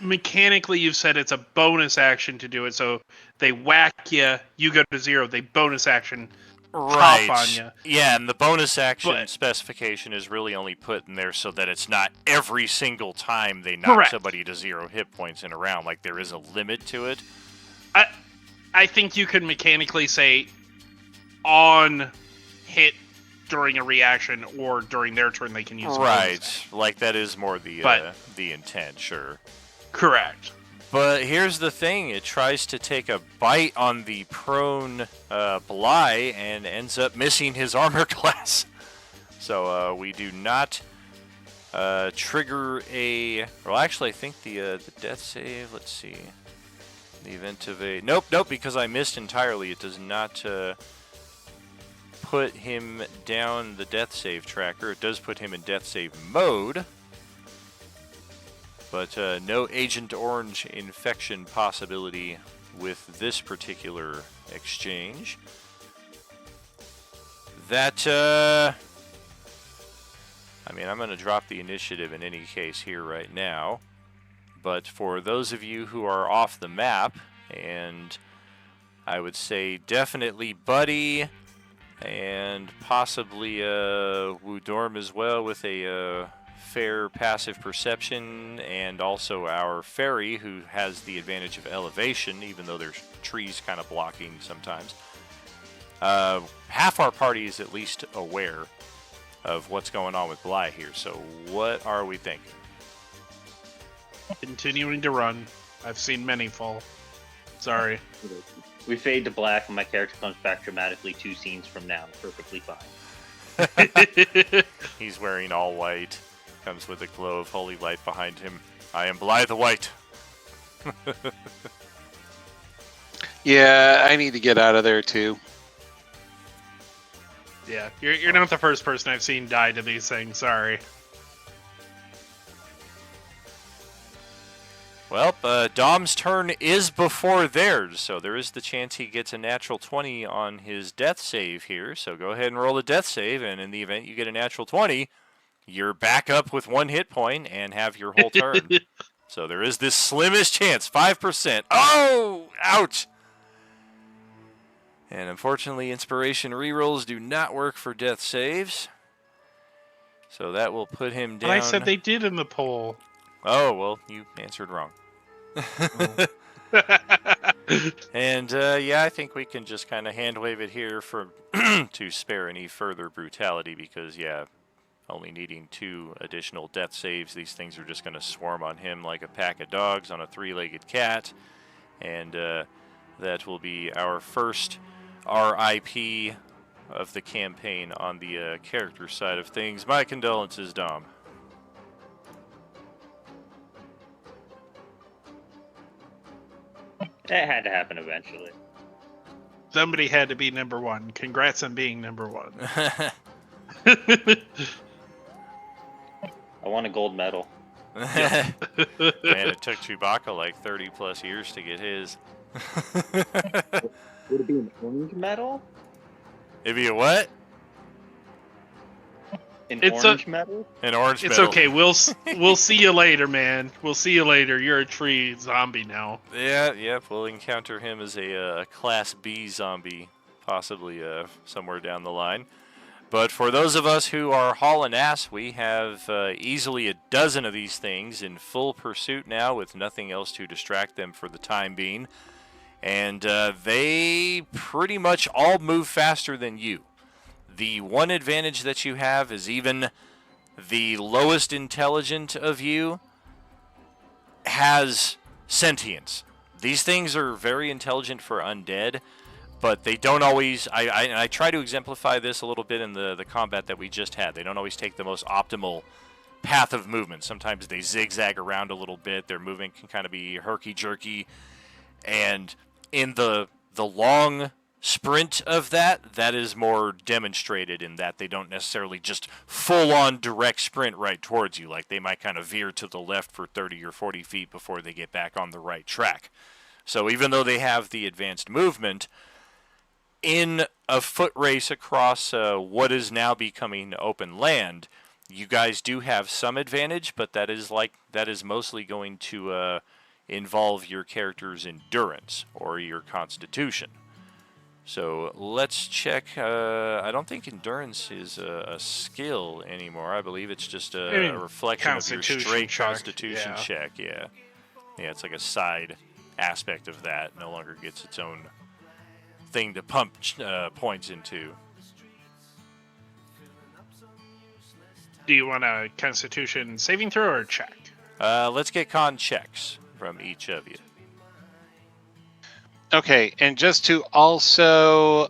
mechanically, you've said it's a bonus action to do it. So they whack you, you go to 0. They bonus action Right. pop on you. Yeah, and the bonus action But- specification is really only put in there so that it's not every single time they knock Correct. somebody to 0 hit points in a round. Like, there is a limit to it. I think you could mechanically say on hit during a reaction or during their turn they can use a bonus Right. action. Like, that is more the But- the intent, sure. Correct. But here's the thing, it tries to take a bite on the prone Bly and ends up missing his armor class. So we do not trigger a... Well, actually, I think the death save, let's see. The event of a... Nope, because I missed entirely. It does not put him down the death save tracker. It does put him in death save mode. But no Agent Orange infection possibility with this particular exchange. That, I mean, I'm going to drop the initiative in any case here right now. But for those of you who are off the map, and I would say definitely Buddy, and possibly Wudorm as well with a fair passive perception, and also our fairy who has the advantage of elevation even though there's trees kind of blocking sometimes. Half our party is at least aware of what's going on with Bly here, so what are we thinking? Continuing to run. I've seen many fall. Sorry. We fade to black and my character comes back dramatically 2 scenes from now. Perfectly fine. He's wearing all white, comes with a glow of holy light behind him. I am Bly the White. Yeah, I need to get out of there too. Yeah, you're not the first person I've seen die to these things. Sorry. Well, Dom's turn is before theirs, so there is the chance he gets a natural 20 on his death save here. So go ahead and roll a death save, and in the event you get a natural 20, you're back up with 1 hit point and have your whole turn. So there is this slimmest chance, 5%. Oh, ouch! And unfortunately, inspiration rerolls do not work for death saves. So that will put him down. But I said they did in the poll. Oh, well, you answered wrong. And yeah, I think we can just kind of hand wave it here for to spare any further brutality because, yeah, only needing 2 additional death saves, these things are just going to swarm on him like a pack of dogs on a 3-legged cat. And that will be our first RIP of the campaign on the character side of things. My condolences, Dom. It had to happen eventually. Somebody had to be number 1. Congrats on being number 1. I want a gold medal. Man, it took Chewbacca like 30 plus years to get his. Would it be an orange medal? It'd be a what? An It's orange medal? An orange It's medal. okay. We'll see you later, man. We'll see you later. You're a tree zombie now. Yeah, yep. We'll encounter him as a Class B zombie, possibly somewhere down the line. But for those of us who are hauling ass, we have easily a dozen of these things in full pursuit now with nothing else to distract them for the time being. And they pretty much all move faster than you. The one advantage that you have is even the lowest intelligent of you has sentience. These things are very intelligent for undead, but they don't always, I try to exemplify this a little bit in the combat that we just had. They don't always take the most optimal path of movement. Sometimes they zigzag around a little bit. Their movement can kind of be herky-jerky. And in the long sprint of that is more demonstrated in that they don't necessarily just full-on direct sprint right towards you. Like they might kind of veer to the left for 30 or 40 feet before they get back on the right track. So even though they have the advanced movement, in a foot race across what is now becoming open land, you guys do have some advantage, but that is mostly going to involve your character's endurance or your constitution. So let's check. I don't think endurance is a skill anymore. I believe it's just a reflection of your straight constitution check. Yeah, it's like a side aspect of that. No longer gets its own thing to pump points into. Do you want a Constitution saving throw or check? Let's get con checks from each of you. Okay, and just to also,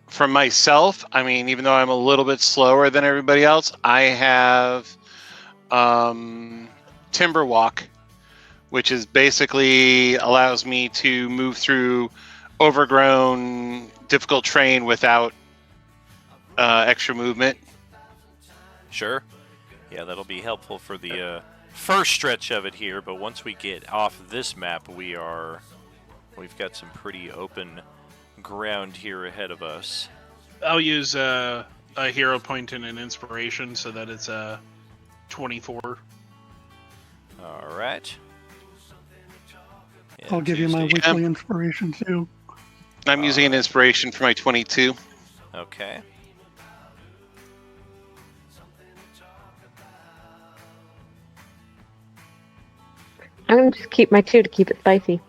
from myself, I mean, even though I'm a little bit slower than everybody else, I have Timber Walk, which is basically allows me to move through overgrown, difficult terrain without extra movement. Sure. Yeah, that'll be helpful for the first stretch of it here, but once we get off this map, we've got some pretty open ground here ahead of us. I'll use a hero point and an inspiration so that it's a 24. All right. Yeah, I'll give you my weekly inspiration too. I'm using an inspiration for my 22. Okay. I'm gonna just keep my 2 to keep it spicy.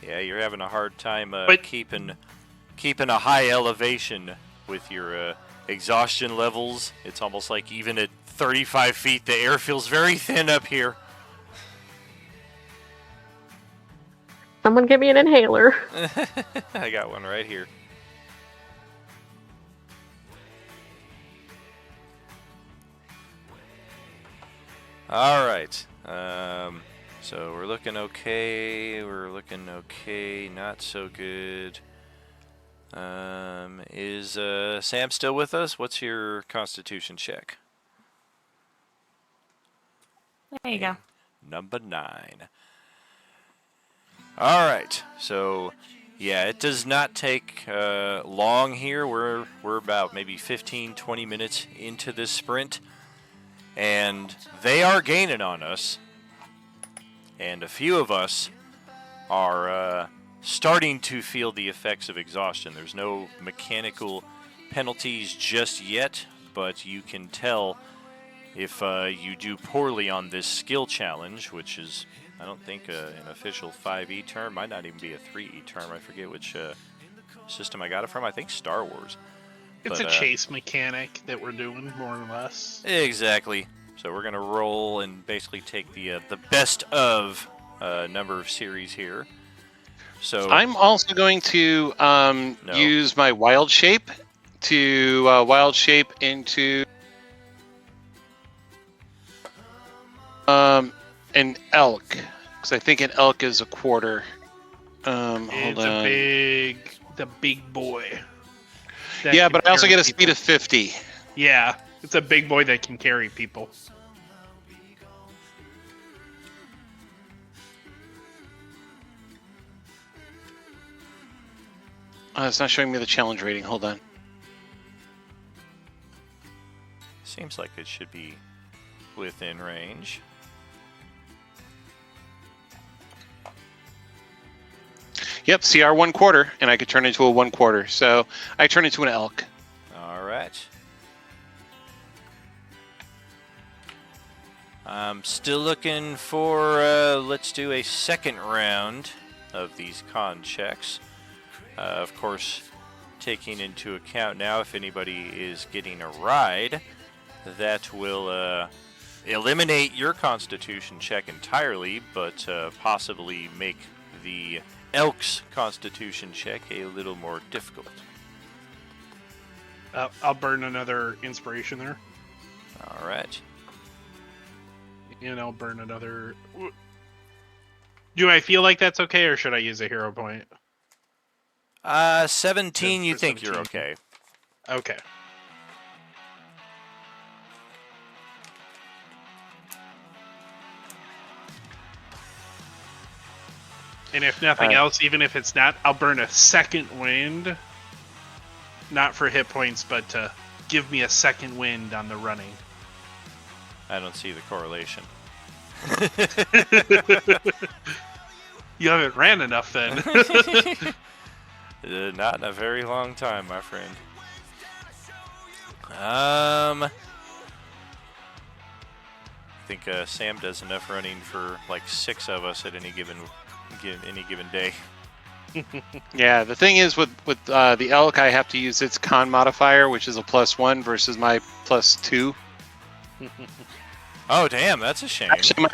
Yeah, you're having a hard time keeping a high elevation with your exhaustion levels. It's almost like even at 35 feet, the air feels very thin up here. Someone give me an inhaler. I got one right here. All right. So we're looking okay. Not so good. Is Sam still with us? What's your Constitution check? There you go. Number 9. All right. So, yeah, it does not take long here. We're about maybe 15, 20 minutes into this sprint. And they are gaining on us. And a few of us are starting to feel the effects of exhaustion. There's no mechanical penalties just yet, but you can tell if you do poorly on this skill challenge, which is, I don't think, an official 5e term, might not even be a 3e term. I forget which system I got it from. I think Star Wars. It's But, a chase mechanic that we're doing, more or less. Exactly. So we're gonna roll and basically take the best of number of series here. So I'm also going to No. use my wild shape to wild shape into an elk, because I think an elk is a quarter. Hold It's on. the big boy. that Yeah, can but I also carry get a speed people. of 50. Yeah, it's a big boy that can carry people. It's not showing me the challenge rating. Hold on. seems like it should be within range. Yep, CR 1/4, and I could turn into a 1/4. So I turn into an elk. All right. I'm still looking for, let's do a second round of these con checks. Of course, taking into account now if anybody is getting a ride, that will eliminate your constitution check entirely, but possibly make the elk's constitution check a little more difficult. I'll burn another inspiration there. All right. And I'll burn another... Do I feel like that's okay, or should I use a hero point? 17, you For think you're 17. okay. Okay. And if nothing else, even if it's not, I'll burn a second wind. Not for hit points, but to give me a second wind on the running. I don't see the correlation. You haven't ran enough then. Not in a very long time, my friend. I think Sam does enough running for like 6 of us at any given day. Yeah, the thing is with the elk, I have to use its con modifier, which is a +1 versus my +2. Oh damn, that's a shame. Actually, my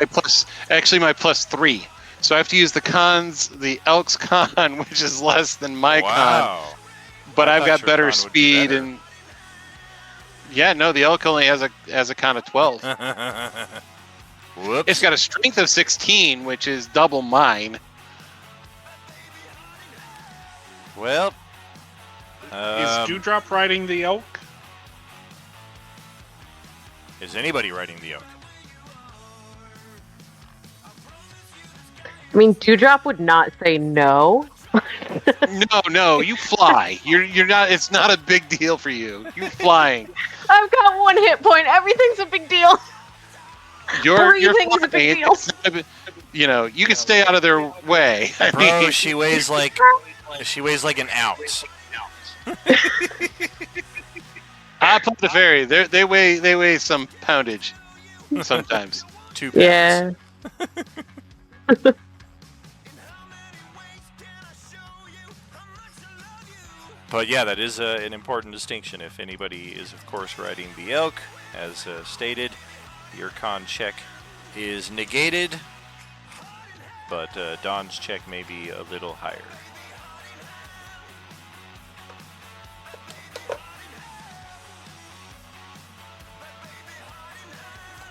+3. So I have to use the elk's con, which is less than my con. Wow. But I I've thought got your better con would be speed better. and yeah, no, the elk only has a con of 12. Whoops. It's got a strength of 16, which is double mine. Well, Is Dewdrop riding the elk? is anybody riding the elk? I mean, Dewdrop would not say no. No, you fly. You're not. It's not a big deal for you. You're flying. I've got 1 hit point. Everything's a big deal. You're Breathing is a big flying. deal. It's not a- you know, you can stay out of their way. I Bro, mean, she weighs like an ounce. I put the fairy. They weigh some poundage sometimes. 2 pounds. Yeah. But yeah, that is an important distinction. If anybody is, of course, riding the elk, as stated, your con check is negated, but Don's check may be a little higher.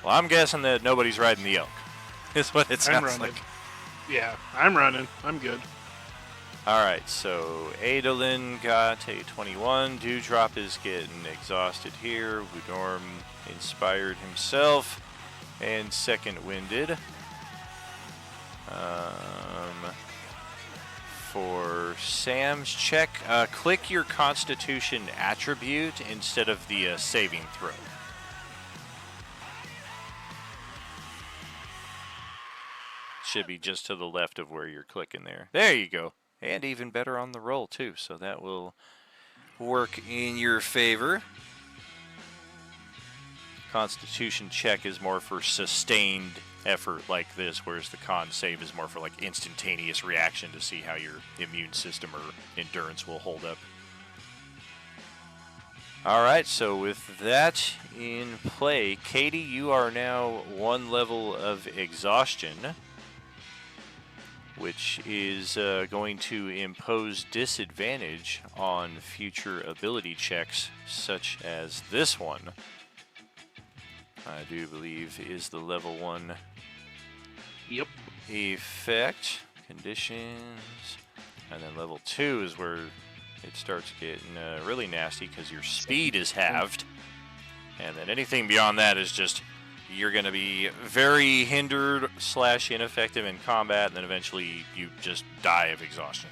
Well, I'm guessing that nobody's riding the elk. Is what it I'm sounds running. like. Yeah, I'm running. I'm good. All right, so Adolin got a 21. Dewdrop is getting exhausted here. Woodorm inspired himself and second winded. For Sam's check, click your Constitution attribute instead of the saving throw. Should be just to the left of where you're clicking there. There you go. And even better on the roll, too. So that will work in your favor. Constitution check is more for sustained effort like this, whereas the con save is more for like instantaneous reaction to see how your immune system or endurance will hold up. Alright, so with that in play, Katie, you are now 1 level of exhaustion, which is going to impose disadvantage on future ability checks, such as this one. I do believe is the level 1 Yep. effect, conditions, and then level 2 is where it starts getting really nasty because your speed is halved, and then anything beyond that is just you're going to be very hindered / ineffective in combat, and then eventually you just die of exhaustion.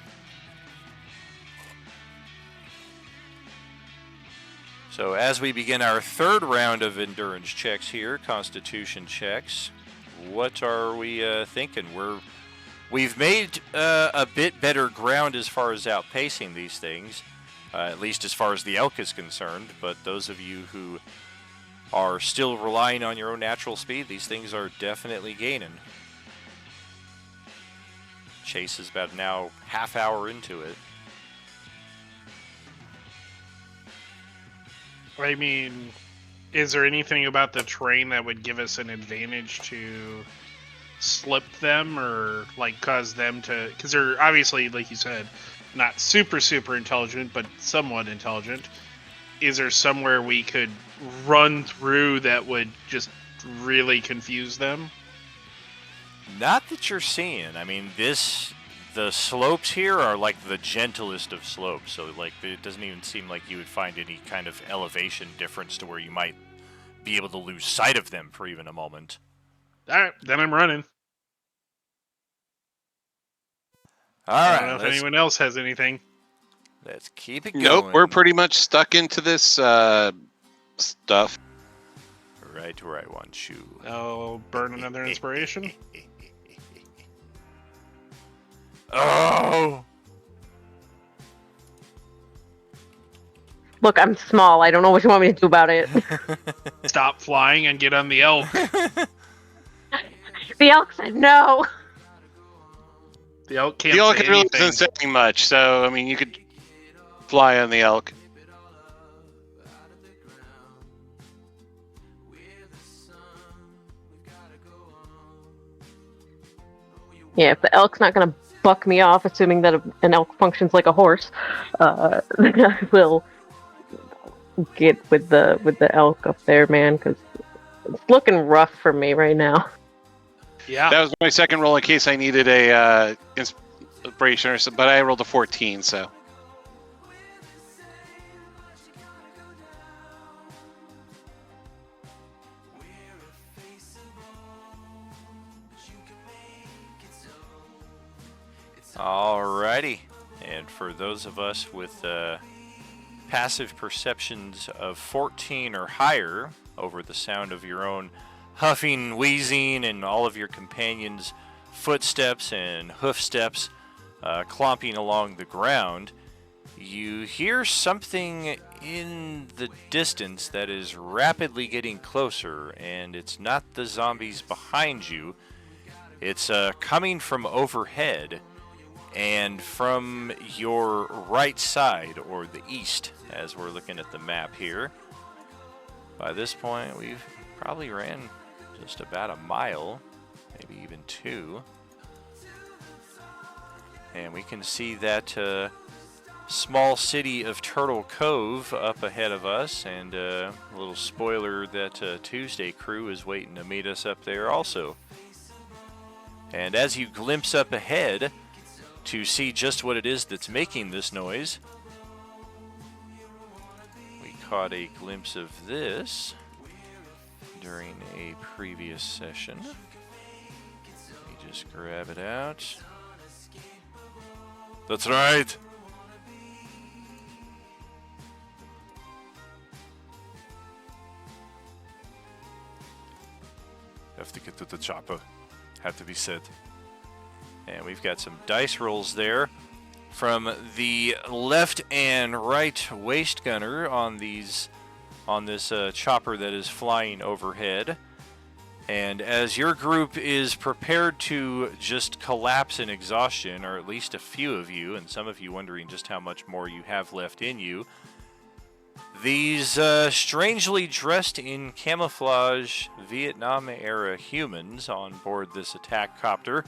So as we begin our 3rd round of endurance checks here, constitution checks, what are we thinking? We've made a bit better ground as far as outpacing these things, at least as far as the elk is concerned, but those of you who are still relying on your own natural speed, these things are definitely gaining. Chase is about now half hour into it. I mean, is there anything about the terrain that would give us an advantage to slip them or like cause them to, because they're obviously, like you said, not super intelligent, but somewhat intelligent. Is there somewhere we could run through that would just really confuse them? Not that you're seeing. I mean, the slopes here are like the gentlest of slopes, so like it doesn't even seem like you would find any kind of elevation difference to where you might be able to lose sight of them for even a moment. Alright, then I'm running. Alright, I don't know if anyone else has anything. Let's keep it going. Nope, we're pretty much stuck into this stuff. Right where I want you. I'll burn another inspiration. Oh! Look, I'm small. I don't know what you want me to do about it. Stop flying and get on the elk. The elk said no. The elk can't The elk say really anything. isn't saying much, so I mean, you could fly on the elk. Yeah, if the elk's not gonna buck me off, assuming that an elk functions like a horse, then I will get with the elk up there, man, because it's looking rough for me right now. Yeah. That was my second roll in case I needed a inspiration or something, but I rolled a 14, so. Alrighty. And for those of us with passive perceptions of 14 or higher over the sound of your own huffing, wheezing, and all of your companions' footsteps and hoof steps clomping along the ground, you hear something in the distance that is rapidly getting closer, and it's not the zombies behind you. It's coming from overhead and from your right side, or the east, as we're looking at the map here. By this point, we've probably ran just about a mile, maybe even 2. And we can see that small city of Turtle Cove up ahead of us, and a little spoiler that Tuesday crew is waiting to meet us up there also. And as you glimpse up ahead to see just what it is that's making this noise, we caught a glimpse of this during a previous session. Let me just grab it out. That's right! Have to get to the chopper. Had to be said. And we've got some dice rolls there from the left and right waist gunner on these on this chopper that is flying overhead. And as your group is prepared to just collapse in exhaustion, or at least a few of you, and some of you wondering just how much more you have left in you, these strangely dressed in camouflage Vietnam-era humans on board this attack copter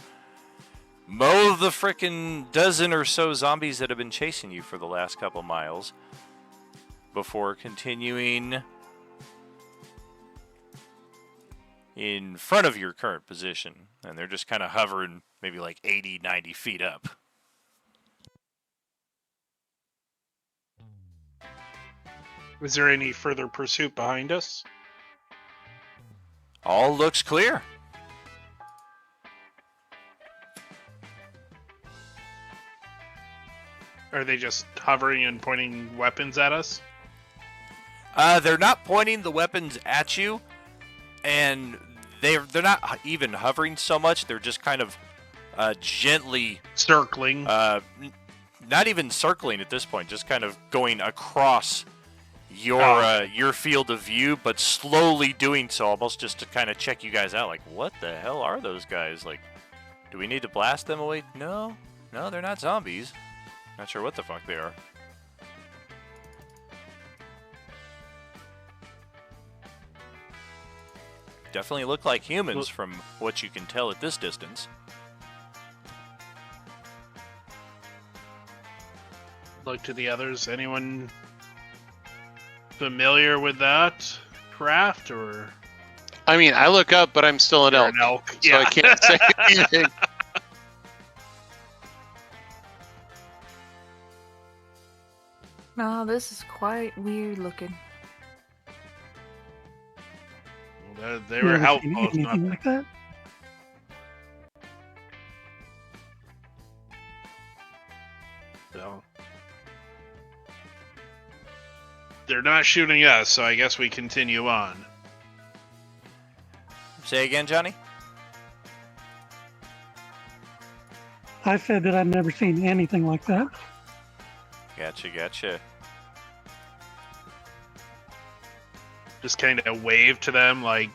mow the frickin' dozen or so zombies that have been chasing you for the last couple miles before continuing in front of your current position. And they're just kind of hovering maybe like 80, 90 feet up. Was there any further pursuit behind us? All looks clear. Are they just hovering and pointing weapons at us? They're not pointing the weapons at you, and they're not even hovering so much. They're just kind of gently circling. Not even circling at this point, just kind of going across your field of view, but slowly doing so, almost just to kind of check you guys out. Like, what the hell are those guys? Like, do we need to blast them away? No, they're not zombies. Not sure what the fuck they are. Definitely look like humans from what you can tell at this distance. Look to the others. Anyone familiar with that craft, or? I mean, I look up, but I'm still an elk, so I can't say anything. No, this is quite weird looking. Well, they were Never seen outposts, not anything like that. so. They're not shooting us, so I guess we continue on. Say again, Johnny? I said that I've never seen anything like that. Gotcha. Just kind of wave to them, like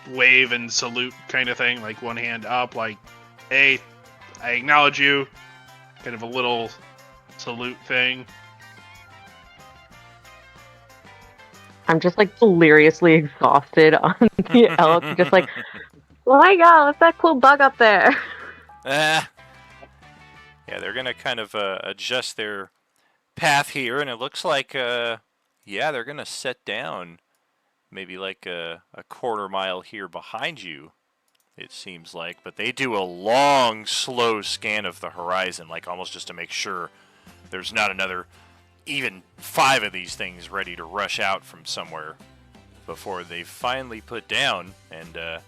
wave and salute kind of thing, like one hand up, like, hey, I acknowledge you. Kind of a little salute thing. I'm just like deliriously exhausted on the elk, just like, oh my god, what's that cool bug up there? Yeah, they're gonna kind of adjust their path here, and it looks like, they're gonna set down maybe like a quarter mile here behind you, it seems like. But they do a long, slow scan of the horizon, like almost just to make sure there's not another even 5 of these things ready to rush out from somewhere before they finally put down. And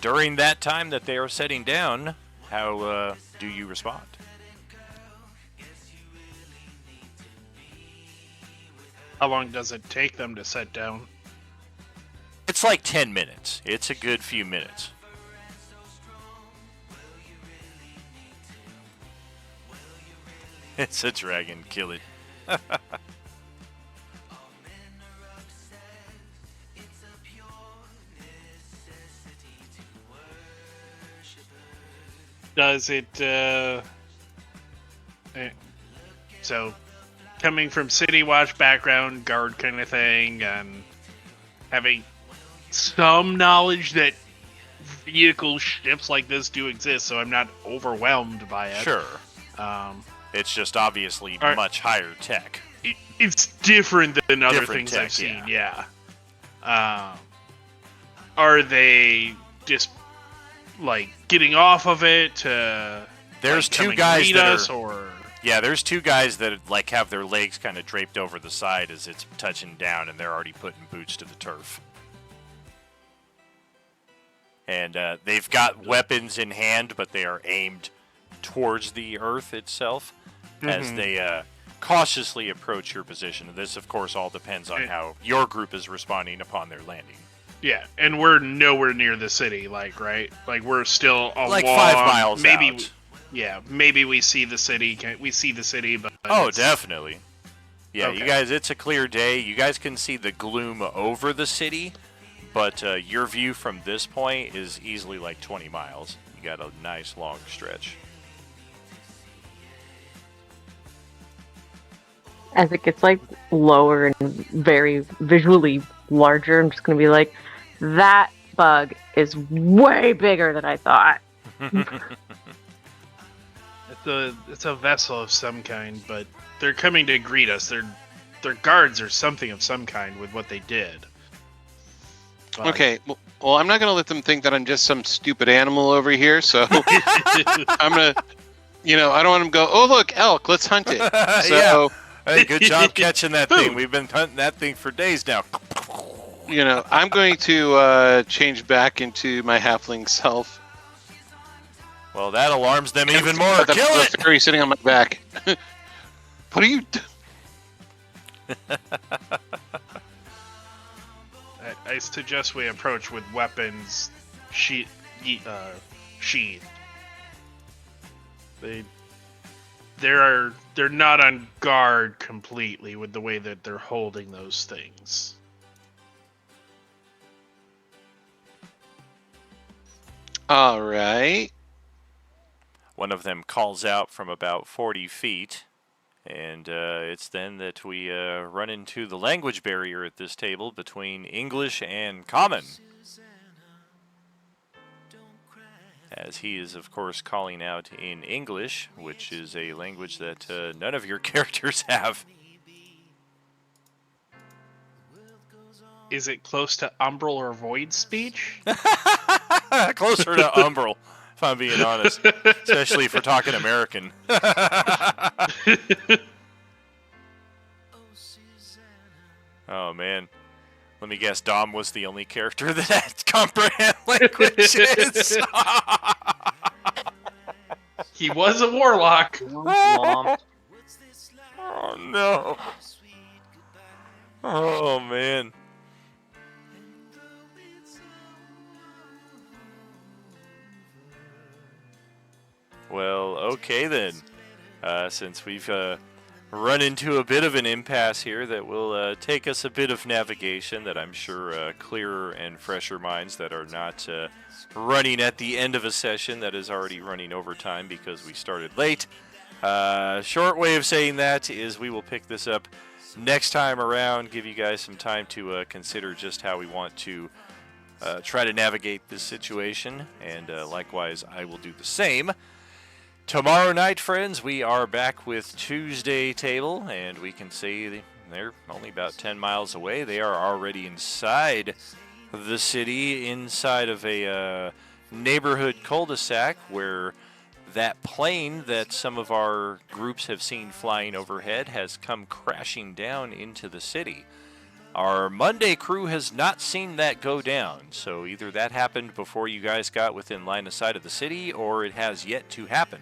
during that time that they are setting down, how do you respond? How long does it take them to set down? It's like 10 minutes. It's a good few minutes. It's a dragon. Kill it. Does it, so, coming from City Watch background, guard kind of thing, and having some knowledge that vehicle ships like this do exist, so I'm not overwhelmed by it. Sure. It's just obviously much higher tech. It's different than other Different things tech, I've seen, yeah. Are they just, like, getting off of it to... There's like, 2 guys meet that us, are... or... Yeah, there's 2 guys that like have their legs kind of draped over the side as it's touching down, and they're already putting boots to the turf. And they've got weapons in hand, but they are aimed towards the earth itself as they cautiously approach your position. And this, of course, all depends on how your group is responding upon their landing. Yeah, and we're nowhere near the city, like, right? Like, we're still a like long, 5 miles maybe out. Yeah, maybe we see the city. We see the city, but Oh, definitely. Yeah, Okay. you guys, it's a clear day. You guys can see the gloom over the city, but your view from this point is easily like 20 miles. You got a nice long stretch. As it gets like lower and very visually larger, I'm just gonna be like, that bug is way bigger than I thought. It's a vessel of some kind, but they're coming to greet us. They're guards or something of some kind with what they did. But- Okay, well, I'm not going to let them think that I'm just some stupid animal over here, so I'm going to, I don't want them to go, oh, look, elk, let's hunt it. So, Yeah. Hey, good job catching that thing. We've been hunting that thing for days now. I'm going to change back into my halfling self. Well, that alarms them even more. The Kill it! fairy sitting on my back. What are you I suggest we approach with weapons sheathed. They're not on guard completely with the way that they're holding those things. All right. One of them calls out from about 40 feet, and it's then that we run into the language barrier at this table between English and Common. As he is, of course, calling out in English, which is a language that none of your characters have. Is it close to umbral or void speech? Closer to Umbral, if I'm being honest. Especially if we're talking American. Oh, man. Let me guess, Dom was the only character that had comprehend languages. He was a warlock. Oh, no. Oh, man. Well, okay then. Since we've run into a bit of an impasse here that will take us a bit of navigation that I'm sure clearer and fresher minds that are not running at the end of a session that is already running overtime because we started late. Short way of saying that is we will pick this up next time around, give you guys some time to consider just how we want to try to navigate this situation, and likewise I will do the same. Tomorrow night, friends, we are back with Tuesday Table, and we can see they're only about 10 miles away. They are already inside the city, inside of a neighborhood cul-de-sac where that plane that some of our groups have seen flying overhead has come crashing down into the city. Our Monday crew has not seen that go down, so either that happened before you guys got within line of sight of the city, or it has yet to happen.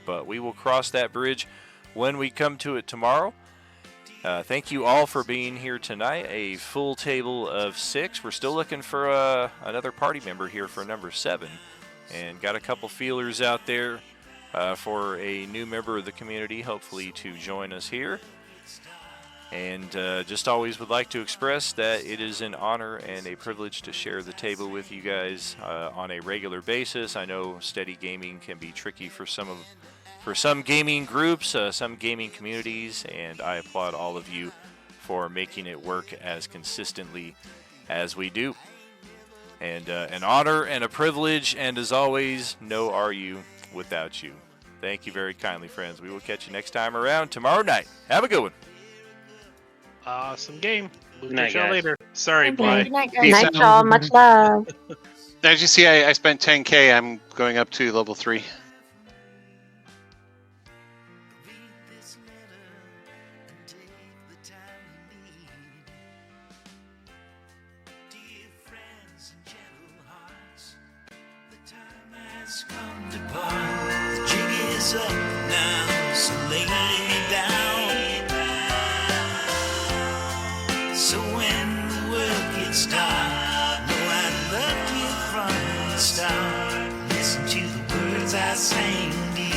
But we will cross that bridge when we come to it tomorrow. Thank you all for being here tonight. A full table of 6. We're still looking for another party member here for number 7. And got a couple feelers out there for a new member of the community, hopefully to join us here. And just always would like to express that it is an honor and a privilege to share the table with you guys on a regular basis. I know steady gaming can be tricky for some gaming groups, some gaming communities, and I applaud all of you for making it work as consistently as we do. And an honor and a privilege, and as always, no are you without you. Thank you very kindly, friends. We will catch you next time around tomorrow night. Have a good one. Awesome game. We'll Good night, catch y'all guys. later. Sorry, Good Bly. night, Good guys. night, y'all. Much love. As you see, I spent 10K. I'm going up to level 3. Has come to part. The jig is up now, so lay me down. So when the world gets dark, know I loved you from the start. Listen to the words I sang to you.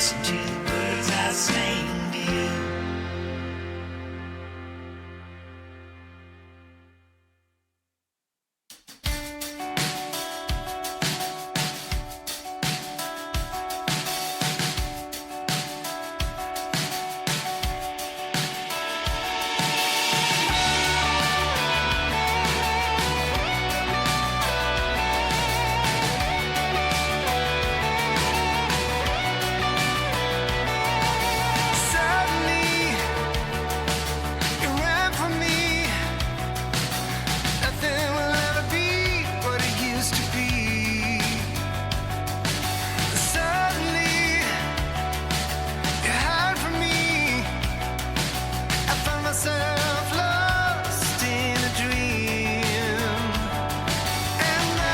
listen to the words I sing to you. Suddenly, you ran from me. Nothing will ever be what it used to be. Suddenly, you hide from me. I found myself lost in a dream, and I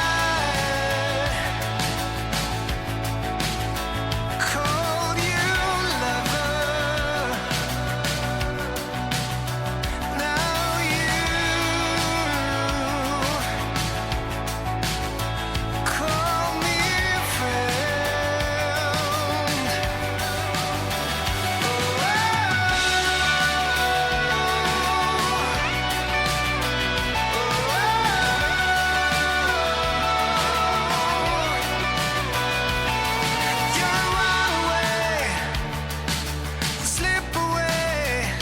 called you lover. Now you call me friend. You run away, slip away.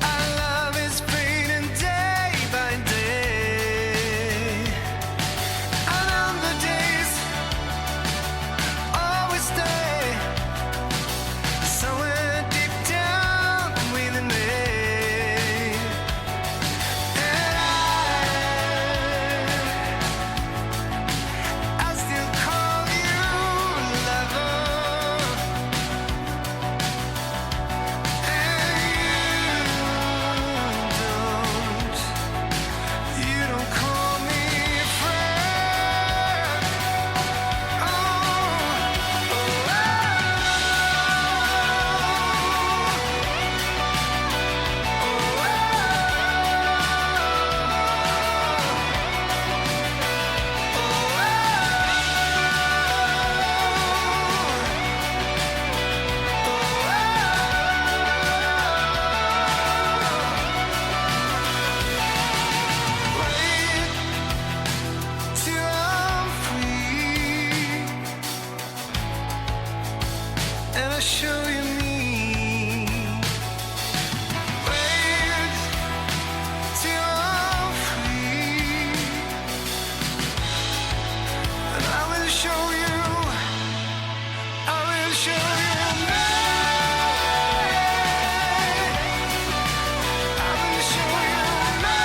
Our love is fading day by day. I know the days always stay somewhere deep down within me. And I still call you lover. And you don't call me friend. Wait till I'm free, and I'll show you me. Wait till I'm free, and I will show you. I will show you me. I will show you me.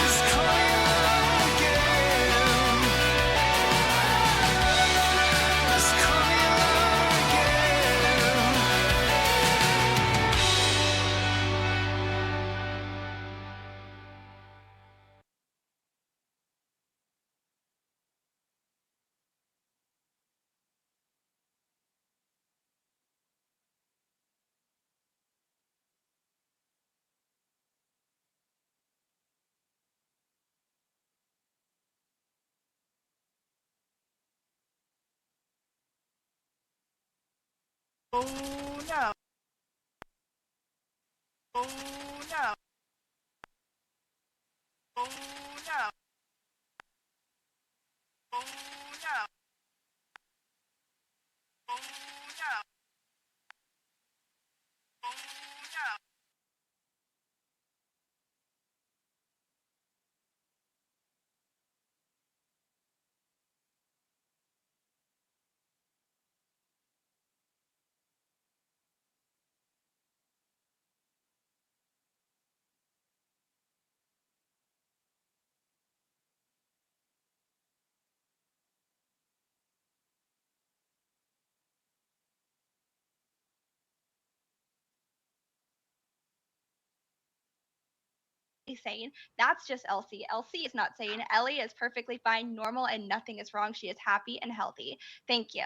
Just call you love again. Just call me love again. Oh no. Oh no. Oh no. Oh no. Oh no. Oh no. Sane. That's just Elsie. Elsie is not sane. Ellie is perfectly fine, normal, and nothing is wrong. She is happy and healthy. Thank you.